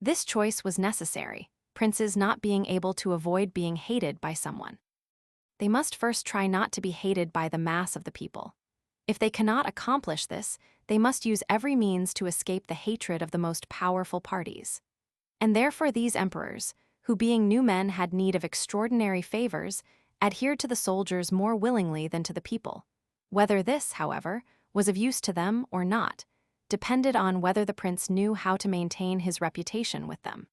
This choice was necessary, princes not being able to avoid being hated by someone. They must first try not to be hated by the mass of the people. If they cannot accomplish this, they must use every means to escape the hatred of the most powerful parties. And therefore these emperors, who being new men had need of extraordinary favors, adhered to the soldiers more willingly than to the people. Whether this, however, was of use to them or not, depended on whether the prince knew how to maintain his reputation with them.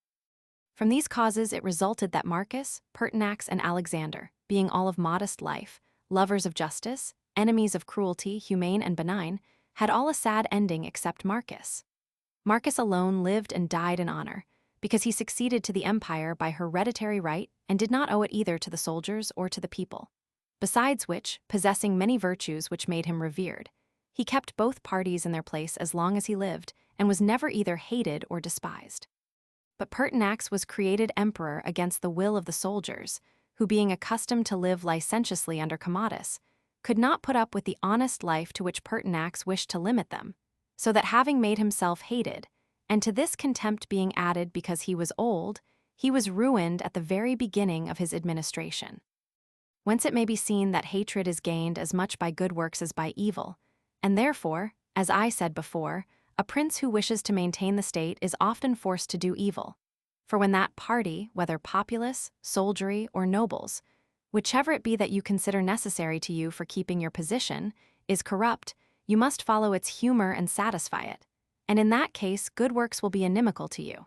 From these causes it resulted that Marcus, Pertinax, and Alexander, being all of modest life, lovers of justice, enemies of cruelty, humane and benign, had all a sad ending except Marcus. Marcus alone lived and died in honor, because he succeeded to the empire by hereditary right and did not owe it either to the soldiers or to the people. Besides which, possessing many virtues which made him revered, he kept both parties in their place as long as he lived, and was never either hated or despised. But Pertinax was created emperor against the will of the soldiers, who being accustomed to live licentiously under Commodus, could not put up with the honest life to which Pertinax wished to limit them, so that having made himself hated, and to this contempt being added because he was old, he was ruined at the very beginning of his administration. Whence it may be seen that hatred is gained as much by good works as by evil, and therefore, as I said before, a prince who wishes to maintain the state is often forced to do evil. For when that party, whether populace, soldiery, or nobles, whichever it be that you consider necessary to you for keeping your position, is corrupt, you must follow its humor and satisfy it, and in that case good works will be inimical to you.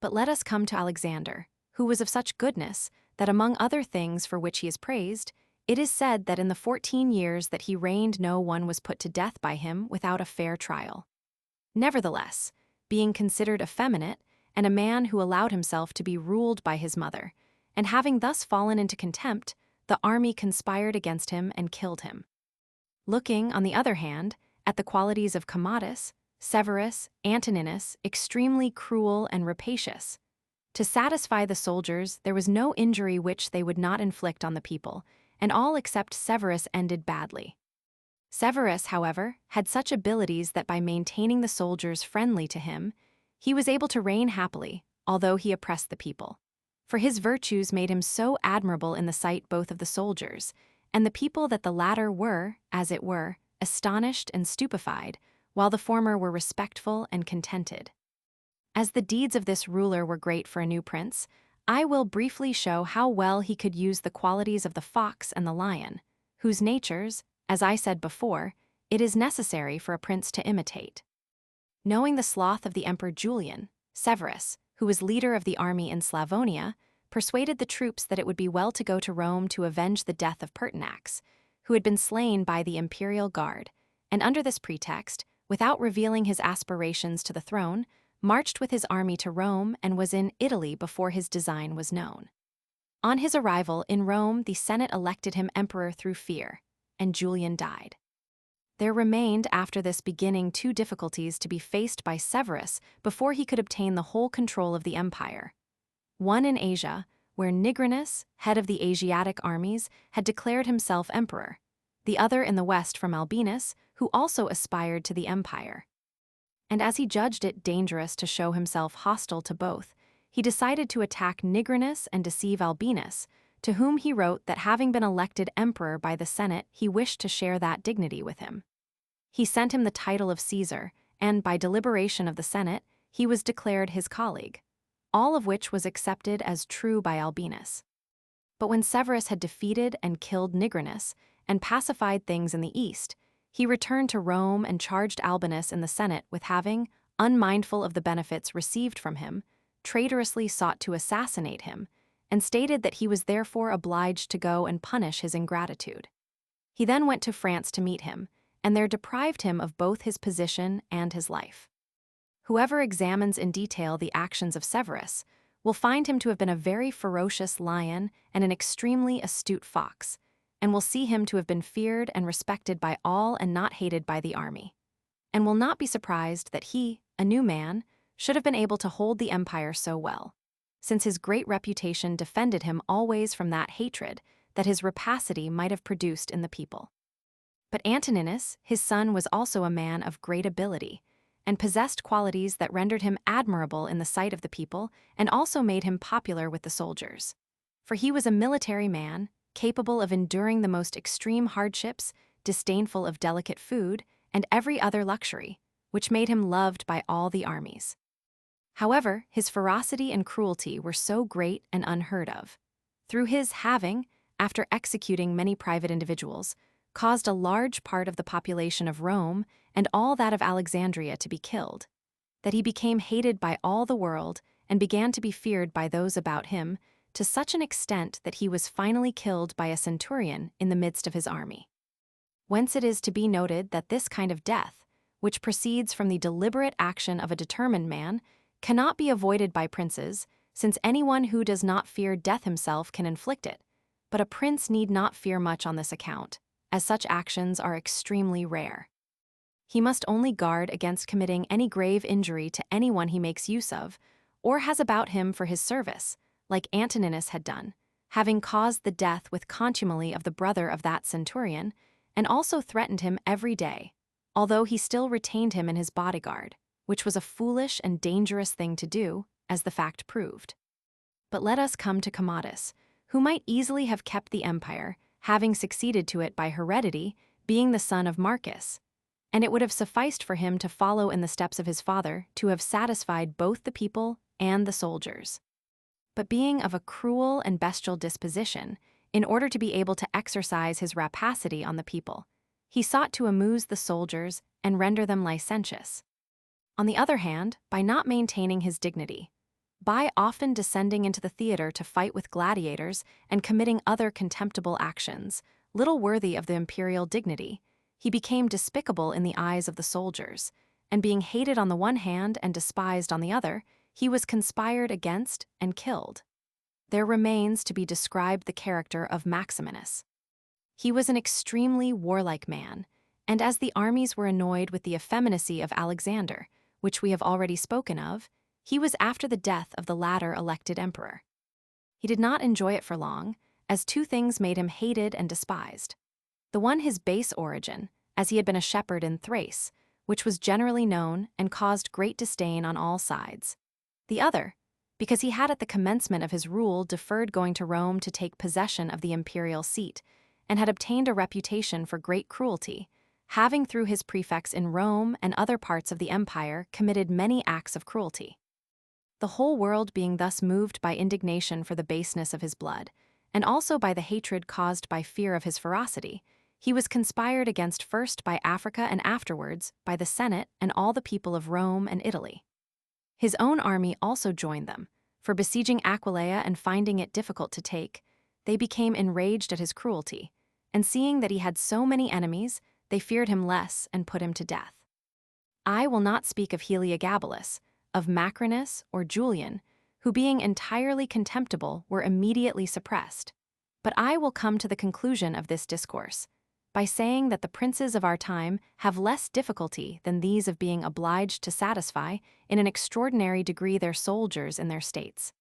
But let us come to Alexander, who was of such goodness that among other things for which he is praised, it is said that in the 14 years that he reigned no one was put to death by him without a fair trial. Nevertheless, being considered effeminate, and a man who allowed himself to be ruled by his mother, and having thus fallen into contempt, the army conspired against him and killed him. Looking, on the other hand, at the qualities of Commodus, Severus, Antoninus, extremely cruel and rapacious. To satisfy the soldiers, there was no injury which they would not inflict on the people, and all except Severus ended badly. Severus, however, had such abilities that by maintaining the soldiers friendly to him, he was able to reign happily, although he oppressed the people. For his virtues made him so admirable in the sight both of the soldiers and the people that the latter were, as it were, astonished and stupefied, while the former were respectful and contented. As the deeds of this ruler were great for a new prince, I will briefly show how well he could use the qualities of the fox and the lion, whose natures, as I said before, it is necessary for a prince to imitate. Knowing the sloth of the Emperor Julian, Severus, who was leader of the army in Slavonia, persuaded the troops that it would be well to go to Rome to avenge the death of Pertinax, who had been slain by the imperial guard, and under this pretext, without revealing his aspirations to the throne, marched with his army to Rome and was in Italy before his design was known. On his arrival in Rome, the Senate elected him emperor through fear, and Julian died. There remained after this beginning 2 difficulties to be faced by Severus before he could obtain the whole control of the empire. One in Asia, where Nigrinus, head of the Asiatic armies, had declared himself emperor, the other in the west from Albinus, who also aspired to the empire. And as he judged it dangerous to show himself hostile to both, he decided to attack Nigrinus and deceive Albinus, to whom he wrote that having been elected emperor by the Senate, he wished to share that dignity with him. He sent him the title of Caesar, and by deliberation of the Senate, he was declared his colleague, all of which was accepted as true by Albinus. But when Severus had defeated and killed Nigrinus and pacified things in the east, he returned to Rome and charged Albinus in the Senate with having, unmindful of the benefits received from him, traitorously sought to assassinate him, and stated that he was therefore obliged to go and punish his ingratitude. He then went to France to meet him, and there deprived him of both his position and his life. Whoever examines in detail the actions of Severus will find him to have been a very ferocious lion and an extremely astute fox, and will see him to have been feared and respected by all and not hated by the army, and will not be surprised that he, a new man, should have been able to hold the empire so well, since his great reputation defended him always from that hatred that his rapacity might have produced in the people. But Antoninus, his son, was also a man of great ability, and possessed qualities that rendered him admirable in the sight of the people and also made him popular with the soldiers. For he was a military man, capable of enduring the most extreme hardships, disdainful of delicate food, and every other luxury, which made him loved by all the armies. However, his ferocity and cruelty were so great and unheard of, through his having, after executing many private individuals, caused a large part of the population of Rome and all that of Alexandria to be killed, that he became hated by all the world and began to be feared by those about him to such an extent that he was finally killed by a centurion in the midst of his army. Whence it is to be noted that this kind of death, which proceeds from the deliberate action of a determined man, cannot be avoided by princes, since anyone who does not fear death himself can inflict it, but a prince need not fear much on this account, as such actions are extremely rare. He must only guard against committing any grave injury to anyone he makes use of, or has about him for his service, like Antoninus had done, having caused the death with contumely of the brother of that centurion, and also threatened him every day, although he still retained him in his bodyguard, which was a foolish and dangerous thing to do, as the fact proved. But let us come to Commodus, who might easily have kept the empire, having succeeded to it by heredity, being the son of Marcus, and it would have sufficed for him to follow in the steps of his father to have satisfied both the people and the soldiers. But being of a cruel and bestial disposition, in order to be able to exercise his rapacity on the people, he sought to amuse the soldiers and render them licentious. On the other hand, by not maintaining his dignity, by often descending into the theater to fight with gladiators and committing other contemptible actions, little worthy of the imperial dignity, he became despicable in the eyes of the soldiers, and being hated on the one hand and despised on the other, he was conspired against and killed. There remains to be described the character of Maximinus. He was an extremely warlike man, and as the armies were annoyed with the effeminacy of Alexander, which we have already spoken of, he was after the death of the latter elected emperor. He did not enjoy it for long, as two things made him hated and despised. The one his base origin, as he had been a shepherd in Thrace, which was generally known and caused great disdain on all sides. The other, because he had at the commencement of his rule deferred going to Rome to take possession of the imperial seat, and had obtained a reputation for great cruelty, having through his prefects in Rome and other parts of the empire committed many acts of cruelty. The whole world being thus moved by indignation for the baseness of his blood, and also by the hatred caused by fear of his ferocity, he was conspired against first by Africa and afterwards by the Senate and all the people of Rome and Italy. His own army also joined them, for besieging Aquileia and finding it difficult to take, they became enraged at his cruelty, and seeing that he had so many enemies, they feared him less and put him to death. I will not speak of Heliogabalus, of Macrinus or Julian, who being entirely contemptible were immediately suppressed, but I will come to the conclusion of this discourse, by saying that the princes of our time have less difficulty than these of being obliged to satisfy in an extraordinary degree their soldiers in their states.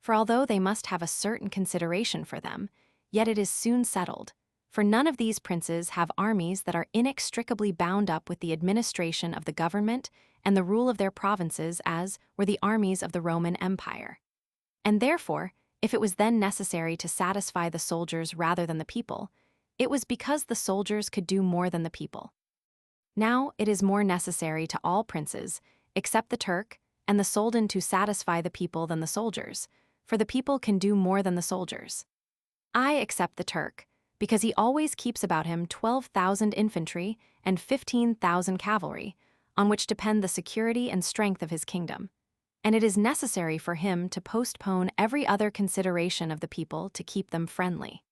For although they must have a certain consideration for them, yet it is soon settled, for none of these princes have armies that are inextricably bound up with the administration of the government and the rule of their provinces as were the armies of the Roman Empire. And therefore, if it was then necessary to satisfy the soldiers rather than the people, it was because the soldiers could do more than the people. Now it is more necessary to all princes, except the Turk and the Soldan, to satisfy the people than the soldiers, for the people can do more than the soldiers. I accept the Turk, because he always keeps about him 12,000 infantry and 15,000 cavalry, on which depend the security and strength of his kingdom, and it is necessary for him to postpone every other consideration of the people to keep them friendly.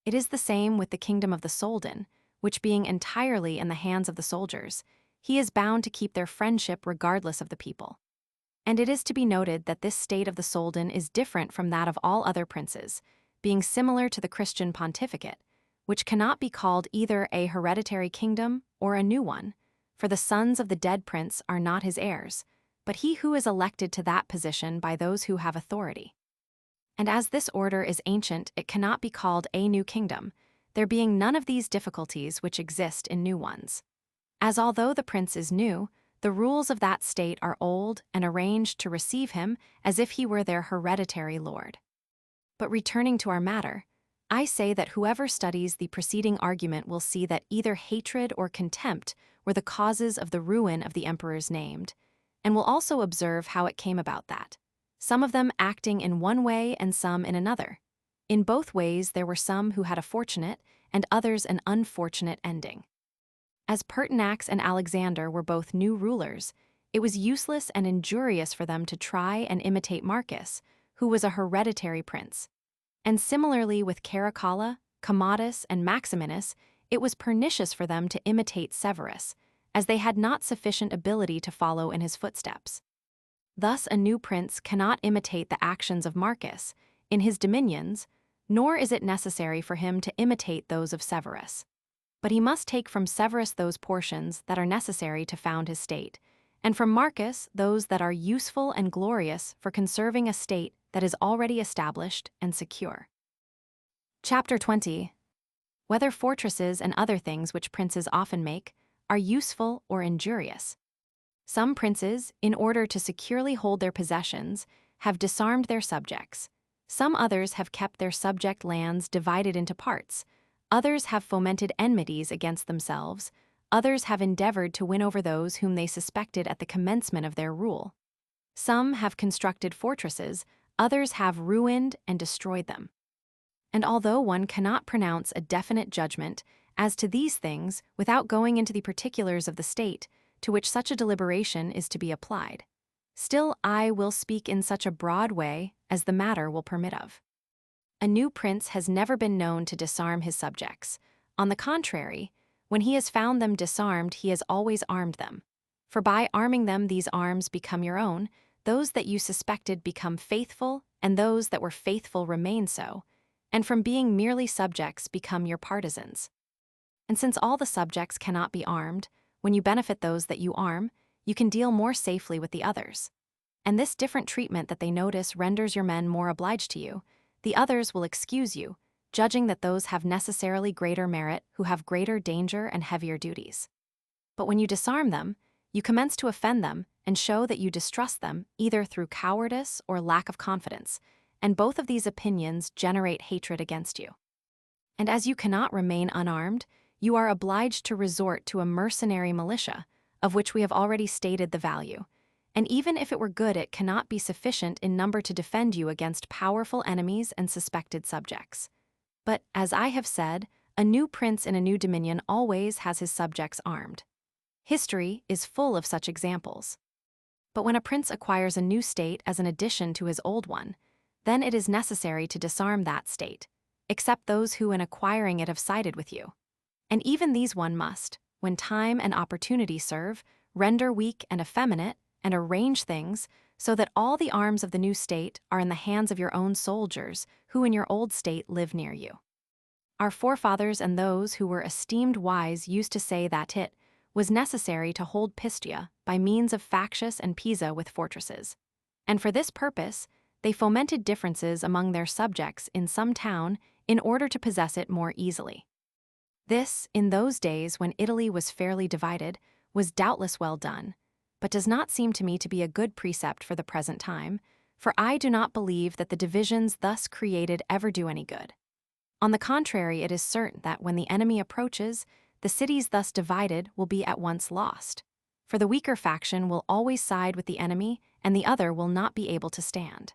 It is the same with the kingdom of the Soldan, which being entirely in the hands of the soldiers, he is bound to keep their friendship regardless of the people. And it is to be noted that this state of the Soldan is different from that of all other princes, being similar to the Christian pontificate, which cannot be called either a hereditary kingdom or a new one, for the sons of the dead prince are not his heirs, but he who is elected to that position by those who have authority. And as this order is ancient, it cannot be called a new kingdom, there being none of these difficulties which exist in new ones. As although the prince is new, the rules of that state are old and arranged to receive him as if he were their hereditary lord. But returning to our matter, I say that whoever studies the preceding argument will see that either hatred or contempt were the causes of the ruin of the emperors named, and will also observe how it came about that, some of them acting in one way and some in another. In both ways there were some who had a fortunate and others an unfortunate ending. As Pertinax and Alexander were both new rulers, it was useless and injurious for them to try and imitate Marcus, who was a hereditary prince. And similarly with Caracalla, Commodus, and Maximinus, it was pernicious for them to imitate Severus, as they had not sufficient ability to follow in his footsteps. Thus a new prince cannot imitate the actions of Marcus in his dominions, nor is it necessary for him to imitate those of Severus. But he must take from Severus those portions that are necessary to found his state, and from Marcus those that are useful and glorious for conserving a state that is already established and secure. Chapter 20. Whether fortresses and other things which princes often make are useful or injurious. Some princes, in order to securely hold their possessions, have disarmed their subjects. Some others have kept their subject lands divided into parts. Others have fomented enmities against themselves. Others have endeavored to win over those whom they suspected at the commencement of their rule. Some have constructed fortresses, others have ruined and destroyed them. And although one cannot pronounce a definite judgment as to these things without going into the particulars of the state to which such a deliberation is to be applied, still I will speak in such a broad way as the matter will permit of. A new prince has never been known to disarm his subjects. On the contrary, when he has found them disarmed, he has always armed them. For by arming them, these arms become your own, those that you suspected become faithful, and those that were faithful remain so, and from being merely subjects become your partisans. And since all the subjects cannot be armed, when you benefit those that you arm, you can deal more safely with the others. And this different treatment that they notice renders your men more obliged to you. The others will excuse you, judging that those have necessarily greater merit who have greater danger and heavier duties. But when you disarm them, you commence to offend them and show that you distrust them either through cowardice or lack of confidence, and both of these opinions generate hatred against you. And as you cannot remain unarmed, you are obliged to resort to a mercenary militia, of which we have already stated the value, and even if it were good, it cannot be sufficient in number to defend you against powerful enemies and suspected subjects. But, as I have said, a new prince in a new dominion always has his subjects armed. History is full of such examples. But when a prince acquires a new state as an addition to his old one, then it is necessary to disarm that state, except those who in acquiring it have sided with you. And even these one must, when time and opportunity serve, render weak and effeminate, and arrange things so that all the arms of the new state are in the hands of your own soldiers who in your old state live near you. Our forefathers and those who were esteemed wise used to say that it was necessary to hold Pistia by means of Factius and Pisa with fortresses. And for this purpose, they fomented differences among their subjects in some town in order to possess it more easily. This, in those days when Italy was fairly divided, was doubtless well done, but does not seem to me to be a good precept for the present time, for I do not believe that the divisions thus created ever do any good. On the contrary, it is certain that when the enemy approaches, the cities thus divided will be at once lost, for the weaker faction will always side with the enemy, and the other will not be able to stand.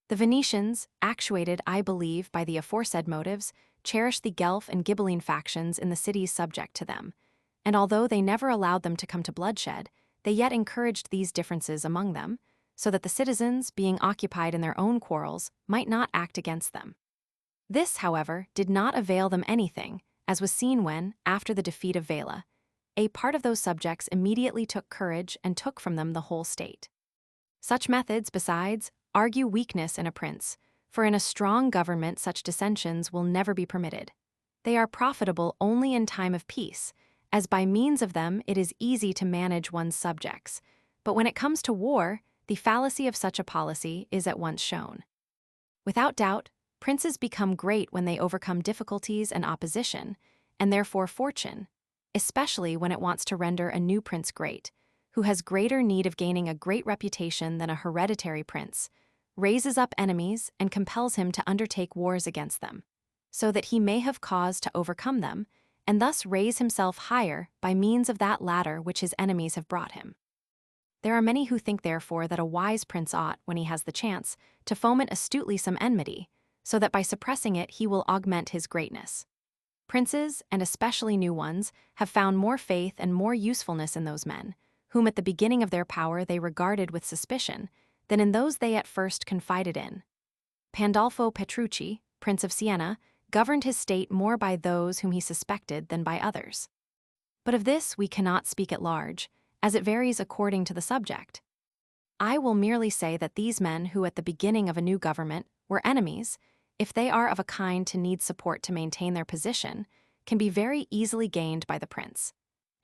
The Venetians, actuated, I believe, by the aforesaid motives, cherished the Guelph and Ghibelline factions in the cities subject to them, and although they never allowed them to come to bloodshed, they yet encouraged these differences among them, so that the citizens, being occupied in their own quarrels, might not act against them. This, however, did not avail them anything, as was seen when, after the defeat of Vela, a part of those subjects immediately took courage and took from them the whole state. Such methods, besides, argue weakness in a prince, for in a strong government such dissensions will never be permitted. They are profitable only in time of peace, as by means of them it is easy to manage one's subjects, but when it comes to war, the fallacy of such a policy is at once shown. Without doubt, princes become great when they overcome difficulties and opposition, and therefore fortune, especially when it wants to render a new prince great, who has greater need of gaining a great reputation than a hereditary prince, raises up enemies and compels him to undertake wars against them, so that he may have cause to overcome them, and thus raise himself higher by means of that ladder which his enemies have brought him. There are many who think, therefore, that a wise prince ought, when he has the chance, to foment astutely some enmity, so that by suppressing it he will augment his greatness. Princes, and especially new ones, have found more faith and more usefulness in those men, whom at the beginning of their power they regarded with suspicion, than in those they at first confided in. Pandolfo Petrucci, Prince of Siena, governed his state more by those whom he suspected than by others. But of this we cannot speak at large, as it varies according to the subject. I will merely say that these men who at the beginning of a new government were enemies, if they are of a kind to need support to maintain their position, can be very easily gained by the prince,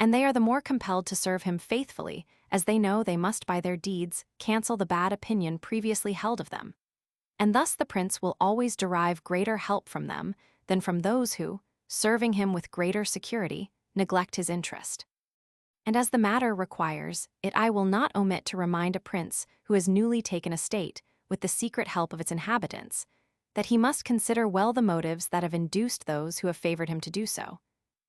and they are the more compelled to serve him faithfully, as they know they must by their deeds cancel the bad opinion previously held of them. And thus the prince will always derive greater help from them than from those who, serving him with greater security, neglect his interest. And as the matter requires it, I will not omit to remind a prince who has newly taken a state, with the secret help of its inhabitants, that he must consider well the motives that have induced those who have favored him to do so,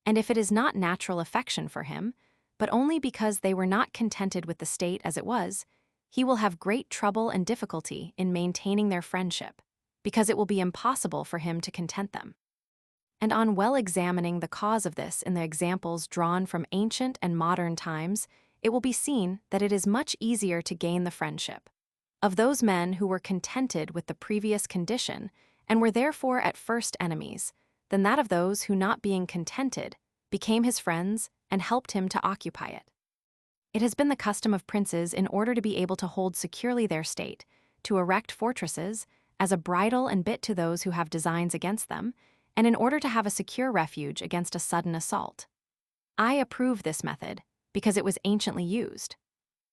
and if it is not natural affection for him, but only because they were not contented with the state as it was, he will have great trouble and difficulty in maintaining their friendship, because it will be impossible for him to content them. And on well examining the cause of this in the examples drawn from ancient and modern times, it will be seen that it is much easier to gain the friendship of those men who were contented with the previous condition and were therefore at first enemies, than that of those who, not being contented, became his friends and helped him to occupy it. It has been the custom of princes, in order to be able to hold securely their state, to erect fortresses as a bridle and bit to those who have designs against them, and in order to have a secure refuge against a sudden assault. I approve this method, because it was anciently used.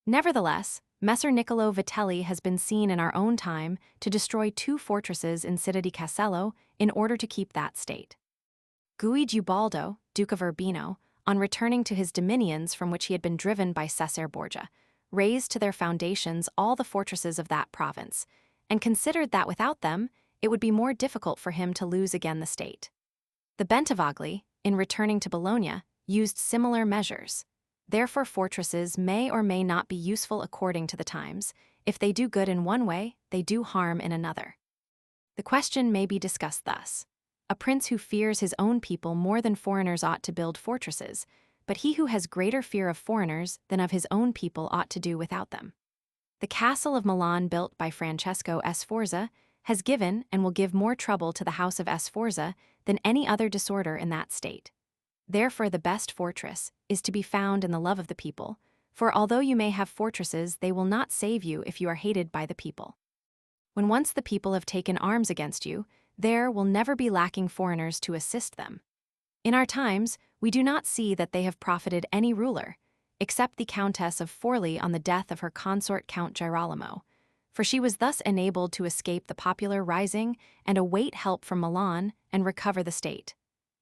Nevertheless, Messer Niccolò Vitelli has been seen in our own time to destroy 2 fortresses in Città di Castello in order to keep that state. Guigibaldo, Duke of Urbino, on returning to his dominions from which he had been driven by Cesare Borgia, razed to their foundations all the fortresses of that province, and considered that without them it would be more difficult for him to lose again the state. The Bentivogli, in returning to Bologna, used similar measures. Therefore fortresses may or may not be useful according to the times. If they do good in one way, they do harm in another. The question may be discussed thus. A prince who fears his own people more than foreigners ought to build fortresses, but he who has greater fear of foreigners than of his own people ought to do without them. The castle of Milan, built by Francesco Sforza, has given and will give more trouble to the house of Sforza than any other disorder in that state. Therefore the best fortress is to be found in the love of the people, for although you may have fortresses, they will not save you if you are hated by the people. When once the people have taken arms against you, there will never be lacking foreigners to assist them. In our times, we do not see that they have profited any ruler, except the Countess of Forli on the death of her consort Count Girolamo, for she was thus enabled to escape the popular rising and await help from Milan and recover the state,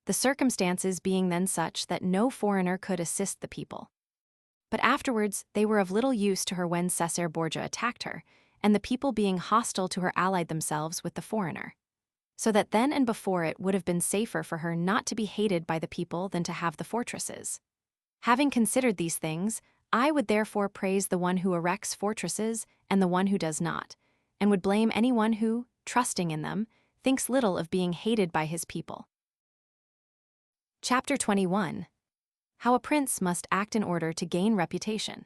the circumstances being then such that no foreigner could assist the people. But afterwards they were of little use to her when Cesare Borgia attacked her, and the people being hostile to her allied themselves with the foreigner. So that then and before it would have been safer for her not to be hated by the people than to have the fortresses. Having considered these things, I would therefore praise the one who erects fortresses and the one who does not, and would blame anyone who, trusting in them, thinks little of being hated by his people. Chapter 21. How a Prince Must Act in Order to Gain Reputation.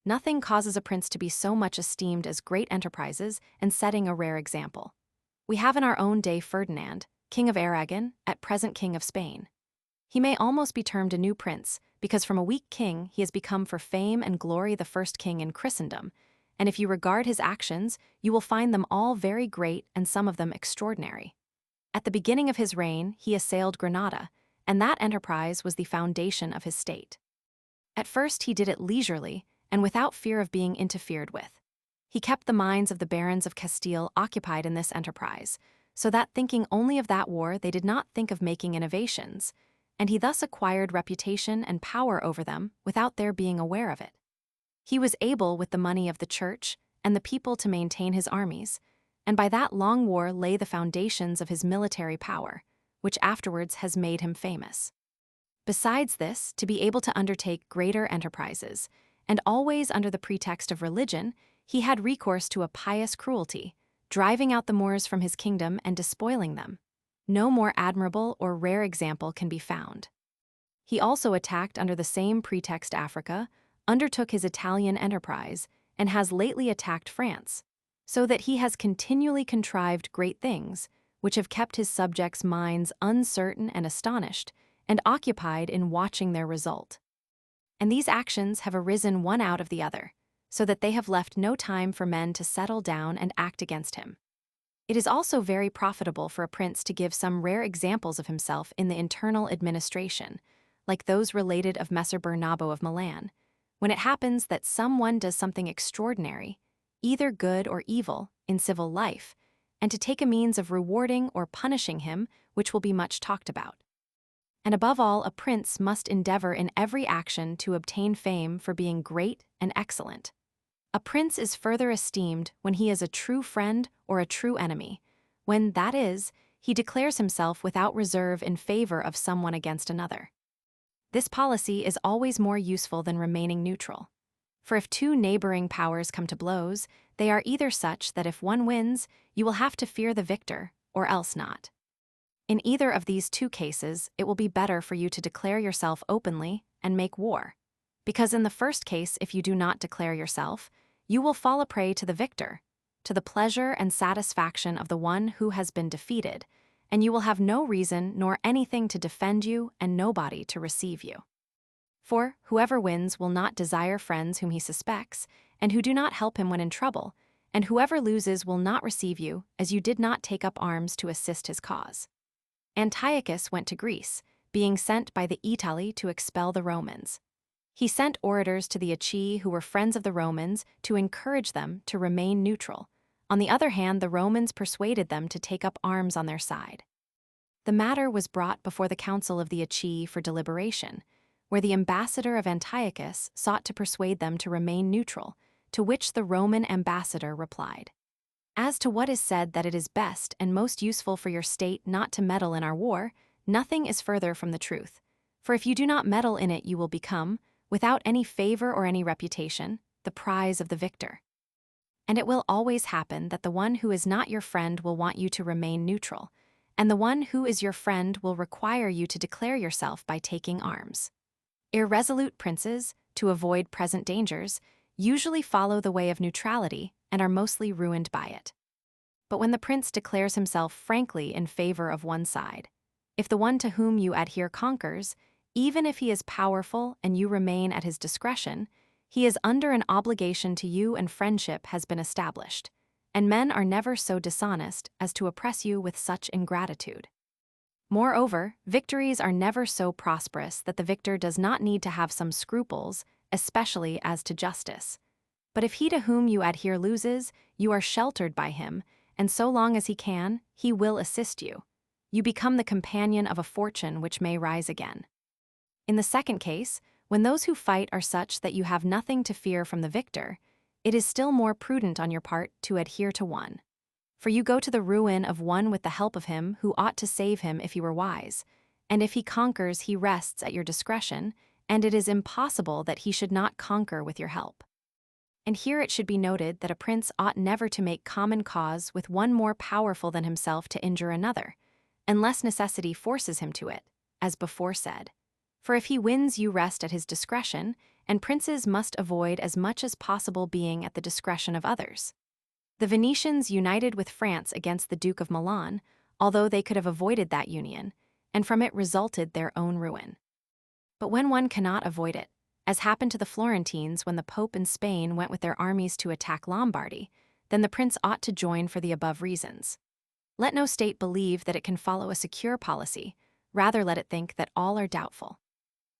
Nothing causes a prince to be so much esteemed as great enterprises and setting a rare example. We have in our own day Ferdinand, King of Aragon, at present King of Spain. He may almost be termed a new prince, because from a weak king he has become for fame and glory the first king in Christendom, and if you regard his actions, you will find them all very great and some of them extraordinary. At the beginning of his reign, he assailed Granada, and that enterprise was the foundation of his state. At first he did it leisurely, and without fear of being interfered with. He kept the minds of the barons of Castile occupied in this enterprise, so that thinking only of that war they did not think of making innovations, and he thus acquired reputation and power over them without their being aware of it. He was able with the money of the church and the people to maintain his armies, and by that long war lay the foundations of his military power, which afterwards has made him famous. Besides this, to be able to undertake greater enterprises, and always under the pretext of religion, he had recourse to a pious cruelty, driving out the Moors from his kingdom and despoiling them. No more admirable or rare example can be found. He also attacked under the same pretext Africa, undertook his Italian enterprise, and has lately attacked France, so that he has continually contrived great things, which have kept his subjects' minds uncertain and astonished, and occupied in watching their result. And these actions have arisen one out of the other, so that they have left no time for men to settle down and act against him. It is also very profitable for a prince to give some rare examples of himself in the internal administration, like those related of Messer Bernabo of Milan, when it happens that someone does something extraordinary, either good or evil, in civil life, and to take a means of rewarding or punishing him, which will be much talked about. And above all, a prince must endeavor in every action to obtain fame for being great and excellent. A prince is further esteemed when he is a true friend or a true enemy, when, that is, he declares himself without reserve in favor of someone against another. This policy is always more useful than remaining neutral. For if two neighboring powers come to blows, they are either such that if one wins, you will have to fear the victor, or else not. In either of these two cases, it will be better for you to declare yourself openly and make war, because in the first case, if you do not declare yourself, you will fall a prey to the victor, to the pleasure and satisfaction of the one who has been defeated, and you will have no reason nor anything to defend you and nobody to receive you. For whoever wins will not desire friends whom he suspects, and who do not help him when in trouble, and whoever loses will not receive you, as you did not take up arms to assist his cause. Antiochus went to Greece, being sent by the Aetoli to expel the Romans. He sent orators to the Achaea who were friends of the Romans to encourage them to remain neutral. On the other hand, the Romans persuaded them to take up arms on their side. The matter was brought before the council of the Achaea for deliberation, where the ambassador of Antiochus sought to persuade them to remain neutral, to which the Roman ambassador replied, "As to what is said that it is best and most useful for your state not to meddle in our war, nothing is further from the truth. For if you do not meddle in it, you will become, without any favor or any reputation, the prize of the victor. And it will always happen that the one who is not your friend will want you to remain neutral, and the one who is your friend will require you to declare yourself by taking arms. Irresolute princes, to avoid present dangers, usually follow the way of neutrality and are mostly ruined by it. But when the prince declares himself frankly in favor of one side, if the one to whom you adhere conquers, even if he is powerful and you remain at his discretion, he is under an obligation to you and friendship has been established, and men are never so dishonest as to oppress you with such ingratitude. Moreover, victories are never so prosperous that the victor does not need to have some scruples, especially as to justice. But if he to whom you adhere loses, you are sheltered by him, and so long as he can, he will assist you. You become the companion of a fortune which may rise again. In the second case, when those who fight are such that you have nothing to fear from the victor, it is still more prudent on your part to adhere to one. For you go to the ruin of one with the help of him who ought to save him if he were wise, and if he conquers he rests at your discretion, and it is impossible that he should not conquer with your help. And here it should be noted that a prince ought never to make common cause with one more powerful than himself to injure another, unless necessity forces him to it, as before said. For if he wins, you rest at his discretion, and princes must avoid as much as possible being at the discretion of others. The Venetians united with France against the Duke of Milan, although they could have avoided that union, and from it resulted their own ruin. But when one cannot avoid it, as happened to the Florentines when the Pope in Spain went with their armies to attack Lombardy, then the prince ought to join for the above reasons. Let no state believe that it can follow a secure policy, rather let it think that all are doubtful.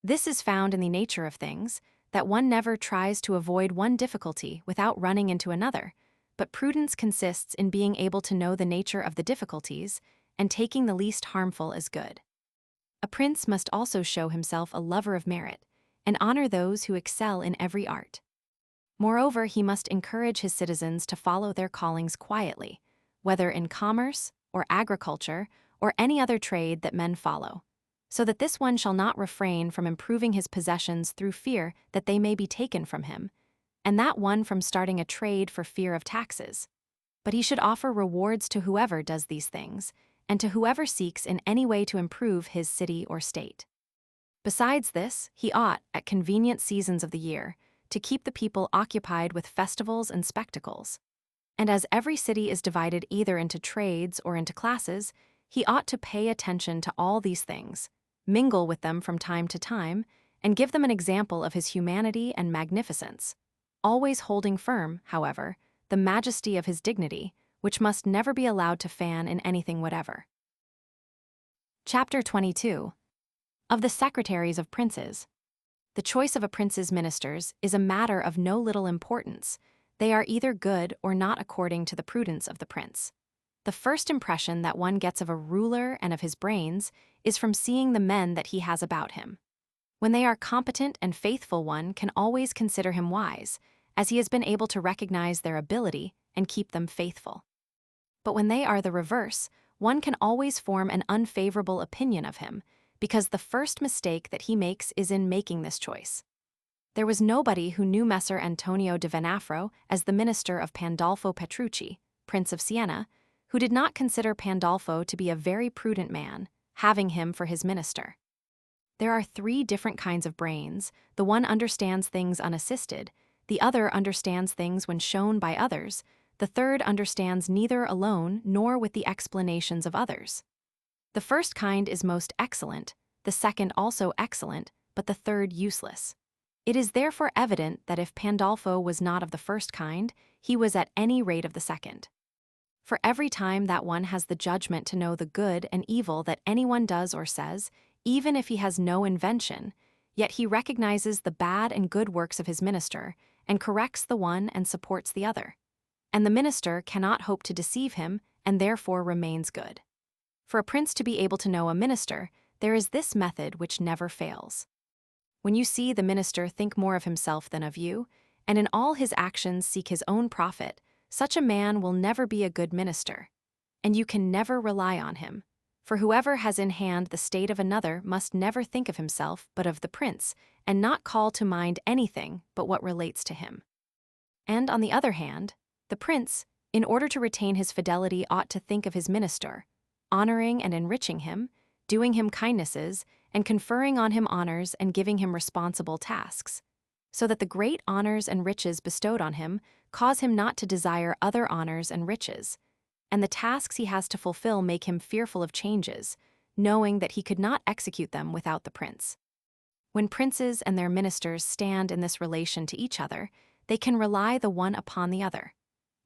This is found in the nature of things, that one never tries to avoid one difficulty without running into another, but prudence consists in being able to know the nature of the difficulties and taking the least harmful as good. A prince must also show himself a lover of merit, and honor those who excel in every art. Moreover, he must encourage his citizens to follow their callings quietly, whether in commerce, or agriculture, or any other trade that men follow, so that this one shall not refrain from improving his possessions through fear that they may be taken from him, and that one from starting a trade for fear of taxes. But he should offer rewards to whoever does these things, and to whoever seeks in any way to improve his city or state. Besides this, he ought, at convenient seasons of the year, to keep the people occupied with festivals and spectacles. And as every city is divided either into trades or into classes, he ought to pay attention to all these things, mingle with them from time to time, and give them an example of his humanity and magnificence, always holding firm, however, the majesty of his dignity, which must never be allowed to fan in anything whatever. Chapter 22. Of the secretaries of princes. The choice of a prince's ministers is a matter of no little importance. They are either good or not according to the prudence of the prince. The first impression that one gets of a ruler and of his brains is from seeing the men that he has about him. When they are competent and faithful, one can always consider him wise, as he has been able to recognize their ability and keep them faithful. But when they are the reverse, one can always form an unfavorable opinion of him, because the first mistake that he makes is in making this choice. There was nobody who knew Messer Antonio de Venafro as the minister of Pandolfo Petrucci, Prince of Siena, who did not consider Pandolfo to be a very prudent man, having him for his minister. There are 3 different kinds of brains. The one understands things unassisted, the other understands things when shown by others, the third understands neither alone nor with the explanations of others. The first kind is most excellent, the second also excellent, but the third useless. It is therefore evident that if Pandolfo was not of the first kind, he was at any rate of the second. For every time that one has the judgment to know the good and evil that anyone does or says, even if he has no invention, yet he recognizes the bad and good works of his minister, and corrects the one and supports the other. And the minister cannot hope to deceive him, and therefore remains good. For a prince to be able to know a minister, there is this method which never fails. When you see the minister think more of himself than of you, and in all his actions seek his own profit, such a man will never be a good minister, and you can never rely on him. For whoever has in hand the state of another must never think of himself but of the prince, and not call to mind anything but what relates to him. And on the other hand, the prince, in order to retain his fidelity, ought to think of his minister, honoring and enriching him, doing him kindnesses, and conferring on him honors and giving him responsible tasks, so that the great honors and riches bestowed on him cause him not to desire other honors and riches, and the tasks he has to fulfill make him fearful of changes, knowing that he could not execute them without the prince. When princes and their ministers stand in this relation to each other, they can rely the one upon the other.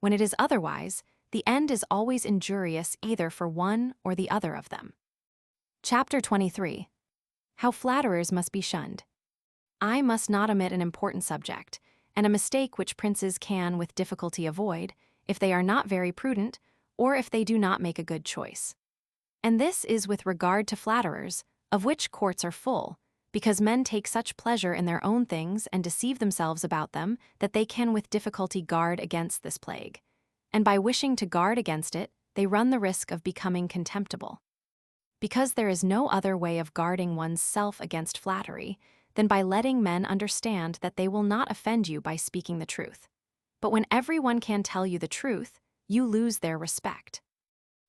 When it is otherwise, the end is always injurious either for one or the other of them. Chapter 23. How flatterers must be shunned. I must not omit an important subject, and a mistake which princes can with difficulty avoid, if they are not very prudent, or if they do not make a good choice. And this is with regard to flatterers, of which courts are full, because men take such pleasure in their own things and deceive themselves about them that they can with difficulty guard against this plague. And by wishing to guard against it, they run the risk of becoming contemptible. Because there is no other way of guarding one's self against flattery than by letting men understand that they will not offend you by speaking the truth. But when everyone can tell you the truth, you lose their respect.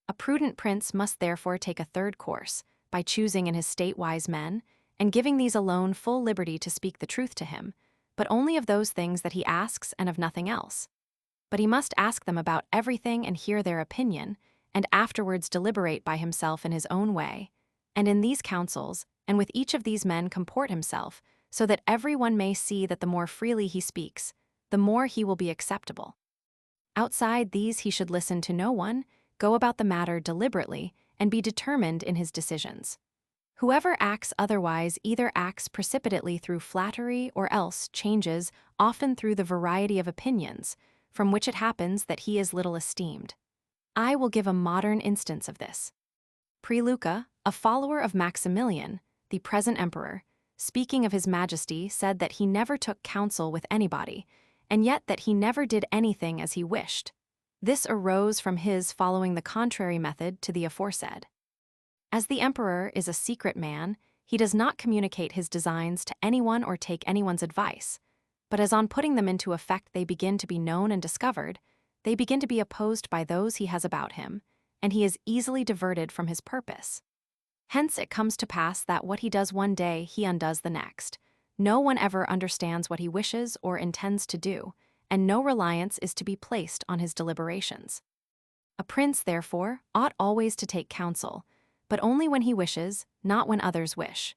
A prudent prince must therefore take a third course, by choosing in his state wise men, and giving these alone full liberty to speak the truth to him, but only of those things that he asks and of nothing else. But he must ask them about everything and hear their opinion, and afterwards deliberate by himself in his own way, and in these councils, and with each of these men comport himself, so that every one may see that the more freely he speaks, the more he will be acceptable. Outside these he should listen to no one, go about the matter deliberately, and be determined in his decisions. Whoever acts otherwise either acts precipitately through flattery or else changes, often through the variety of opinions, from which it happens that he is little esteemed. I will give a modern instance of this. Preluca, a follower of Maximilian, the present emperor, speaking of his majesty, said that he never took counsel with anybody, and yet that he never did anything as he wished. This arose from his following the contrary method to the aforesaid. As the emperor is a secret man, he does not communicate his designs to anyone or take anyone's advice, but as on putting them into effect they begin to be known and discovered, they begin to be opposed by those he has about him, and he is easily diverted from his purpose. Hence it comes to pass that what he does one day he undoes the next. No one ever understands what he wishes or intends to do, and no reliance is to be placed on his deliberations. A prince, therefore, ought always to take counsel, but only when he wishes, not when others wish.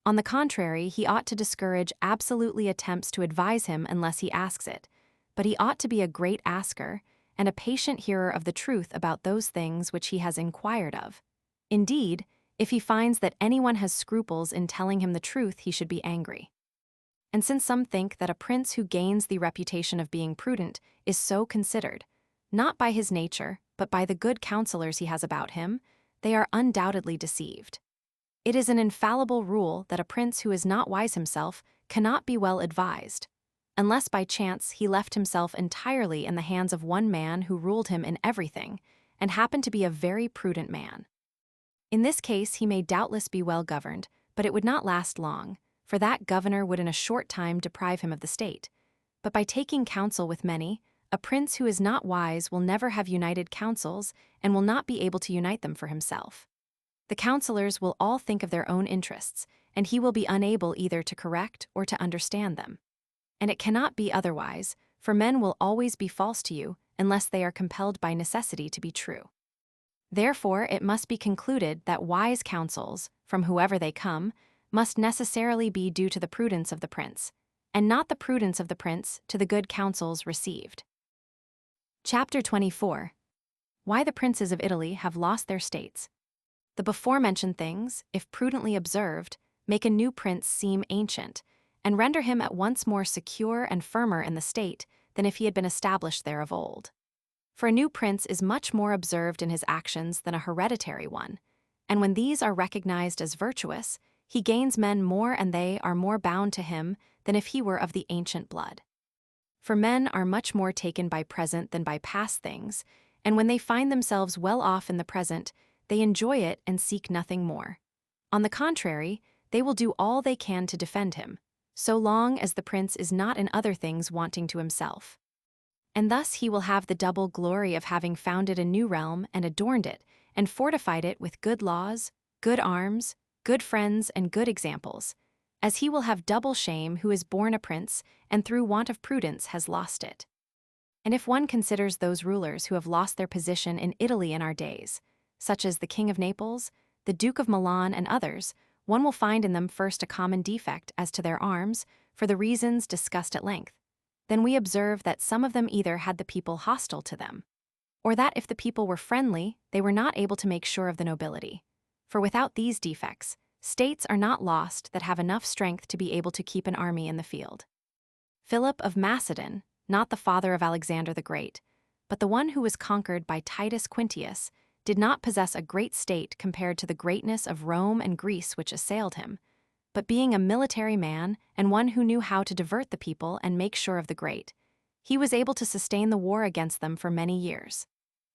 On the contrary, he ought to discourage absolutely attempts to advise him unless he asks it, but he ought to be a great asker, and a patient hearer of the truth about those things which he has inquired of. Indeed, if he finds that anyone has scruples in telling him the truth, he should be angry. And since some think that a prince who gains the reputation of being prudent is so considered, not by his nature, but by the good counselors he has about him, they are undoubtedly deceived. It is an infallible rule that a prince who is not wise himself cannot be well advised, unless by chance he left himself entirely in the hands of one man who ruled him in everything, and happened to be a very prudent man. In this case he may doubtless be well governed, but it would not last long, for that governor would in a short time deprive him of the state. But by taking counsel with many, a prince who is not wise will never have united counsels and will not be able to unite them for himself. The counselors will all think of their own interests, and he will be unable either to correct or to understand them. And it cannot be otherwise, for men will always be false to you unless they are compelled by necessity to be true. Therefore, it must be concluded that wise counsels, from whoever they come, must necessarily be due to the prudence of the prince, and not the prudence of the prince to the good counsels received. Chapter 24. Why the princes of Italy have lost their states. The before-mentioned things, if prudently observed, make a new prince seem ancient, and render him at once more secure and firmer in the state than if he had been established there of old. For a new prince is much more observed in his actions than a hereditary one, and when these are recognized as virtuous, he gains men more and they are more bound to him than if he were of the ancient blood. For men are much more taken by present than by past things, and when they find themselves well off in the present, they enjoy it and seek nothing more. On the contrary, they will do all they can to defend him, so long as the prince is not in other things wanting to himself. And thus he will have the double glory of having founded a new realm and adorned it, and fortified it with good laws, good arms, good friends, and good examples, as he will have double shame who is born a prince and through want of prudence has lost it. And if one considers those rulers who have lost their position in Italy in our days, such as the King of Naples, the Duke of Milan, and others, one will find in them first a common defect as to their arms, for the reasons discussed at length. Then we observe that some of them either had the people hostile to them, or that if the people were friendly, they were not able to make sure of the nobility. For without these defects, states are not lost that have enough strength to be able to keep an army in the field. Philip of Macedon, not the father of Alexander the Great, but the one who was conquered by Titus Quintius, did not possess a great state compared to the greatness of Rome and Greece which assailed him, but being a military man and one who knew how to divert the people and make sure of the great, he was able to sustain the war against them for many years.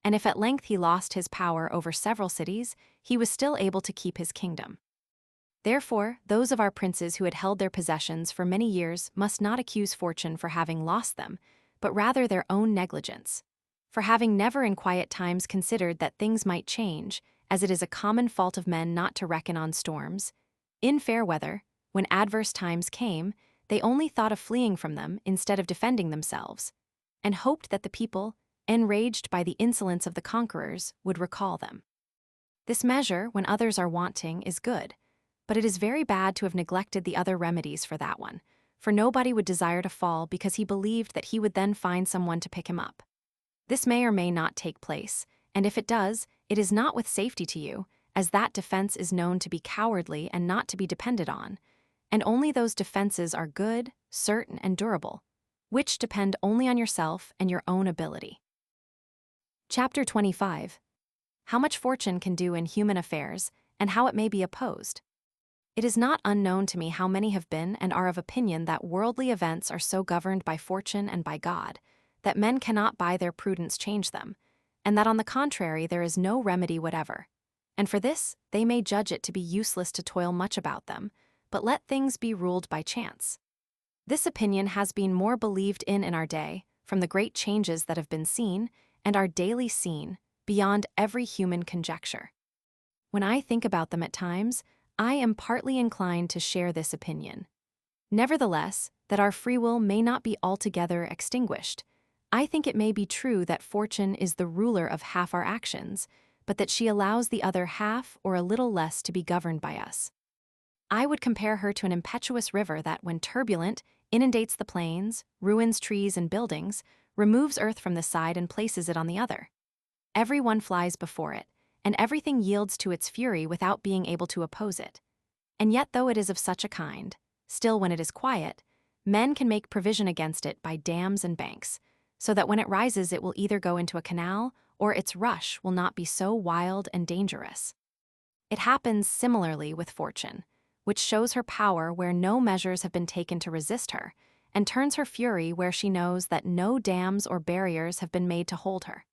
And if at length he lost his power over several cities, he was still able to keep his kingdom. Therefore, those of our princes who had held their possessions for many years must not accuse fortune for having lost them, but rather their own negligence. For having never in quiet times considered that things might change, as it is a common fault of men not to reckon on storms, in fair weather, when adverse times came, they only thought of fleeing from them instead of defending themselves, and hoped that the people, enraged by the insolence of the conquerors, would recall them. This measure, when others are wanting, is good, but it is very bad to have neglected the other remedies for that one, for nobody would desire to fall because he believed that he would then find someone to pick him up. This may or may not take place, and if it does, it is not with safety to you, as that defense is known to be cowardly and not to be depended on, and only those defenses are good, certain, and durable, which depend only on yourself and your own ability. Chapter 25. How much fortune can do in human affairs, and how it may be opposed. It is not unknown to me how many have been and are of opinion that worldly events are so governed by fortune and by God, that men cannot by their prudence change them, and that on the contrary there is no remedy whatever. And for this they may judge it to be useless to toil much about them, but let things be ruled by chance. This opinion has been more believed in our day, from the great changes that have been seen, and are daily seen, beyond every human conjecture. When I think about them at times, I am partly inclined to share this opinion. Nevertheless, that our free will may not be altogether extinguished, I think it may be true that fortune is the ruler of half our actions, but that she allows the other half or a little less to be governed by us. I would compare her to an impetuous river that, when turbulent, inundates the plains, ruins trees and buildings, removes earth from the side and places it on the other. Every one flies before it, and everything yields to its fury without being able to oppose it. And yet though it is of such a kind, still when it is quiet, men can make provision against it by dams and banks, so that when it rises it will either go into a canal, or its rush will not be so wild and dangerous. It happens similarly with fortune, which shows her power where no measures have been taken to resist her, and turns her fury where she knows that no dams or barriers have been made to hold her.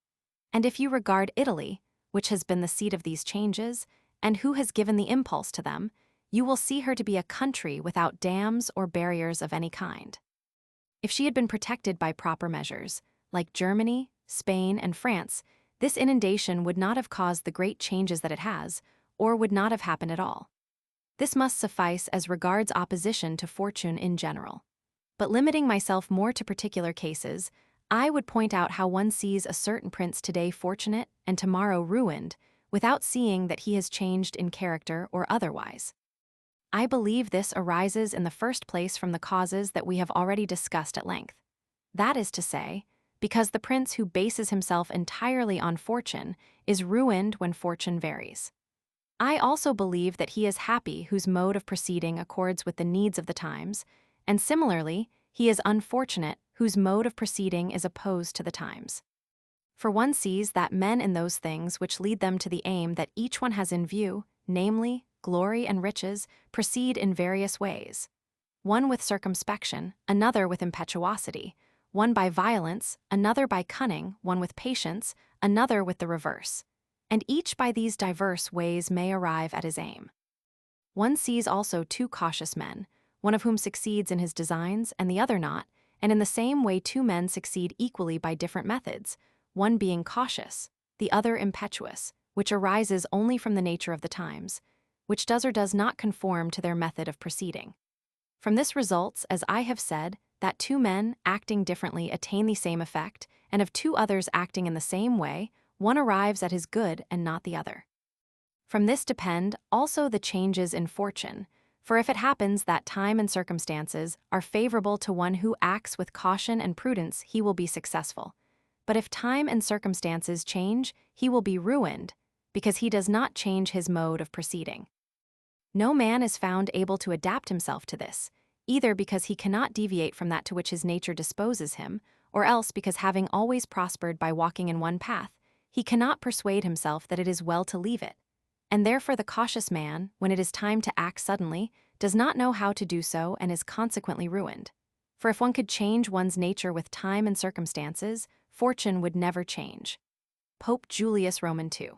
And if you regard Italy, which has been the seat of these changes, and who has given the impulse to them, you will see her to be a country without dams or barriers of any kind. If she had been protected by proper measures, like Germany, Spain, and France, this inundation would not have caused the great changes that it has, or would not have happened at all. This must suffice as regards opposition to fortune in general. But limiting myself more to particular cases, I would point out how one sees a certain prince today fortunate and tomorrow ruined, without seeing that he has changed in character or otherwise. I believe this arises in the first place from the causes that we have already discussed at length. That is to say, because the prince who bases himself entirely on fortune is ruined when fortune varies. I also believe that he is happy whose mode of proceeding accords with the needs of the times, and similarly, he is unfortunate whose mode of proceeding is opposed to the times. For one sees that men in those things which lead them to the aim that each one has in view, namely, glory and riches, proceed in various ways. One with circumspection, another with impetuosity, one by violence, another by cunning, one with patience, another with the reverse. And each by these diverse ways may arrive at his aim. One sees also two cautious men, one of whom succeeds in his designs and the other not, and in the same way two men succeed equally by different methods, one being cautious, the other impetuous, which arises only from the nature of the times, which does or does not conform to their method of proceeding. From this results, as I have said, that two men acting differently attain the same effect, and of two others acting in the same way, one arrives at his good and not the other. From this depend also the changes in fortune, for if it happens that time and circumstances are favorable to one who acts with caution and prudence, he will be successful. But if time and circumstances change, he will be ruined, because he does not change his mode of proceeding. No man is found able to adapt himself to this, either because he cannot deviate from that to which his nature disposes him, or else because having always prospered by walking in one path, he cannot persuade himself that it is well to leave it. And therefore the cautious man, when it is time to act suddenly, does not know how to do so and is consequently ruined. For if one could change one's nature with time and circumstances, fortune would never change. Pope Julius Roman II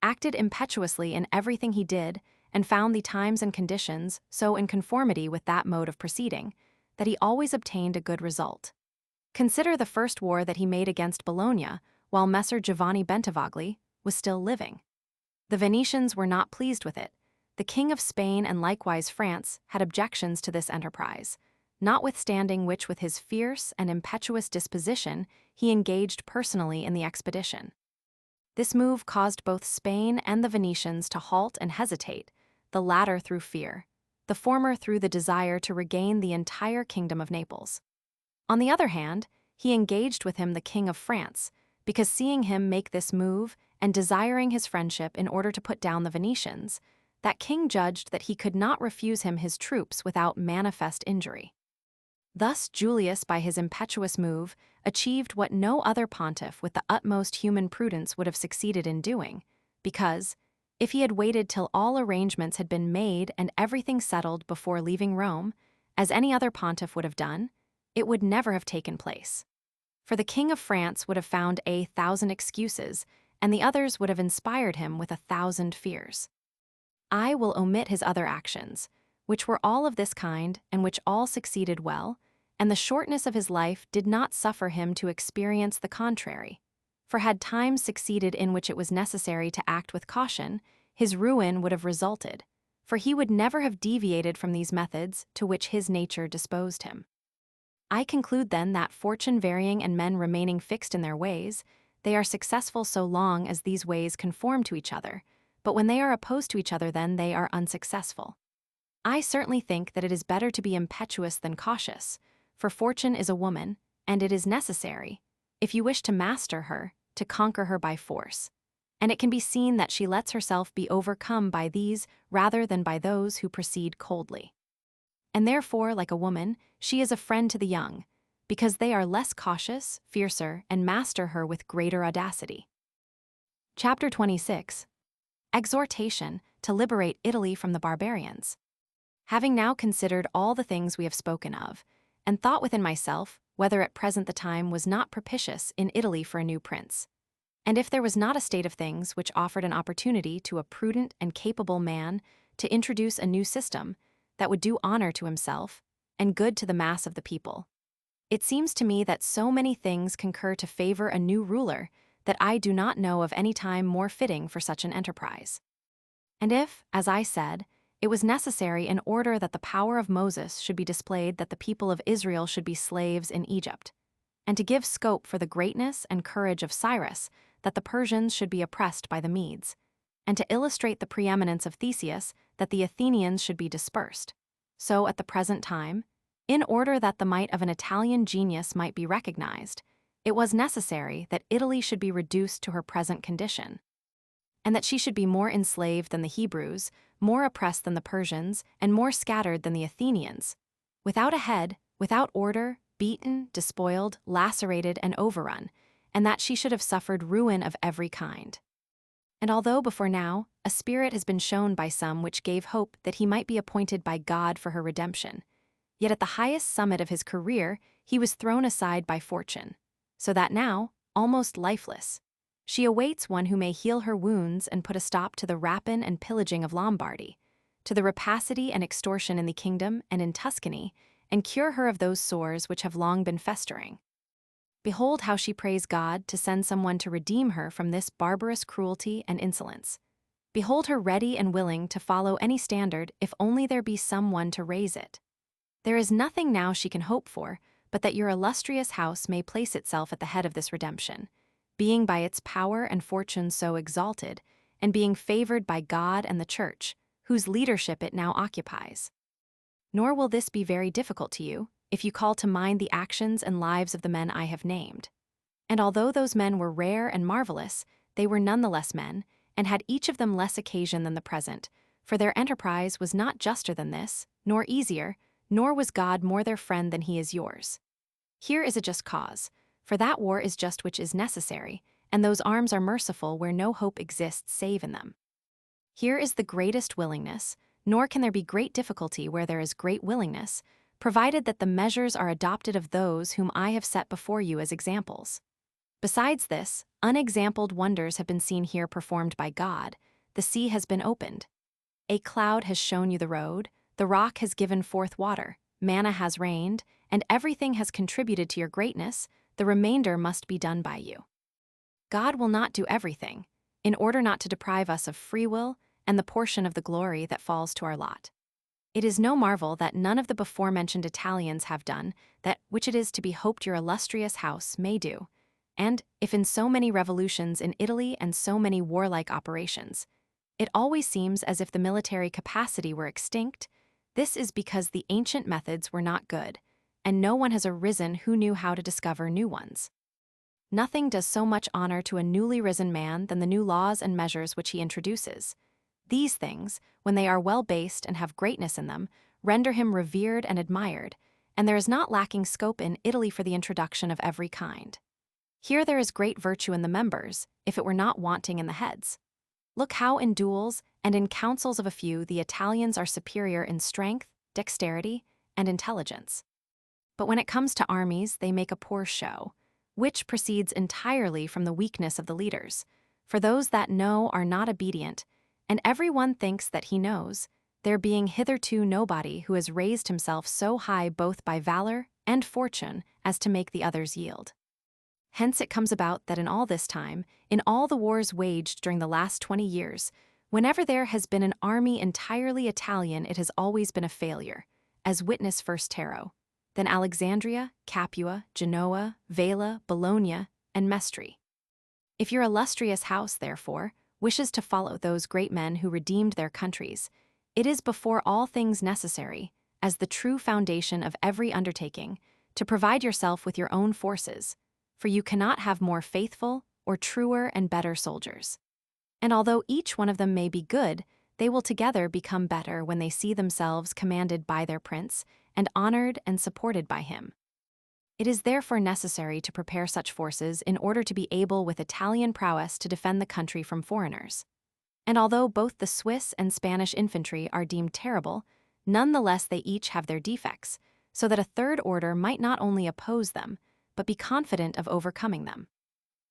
acted impetuously in everything he did, and found the times and conditions so in conformity with that mode of proceeding, that he always obtained a good result. Consider the first war that he made against Bologna, while Messer Giovanni Bentivogli was still living. The Venetians were not pleased with it. The King of Spain and likewise France had objections to this enterprise, notwithstanding which with his fierce and impetuous disposition he engaged personally in the expedition. This move caused both Spain and the Venetians to halt and hesitate, the latter through fear, the former through the desire to regain the entire kingdom of Naples. On the other hand, he engaged with him the King of France, because seeing him make this move and desiring his friendship in order to put down the Venetians, that king judged that he could not refuse him his troops without manifest injury. Thus Julius, by his impetuous move, achieved what no other pontiff with the utmost human prudence would have succeeded in doing, because, if he had waited till all arrangements had been made and everything settled before leaving Rome, as any other pontiff would have done, it would never have taken place. For the King of France would have found 1,000 excuses, and the others would have inspired him with 1,000 fears. I will omit his other actions, which were all of this kind and which all succeeded well, and the shortness of his life did not suffer him to experience the contrary. For had times succeeded in which it was necessary to act with caution, his ruin would have resulted, for he would never have deviated from these methods to which his nature disposed him. I conclude then that fortune varying and men remaining fixed in their ways, they are successful so long as these ways conform to each other, but when they are opposed to each other then they are unsuccessful. I certainly think that it is better to be impetuous than cautious, for fortune is a woman, and it is necessary, if you wish to master her, to conquer her by force. And it can be seen that she lets herself be overcome by these rather than by those who proceed coldly. And therefore, like a woman, she is a friend to the young, because they are less cautious, fiercer, and master her with greater audacity. Chapter 26. Exhortation to liberate Italy from the barbarians. Having now considered all the things we have spoken of, and thought within myself whether at present the time was not propitious in Italy for a new prince, and if there was not a state of things which offered an opportunity to a prudent and capable man to introduce a new system that would do honor to himself and good to the mass of the people. It seems to me that so many things concur to favor a new ruler that I do not know of any time more fitting for such an enterprise. And if, as I said, it was necessary in order that the power of Moses should be displayed that the people of Israel should be slaves in Egypt, and to give scope for the greatness and courage of Cyrus that the Persians should be oppressed by the Medes, and to illustrate the preeminence of Theseus that the Athenians should be dispersed. So at the present time, in order that the might of an Italian genius might be recognized, it was necessary that Italy should be reduced to her present condition, and that she should be more enslaved than the Hebrews, more oppressed than the Persians, and more scattered than the Athenians, without a head, without order, beaten, despoiled, lacerated, and overrun, and that she should have suffered ruin of every kind. And although before now a spirit has been shown by some which gave hope that he might be appointed by God for her redemption, yet at the highest summit of his career he was thrown aside by fortune, so that now, almost lifeless, she awaits one who may heal her wounds and put a stop to the rapine and pillaging of Lombardy, to the rapacity and extortion in the kingdom and in Tuscany, and cure her of those sores which have long been festering. Behold how she prays God to send someone to redeem her from this barbarous cruelty and insolence. Behold her ready and willing to follow any standard if only there be some one to raise it. There is nothing now she can hope for but that your illustrious house may place itself at the head of this redemption, being by its power and fortune so exalted, and being favored by God and the Church, whose leadership it now occupies. Nor will this be very difficult to you, if you call to mind the actions and lives of the men I have named. And although those men were rare and marvelous, they were none the less men, and had each of them less occasion than the present, for their enterprise was not juster than this, nor easier, nor was God more their friend than he is yours. Here is a just cause, for that war is just which is necessary, and those arms are merciful where no hope exists save in them. Here is the greatest willingness, nor can there be great difficulty where there is great willingness, provided that the measures are adopted of those whom I have set before you as examples. Besides this, unexampled wonders have been seen here performed by God. The sea has been opened. A cloud has shown you the road, the rock has given forth water, manna has rained, and everything has contributed to your greatness, the remainder must be done by you. God will not do everything, in order not to deprive us of free will and the portion of the glory that falls to our lot. It is no marvel that none of the before-mentioned Italians have done that which it is to be hoped your illustrious house may do, and if in so many revolutions in Italy and so many warlike operations, it always seems as if the military capacity were extinct, this is because the ancient methods were not good, and no one has arisen who knew how to discover new ones. Nothing does so much honor to a newly risen man than the new laws and measures which he introduces. These things, when they are well based and have greatness in them, render him revered and admired, and there is not lacking scope in Italy for the introduction of every kind. Here there is great virtue in the members, if it were not wanting in the heads. Look how in duels and in councils of a few the Italians are superior in strength, dexterity, and intelligence. But when it comes to armies, they make a poor show, which proceeds entirely from the weakness of the leaders, for those that know are not obedient, and every one thinks that he knows, there being hitherto nobody who has raised himself so high both by valor and fortune as to make the others yield. Hence it comes about that in all this time, in all the wars waged during the last 20 years, whenever there has been an army entirely Italian, it has always been a failure, as witness first Taro, then Alexandria, Capua, Genoa, Vela, Bologna, and Mestre. If your illustrious house, therefore, wishes to follow those great men who redeemed their countries, it is before all things necessary, as the true foundation of every undertaking, to provide yourself with your own forces, for you cannot have more faithful, or truer and better soldiers. And although each one of them may be good, they will together become better when they see themselves commanded by their prince, and honored and supported by him. It is therefore necessary to prepare such forces in order to be able with Italian prowess to defend the country from foreigners. And although both the Swiss and Spanish infantry are deemed terrible, none the less they each have their defects, so that a third order might not only oppose them, but be confident of overcoming them.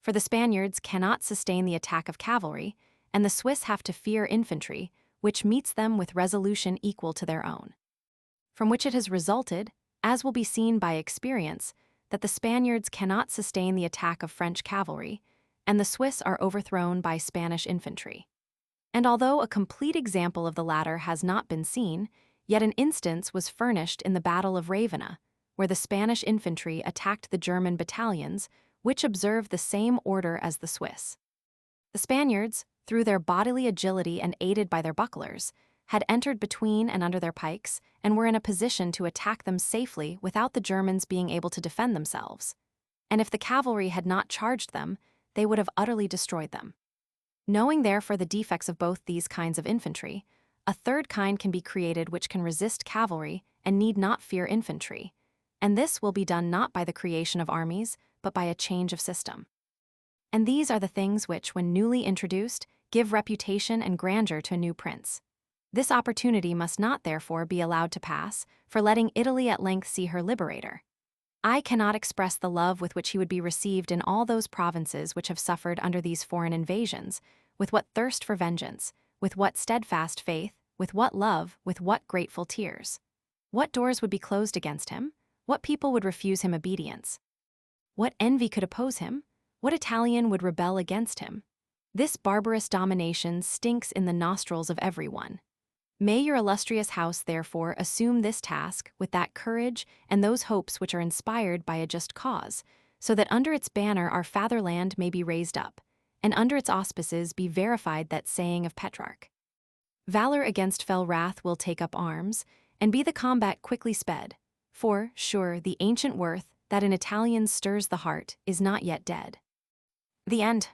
For the Spaniards cannot sustain the attack of cavalry, and the Swiss have to fear infantry, which meets them with resolution equal to their own. From which it has resulted, as will be seen by experience, that the Spaniards cannot sustain the attack of French cavalry, and the Swiss are overthrown by Spanish infantry. And although a complete example of the latter has not been seen, yet an instance was furnished in the Battle of Ravenna, where the Spanish infantry attacked the German battalions, which observed the same order as the Swiss. The Spaniards, through their bodily agility and aided by their bucklers, had entered between and under their pikes, and were in a position to attack them safely without the Germans being able to defend themselves. And if the cavalry had not charged them, they would have utterly destroyed them. Knowing therefore the defects of both these kinds of infantry, a third kind can be created which can resist cavalry and need not fear infantry, and this will be done not by the creation of armies, but by a change of system. And these are the things which, when newly introduced, give reputation and grandeur to a new prince. This opportunity must not therefore be allowed to pass, for letting Italy at length see her liberator. I cannot express the love with which he would be received in all those provinces which have suffered under these foreign invasions, with what thirst for vengeance, with what steadfast faith, with what love, with what grateful tears. What doors would be closed against him? What people would refuse him obedience? What envy could oppose him? What Italian would rebel against him? This barbarous domination stinks in the nostrils of everyone. May your illustrious house, therefore, assume this task with that courage and those hopes which are inspired by a just cause, so that under its banner our fatherland may be raised up, and under its auspices be verified that saying of Petrarch. Valor against fell wrath will take up arms, and be the combat quickly sped, for, sure, the ancient worth that in Italians stirs the heart is not yet dead. The end.